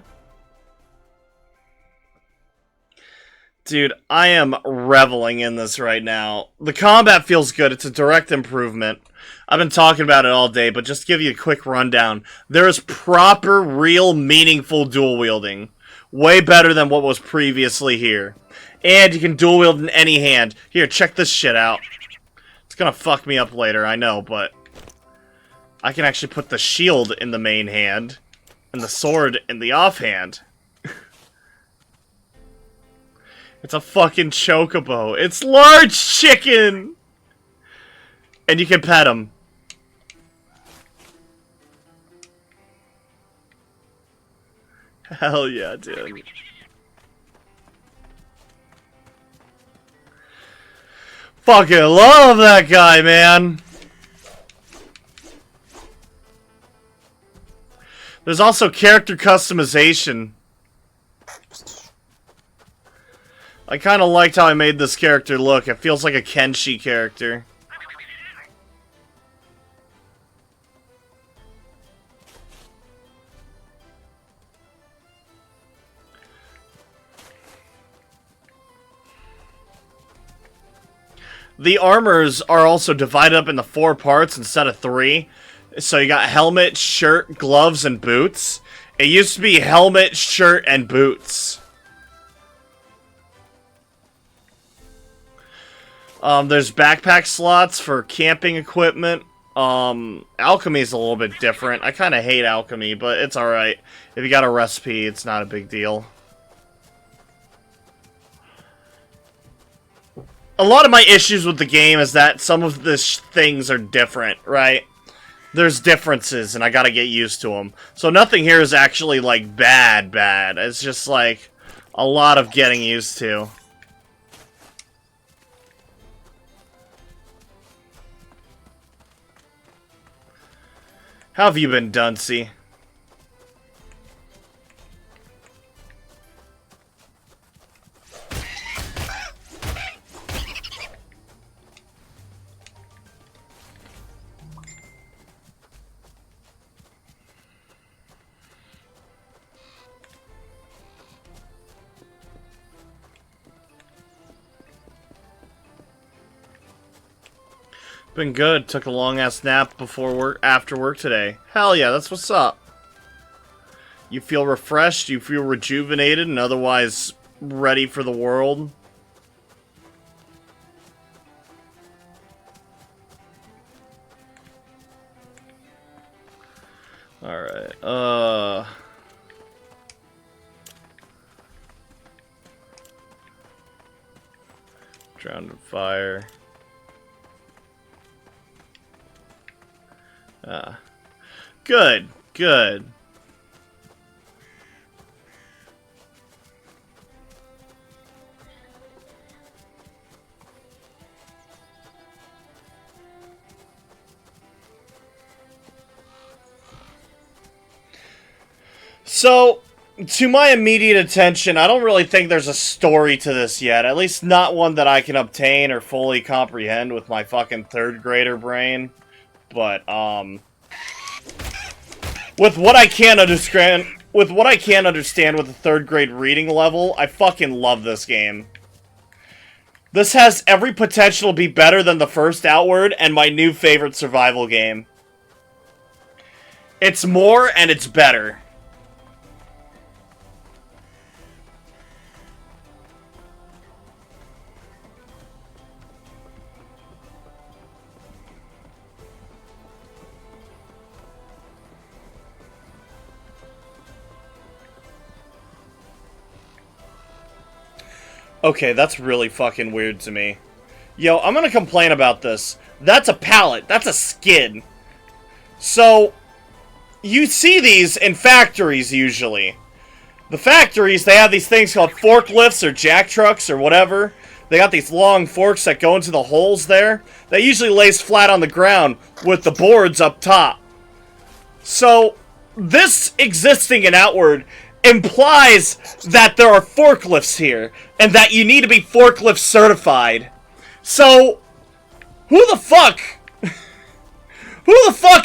Dude, I am reveling in this right now. The combat feels good. It's a direct improvement. I've been talking about it all day, but just to give you a quick rundown. There is proper, real, meaningful dual wielding. Way better than what was previously here. And you can dual wield in any hand. Here, check this shit out. It's gonna fuck me up later, I know, but I can actually put the shield in the main hand and the sword in the offhand. It's a fucking chocobo. It's large chicken! And you can pet him. Hell yeah, dude. Fucking love that guy, man. There's also character customization. I kind of liked how I made this character look. It feels like a Kenshi character. The armors are also divided up into 4 parts instead of 3. So you got helmet, shirt, gloves, and boots. It used to be helmet, shirt, and boots. There's backpack slots for camping equipment. Alchemy is a little bit different. I kind of hate alchemy, but it's alright. If you got a recipe, it's not a big deal. A lot of my issues with the game is that some of the things are different, right? There's differences, and I gotta get used to them. So nothing here is actually, like, bad. It's just, like, a lot of getting used to. How have you been, Duncy? Been good. Took a long ass nap before work, after work today. Hell yeah, that's what's up. You feel refreshed, you feel rejuvenated, and otherwise ready for the world. Alright, Drowned in fire. Good, good. So, to my immediate attention, I don't really think there's a story to this yet. At least not one that I can obtain or fully comprehend with my fucking third grader brain. But, with what I can understand with the third grade reading level, I fucking love this game. This has every potential to be better than the first Outward and my new favorite survival game. It's more and it's better. Okay, that's really fucking weird to me. Yo, I'm gonna complain about this. That's a pallet. That's a skid. So, you see these in factories, usually. The factories, they have these things called forklifts or jack trucks or whatever. They got these long forks that go into the holes there. That usually lays flat on the ground with the boards up top. So, this existing in Outward implies that there are forklifts here, and that you need to be forklift certified. So, who the fuck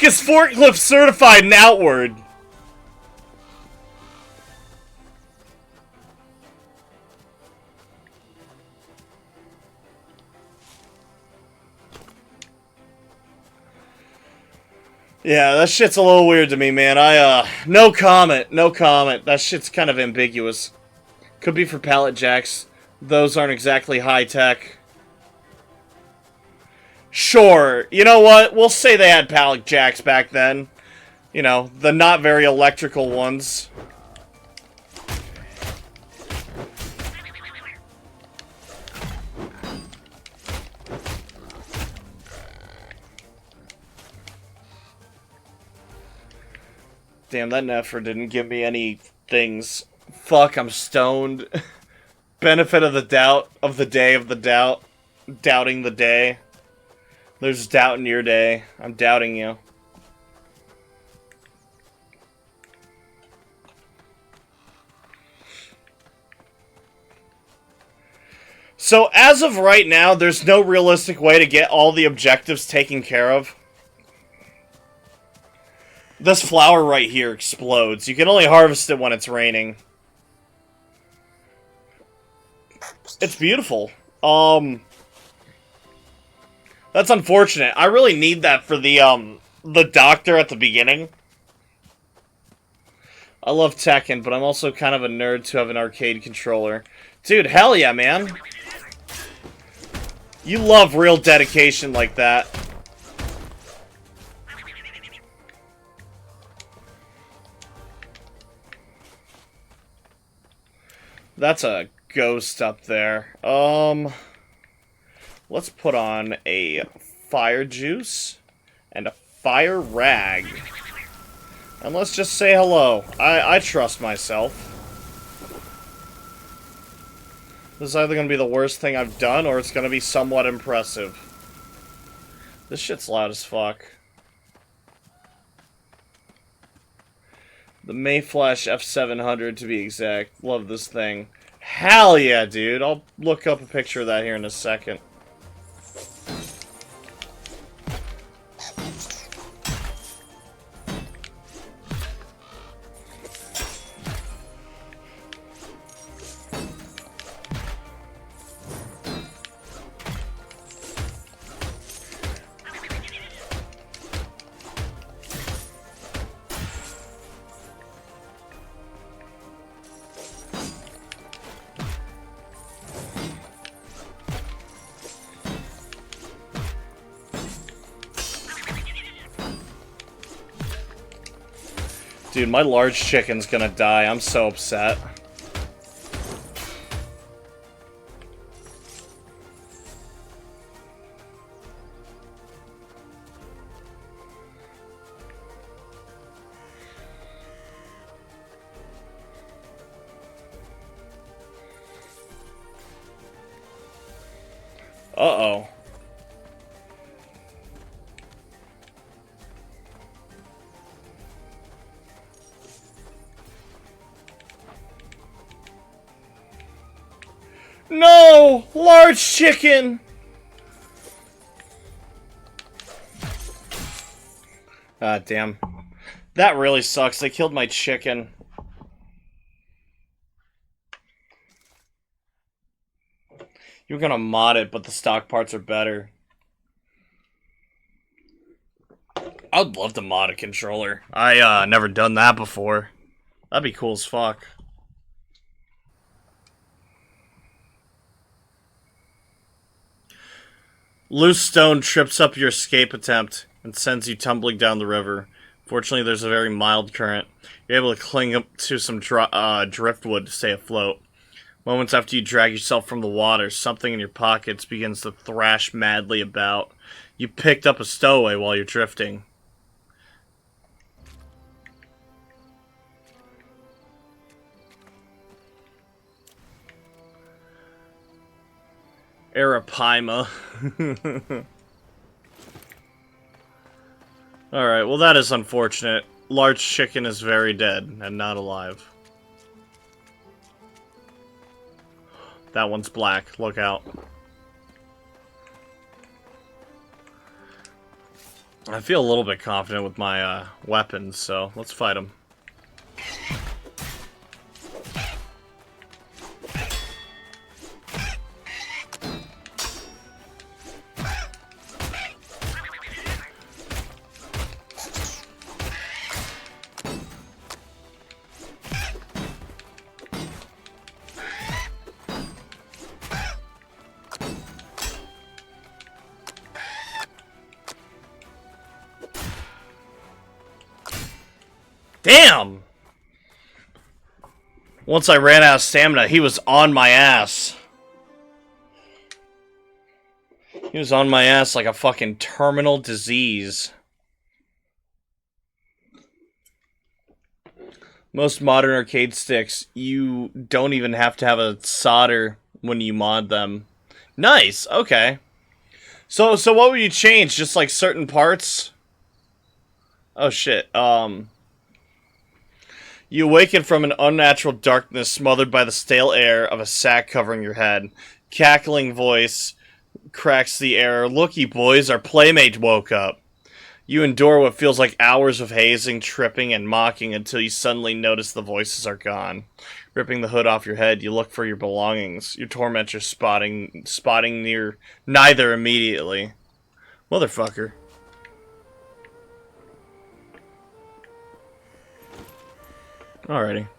is forklift certified in Outward? Yeah, that shit's a little weird to me, man. No comment. That shit's kind of ambiguous. Could be for pallet jacks. Those aren't exactly high-tech. Sure, you know what? We'll say they had pallet jacks back then. You know, the not very electrical ones. Damn, that Nefer didn't give me any things. Fuck, I'm stoned. Benefit of the doubt, of the day of the doubt. Doubting the day. There's doubt in your day. I'm doubting you. So, as of right now, there's no realistic way to get all the objectives taken care of. This flower right here explodes. You can only harvest it when it's raining. It's beautiful. That's unfortunate. I really need that for the doctor at the beginning. I love Tekken, but I'm also kind of a nerd to have an arcade controller. Dude, hell yeah, man. You love real dedication like that. That's a ghost up there. Let's put on a fire juice and a fire rag. And let's just say hello. I trust myself. This is either going to be the worst thing I've done, or it's going to be somewhat impressive. This shit's loud as fuck. The Mayflash F700 to be exact. Love this thing. Hell yeah, dude. I'll look up a picture of that here in a second. Dude, my large chicken's gonna die. I'm so upset. Uh-oh. No! Large chicken! Ah, damn. That really sucks. They killed my chicken. You were gonna mod it, but the stock parts are better. I'd love to mod a controller. I, never done that before. That'd be cool as fuck. Loose stone trips up your escape attempt and sends you tumbling down the river. Fortunately, there's a very mild current. You're able to cling up to some driftwood to stay afloat. Moments after you drag yourself from the water, something in your pockets begins to thrash madly about. You picked up a stowaway while you're drifting. Arapaima. Alright, well that is unfortunate. Large chicken is very dead and not alive. That one's black. Look out. I feel a little bit confident with my weapons, so let's fight him. Damn! Once I ran out of stamina, he was on my ass. He was on my ass like a fucking terminal disease. Most modern arcade sticks, you don't even have to have a solder when you mod them. Nice, okay. So what would you change? Just like certain parts? Oh shit, You awaken from an unnatural darkness smothered by the stale air of a sack covering your head. Cackling voice cracks the air. Looky, boys, our playmate woke up. You endure what feels like hours of hazing, tripping, and mocking until you suddenly notice the voices are gone. Ripping the hood off your head, you look for your belongings. Your tormentor spotting near neither immediately. Motherfucker. Alrighty.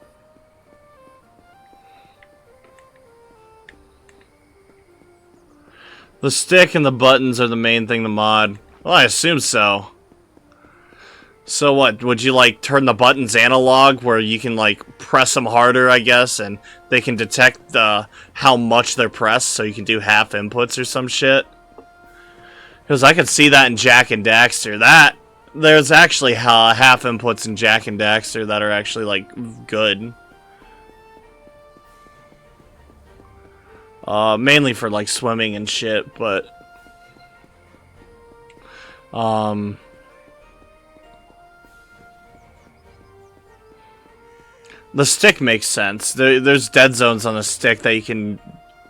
The stick and the buttons are the main thing to mod. Well, I assume so. So what, would you like turn the buttons analog where you can like press them harder, I guess, and they can detect how much they're pressed so you can do half inputs or some shit? Because I could see that in Jak and Daxter. There's actually half inputs in Jak and Daxter that are actually like good. Mainly for like swimming and shit, but the stick makes sense. There's dead zones on the stick that you can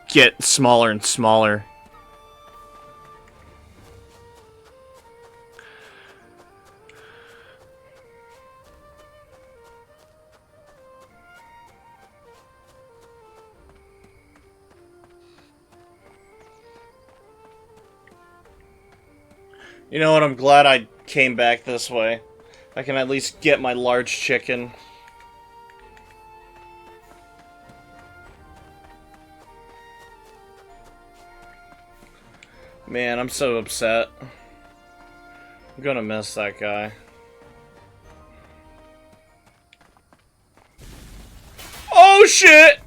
get smaller and smaller. You know what? I'm glad I came back this way. I can at least get my large chicken. Man, I'm so upset. I'm gonna miss that guy. Oh shit!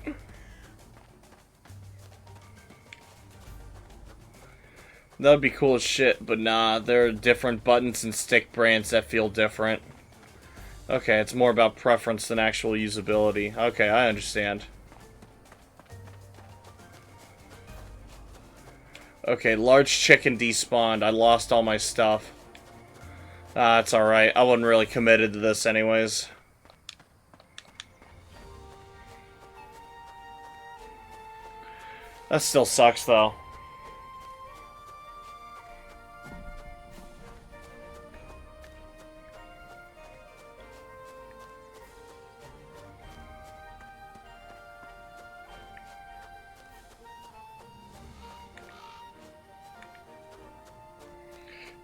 That'd be cool as shit, but nah, there are different buttons and stick brands that feel different. Okay, it's more about preference than actual usability. Okay, I understand. Okay, large chicken despawned. I lost all my stuff. It's alright. I wasn't really committed to this anyways. That still sucks, though.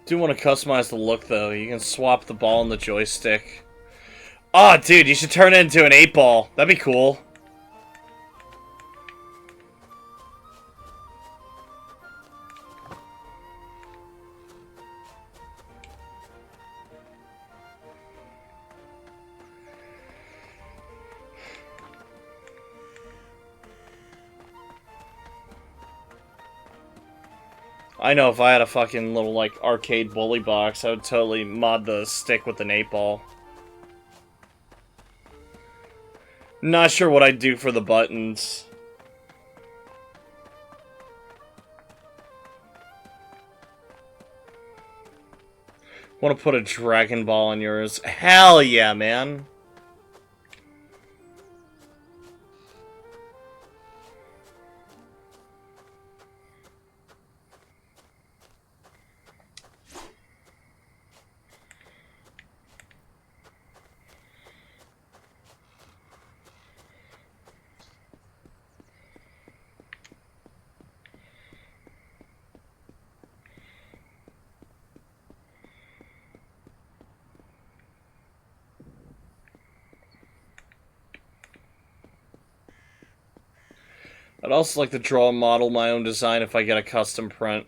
Do want to customize the look, though. You can swap the ball and the joystick. Oh, dude, you should turn it into an 8-ball. That'd be cool. I know if I had a fucking little, like, arcade bully box, I would totally mod the stick with an 8-ball. Not sure what I'd do for the buttons. Want to put a Dragon Ball on yours? Hell yeah, man. I'd also like to draw and model my own design if I get a custom print.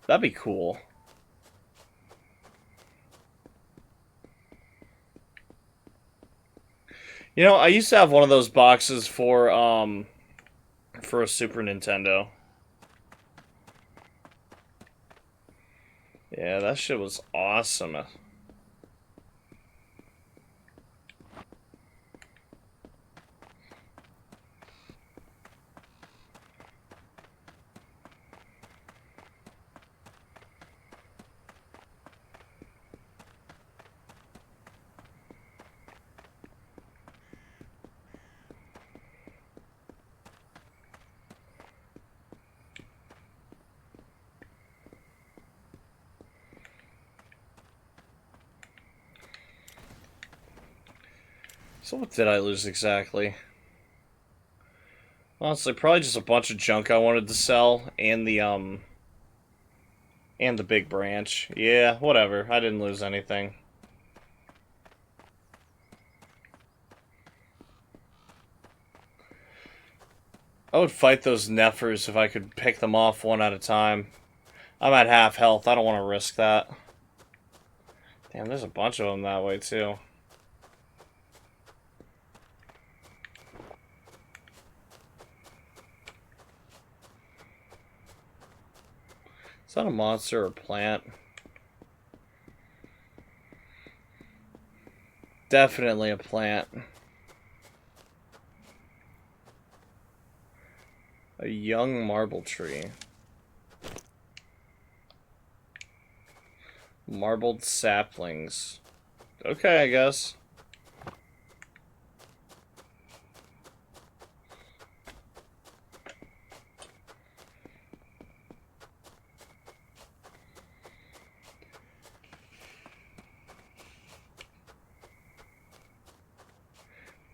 That'd be cool. You know, I used to have one of those boxes for a Super Nintendo. Yeah, that shit was awesome. So what did I lose exactly? Honestly, probably just a bunch of junk I wanted to sell, and the big branch. Yeah, whatever. I didn't lose anything. I would fight those Neffers if I could pick them off one at a time. I'm at half health. I don't want to risk that. Damn, there's a bunch of them that way, too. Is that a monster or a plant? Definitely a plant. A young marble tree. Marbled saplings. Okay, I guess.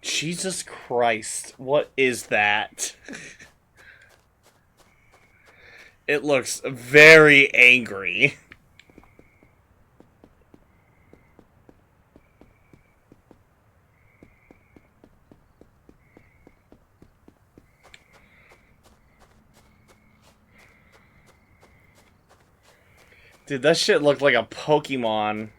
Jesus Christ, what is that? It looks very angry. Dude, that shit looked like a Pokemon.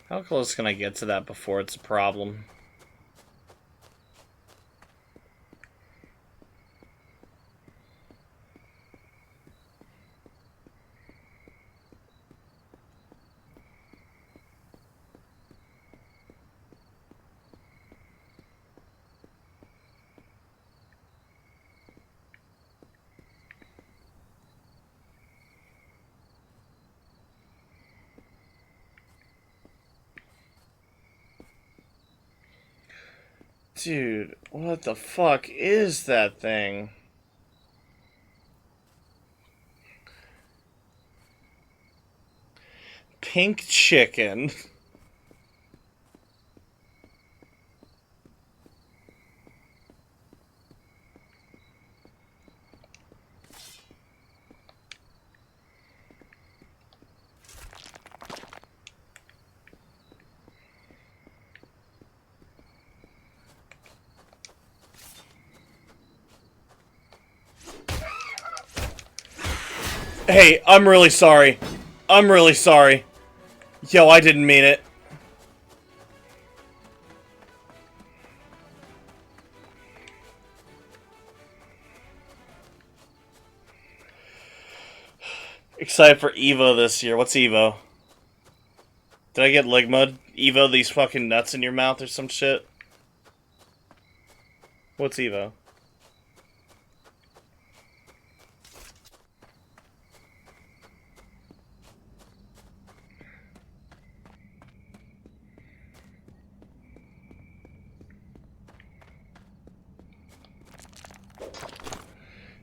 How close can I get to that before it's a problem? Dude, what the fuck is that thing? Pink chicken. Hey, I'm really sorry. I'm really sorry. Yo, I didn't mean it. Excited for Evo this year. What's Evo? Did I get Ligma? Evo, these fucking nuts in your mouth or some shit? What's Evo?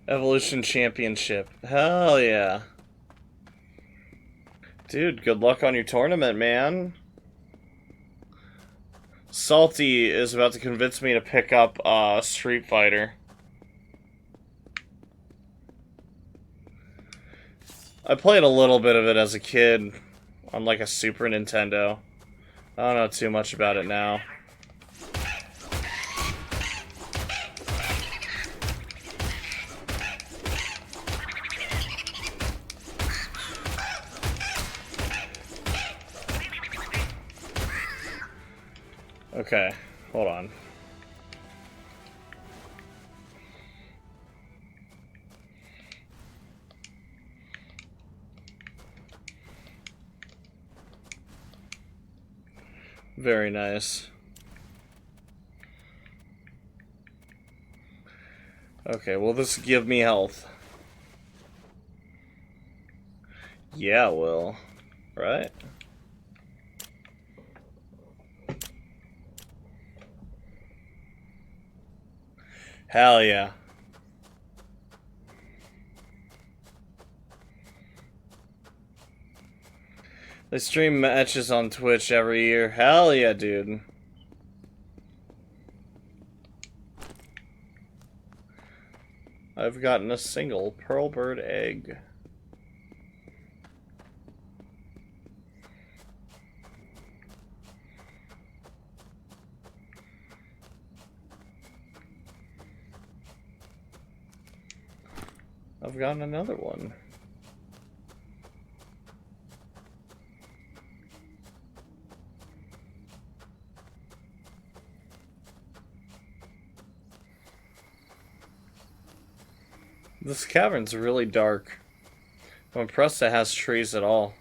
Evolution Championship. Hell yeah. Dude, good luck on your tournament, man. Salty is about to convince me to pick up Street Fighter. I played a little bit of it as a kid on like a Super Nintendo. I don't know too much about it now. Okay, hold on. Very nice. Okay, will this give me health? Yeah, it will. Right? Hell yeah. They stream matches on Twitch every year. Hell yeah, dude. I've gotten a single pearl bird egg. I've gotten another one. This cavern's really dark. I'm impressed it has trees at all.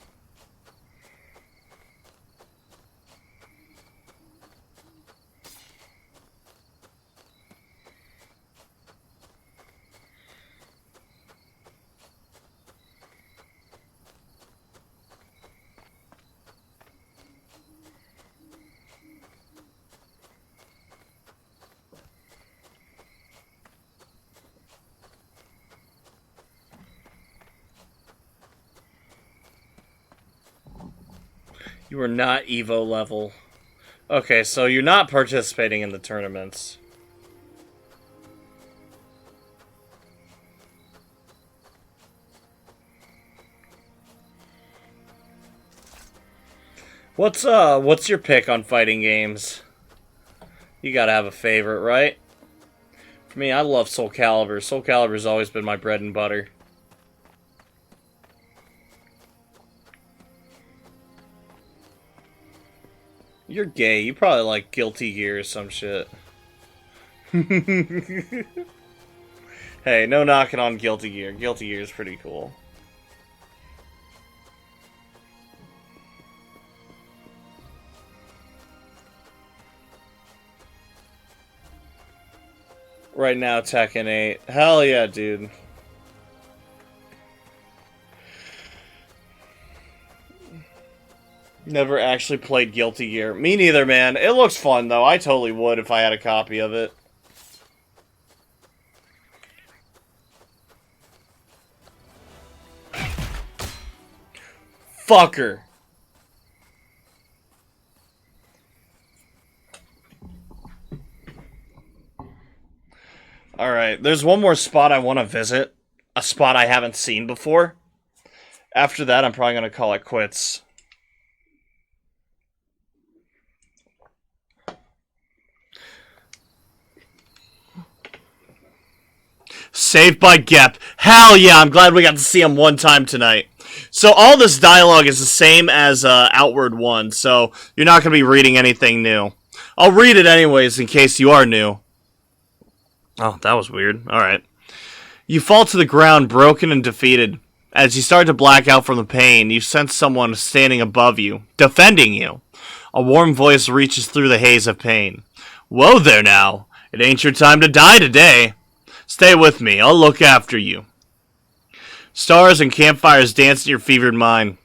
You are not Evo level. Okay, so you're not participating in the tournaments. What's your pick on fighting games? You gotta have a favorite, right? For me, I love Soul Calibur. Soul Calibur's always been my bread and butter. You're gay. You probably like Guilty Gear or some shit. Hey, no knocking on Guilty Gear. Guilty Gear is pretty cool. Right now, Tekken 8. Hell yeah, dude. Never actually played Guilty Gear. Me neither, man. It looks fun, though. I totally would if I had a copy of it. Fucker. Alright, there's one more spot I want to visit. A spot I haven't seen before. After that, I'm probably going to call it quits. Saved by Gep. Hell yeah, I'm glad we got to see him one time tonight. So all this dialogue is the same as Outward 1, so you're not going to be reading anything new. I'll read it anyways in case you are new. Oh, that was weird. Alright. You fall to the ground, broken and defeated. As you start to black out from the pain, you sense someone standing above you, defending you. A warm voice reaches through the haze of pain. Whoa there now. It ain't your time to die today. Stay with me. I'll look after you. Stars and campfires dance in your fevered mind.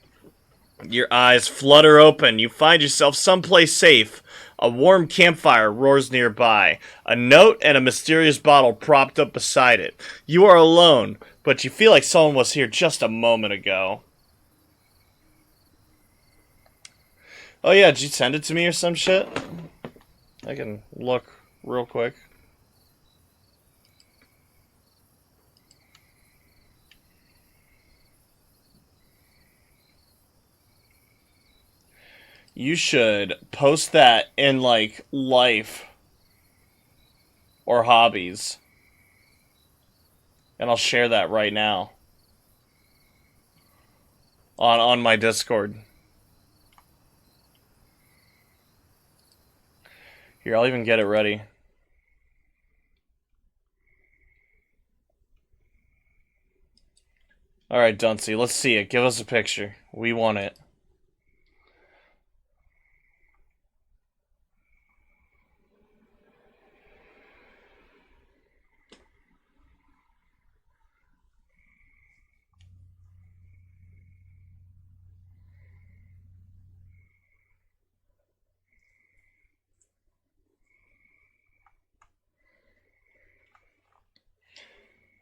Your eyes flutter open. You find yourself someplace safe. A warm campfire roars nearby. A note and a mysterious bottle propped up beside it. You are alone, but you feel like someone was here just a moment ago. Oh yeah, did you send it to me or some shit? I can look real quick. You should post that in, like, life or hobbies. And I'll share that right now. On my Discord. Here, I'll even get it ready. Alright, Duncy, let's see it. Give us a picture. We want it.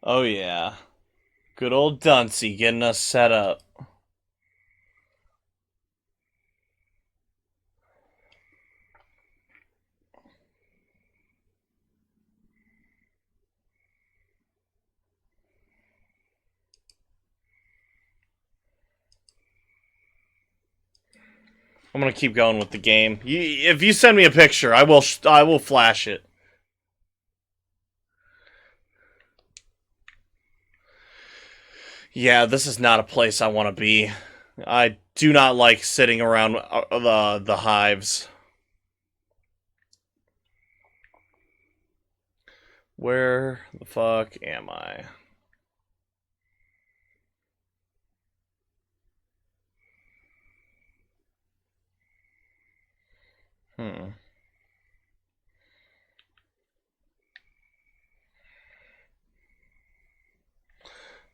Oh yeah. Good old Duncy getting us set up. I'm gonna keep going with the game. If you send me a picture, I will flash it. Yeah, this is not a place I want to be. I do not like sitting around the hives. Where the fuck am I? Hmm.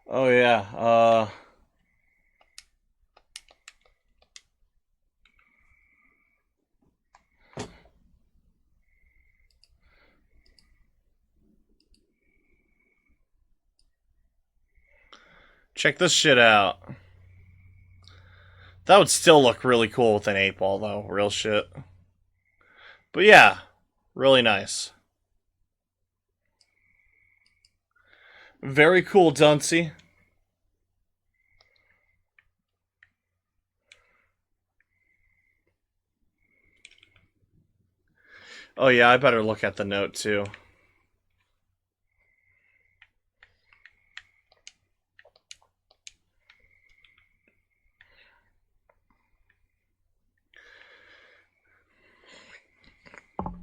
Oh yeah. Check this shit out. That would still look really cool with an 8-ball, though. Real shit. But yeah, really nice. Very cool, Duncy. Oh yeah, I better look at the note, too.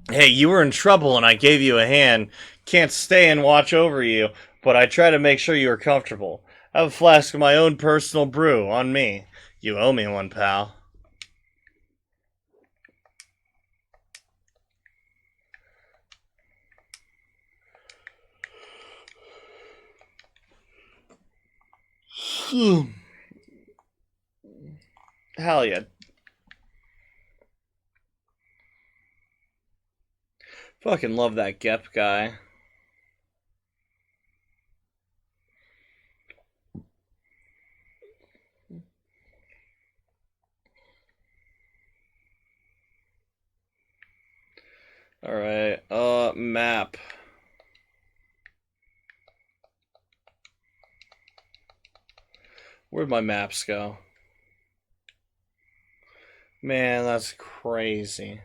Hey, you were in trouble and I gave you a hand. Can't stay and watch over you, but I try to make sure you are comfortable. I have a flask of my own personal brew on me. You owe me one, pal. Hell yeah. Fucking love that Gep guy. Alright, map. Where'd my maps go? Man, that's crazy.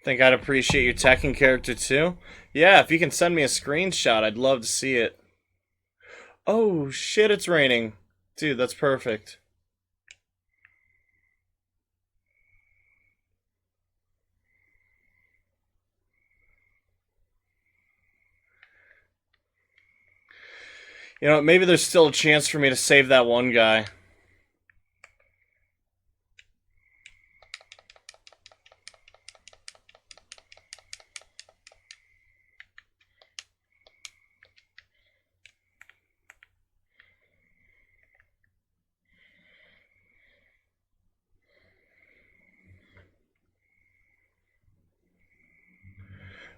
Think I'd appreciate your Tekken character too? Yeah, if you can send me a screenshot, I'd love to see it. Oh, shit, it's raining. Dude, that's perfect. You know, maybe there's still a chance for me to save that one guy.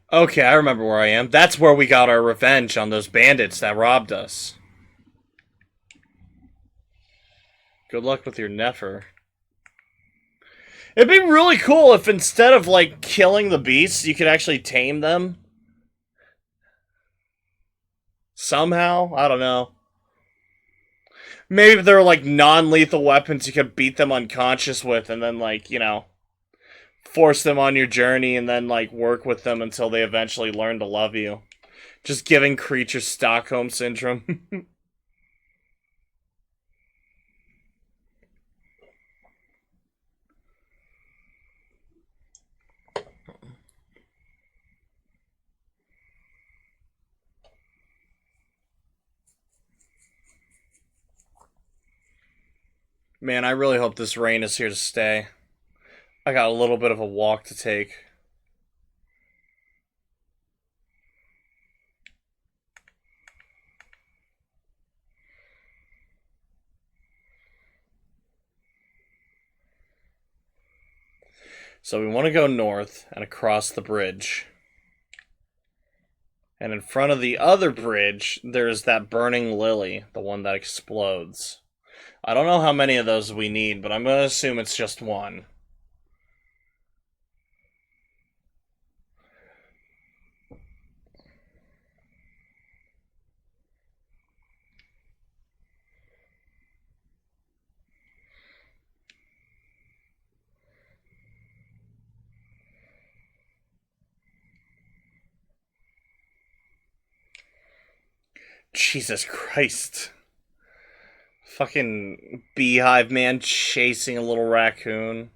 Okay, I remember where I am. That's where we got our revenge on those bandits that robbed us. Good luck with your Nefer. It'd be really cool if instead of, like, killing the beasts, you could actually tame them. Somehow? I don't know. Maybe if they're, like, non-lethal weapons you could beat them unconscious with and then, like, you know, force them on your journey and then, like, work with them until they eventually learn to love you. Just giving creatures Stockholm Syndrome. Man, I really hope this rain is here to stay. I got a little bit of a walk to take. So we want to go north and across the bridge. And in front of the other bridge, there's that burning lily, the one that explodes. I don't know how many of those we need, but I'm going to assume it's just one. Jesus Christ. Fucking beehive man chasing a little raccoon.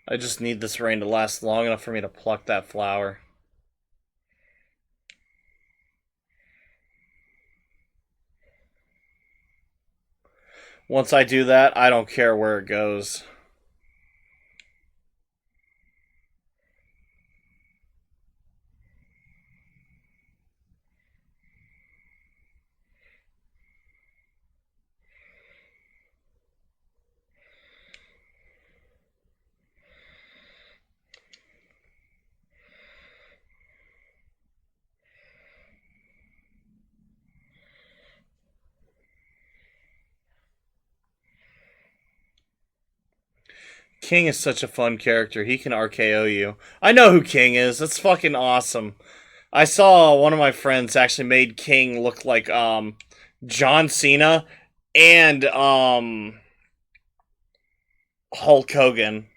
I just need this rain to last long enough for me to pluck that flower. Once I do that, I don't care where it goes. King is such a fun character. He can RKO you. I know who King is. That's fucking awesome. I saw one of my friends actually made King look like John Cena and Hulk Hogan.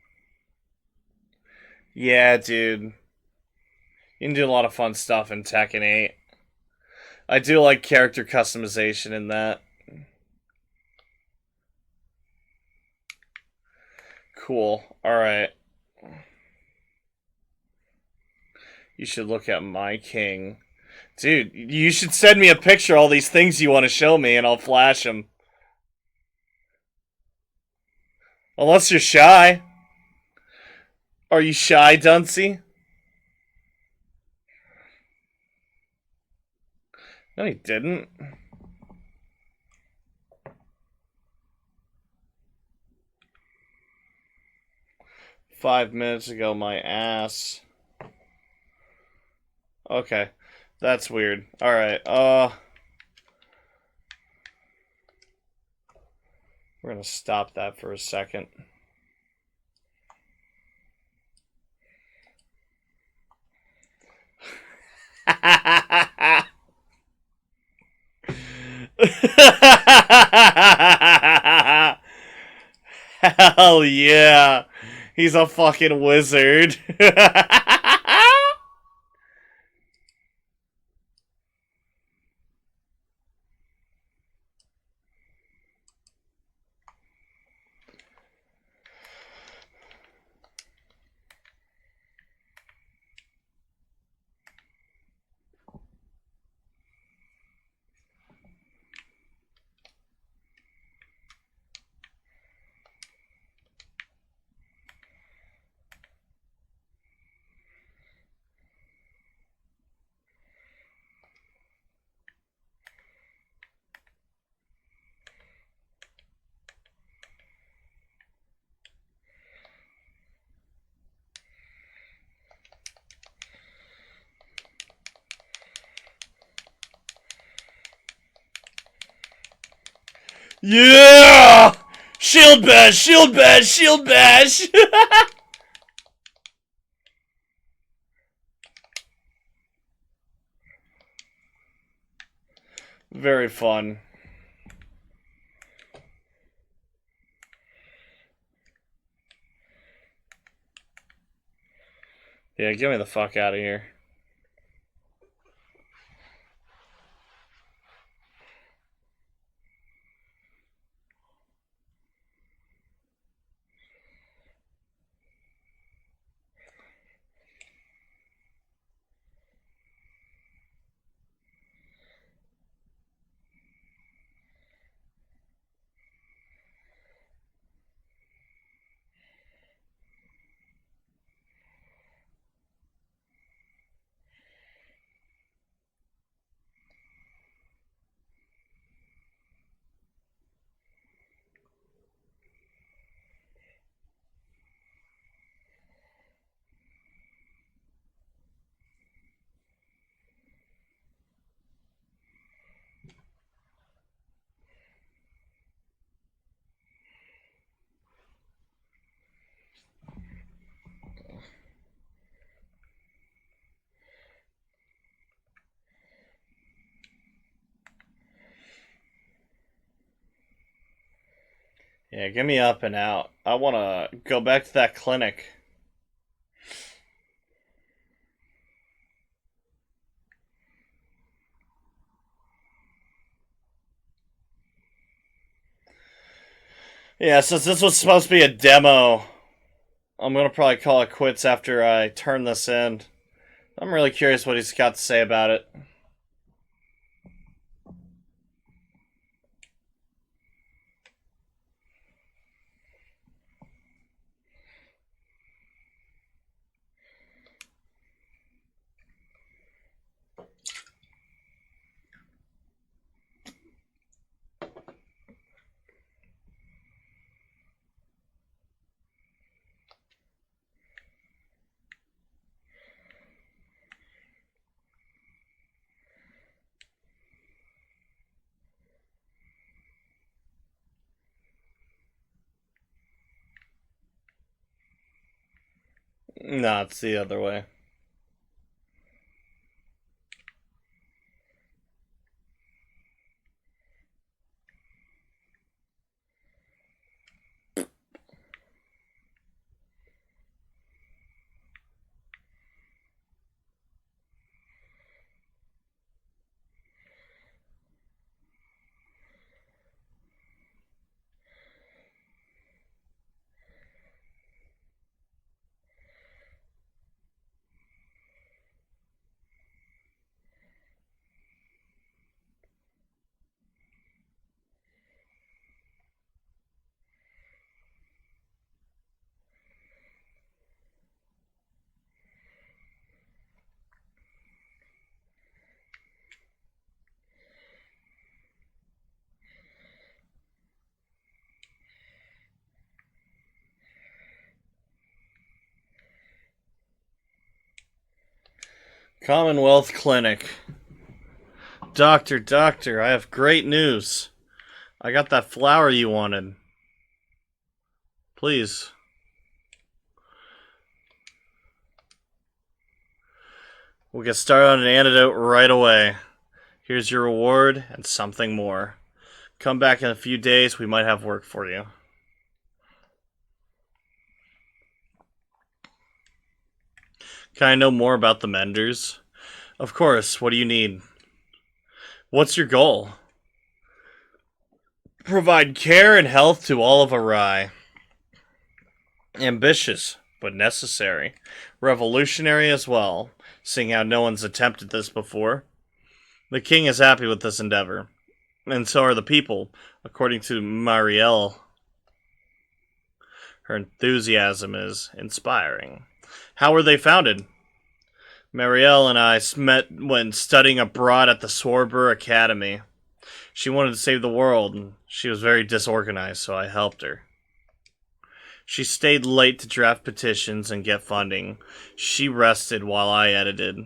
Yeah, dude. You can do a lot of fun stuff in Tekken 8. I do like character customization in that. Cool. Alright. You should look at my king. Dude, you should send me a picture of all these things you want to show me and I'll flash them. Unless you're shy. Are you shy, Duncy? No, he didn't. "5 minutes ago, my ass." Okay. That's weird. Alright, we're gonna stop that for a second. Hell yeah. He's a fucking wizard. Yeah! Shield bash, shield bash, shield bash! Very fun. Yeah, get me the fuck out of here. Yeah, get me up and out. I want to go back to that clinic. Yeah, since this was supposed to be a demo, I'm going to probably call it quits after I turn this in. I'm really curious what he's got to say about it. No, it's the other way. Commonwealth Clinic. Doctor, I have great news. I got that flower you wanted. Please. We'll get started on an antidote right away. Here's your reward and something more. Come back in a few days, we might have work for you. Can I know more about the Menders? Of course, what do you need? What's your goal? Provide care and health to all of Arai. Ambitious, but necessary. Revolutionary as well, seeing how no one's attempted this before. The king is happy with this endeavor, and so are the people, according to Marielle. Her enthusiasm is inspiring. How were they founded? Marielle and I met when studying abroad at the Swarber Academy. She wanted to save the world, and she was very disorganized, so I helped her. She stayed late to draft petitions and get funding. She rested while I edited.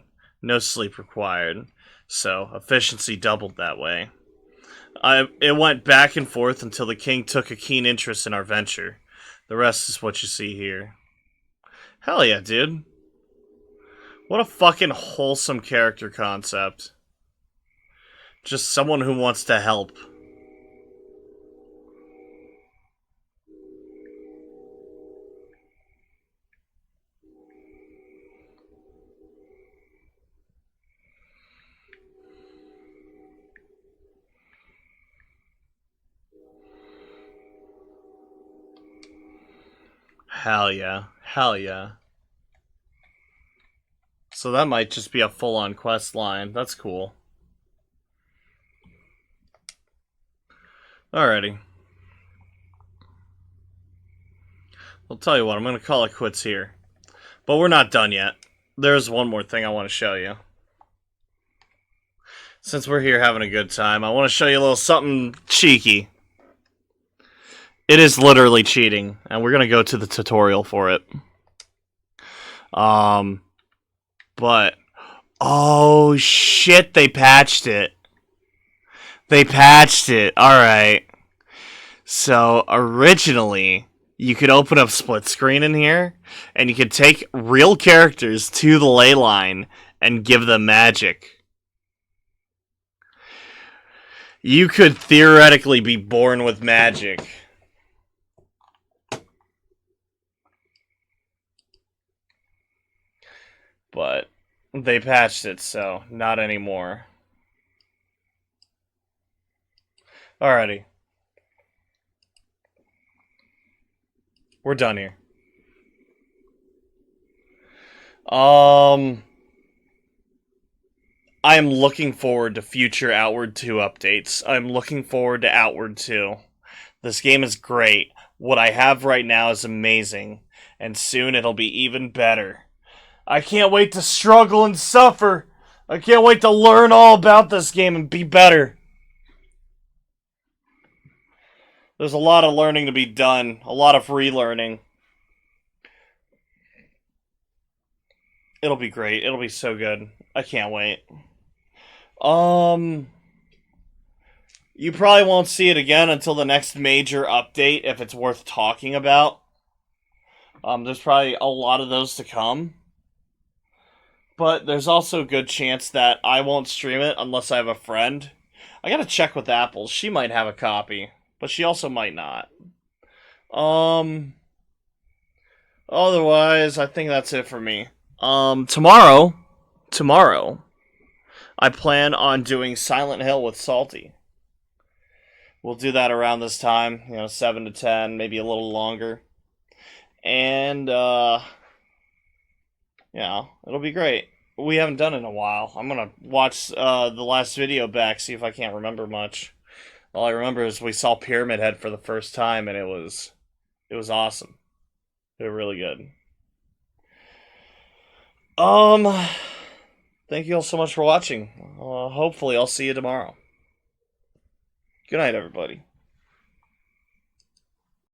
No sleep required, so efficiency doubled that way. It went back and forth until the king took a keen interest in our venture. The rest is what you see here. Hell yeah, dude. What a fucking wholesome character concept. Just someone who wants to help. Hell yeah. Hell yeah. So that might just be a full-on quest line. That's cool. Alrighty. I'll tell you what, I'm going to call it quits here. But we're not done yet. There's one more thing I want to show you. Since we're here having a good time, I want to show you a little something cheeky. It is literally cheating, and we're going to go to the tutorial for it. But, oh shit, they patched it. They patched it, alright. So, originally, you could open up split screen in here, and you could take real characters to the ley line and give them magic. You could theoretically be born with magic. But they patched it, so not anymore. Alrighty. We're done here. I am looking forward to future Outward 2 updates. I'm looking forward to Outward 2. This game is great. What I have right now is amazing. And soon it'll be even better. I can't wait to struggle and suffer. I can't wait to learn all about this game and be better. There's a lot of learning to be done. A lot of relearning. It'll be great. It'll be so good. I can't wait. You probably won't see it again until the next major update, if it's worth talking about. There's probably a lot of those to come. But there's also a good chance that I won't stream it unless I have a friend. I gotta check with Apple. She might have a copy, but she also might not. Otherwise, I think that's it for me. Tomorrow, I plan on doing Silent Hill with Salty. We'll do that around this time, 7 to 10, maybe a little longer. And, it'll be great. We haven't done it in a while. I'm gonna watch the last video back, see if I can't remember much. All I remember is we saw Pyramid Head for the first time, and it was awesome. They were really good. Thank you all so much for watching. Hopefully I'll see you tomorrow. Good night, everybody.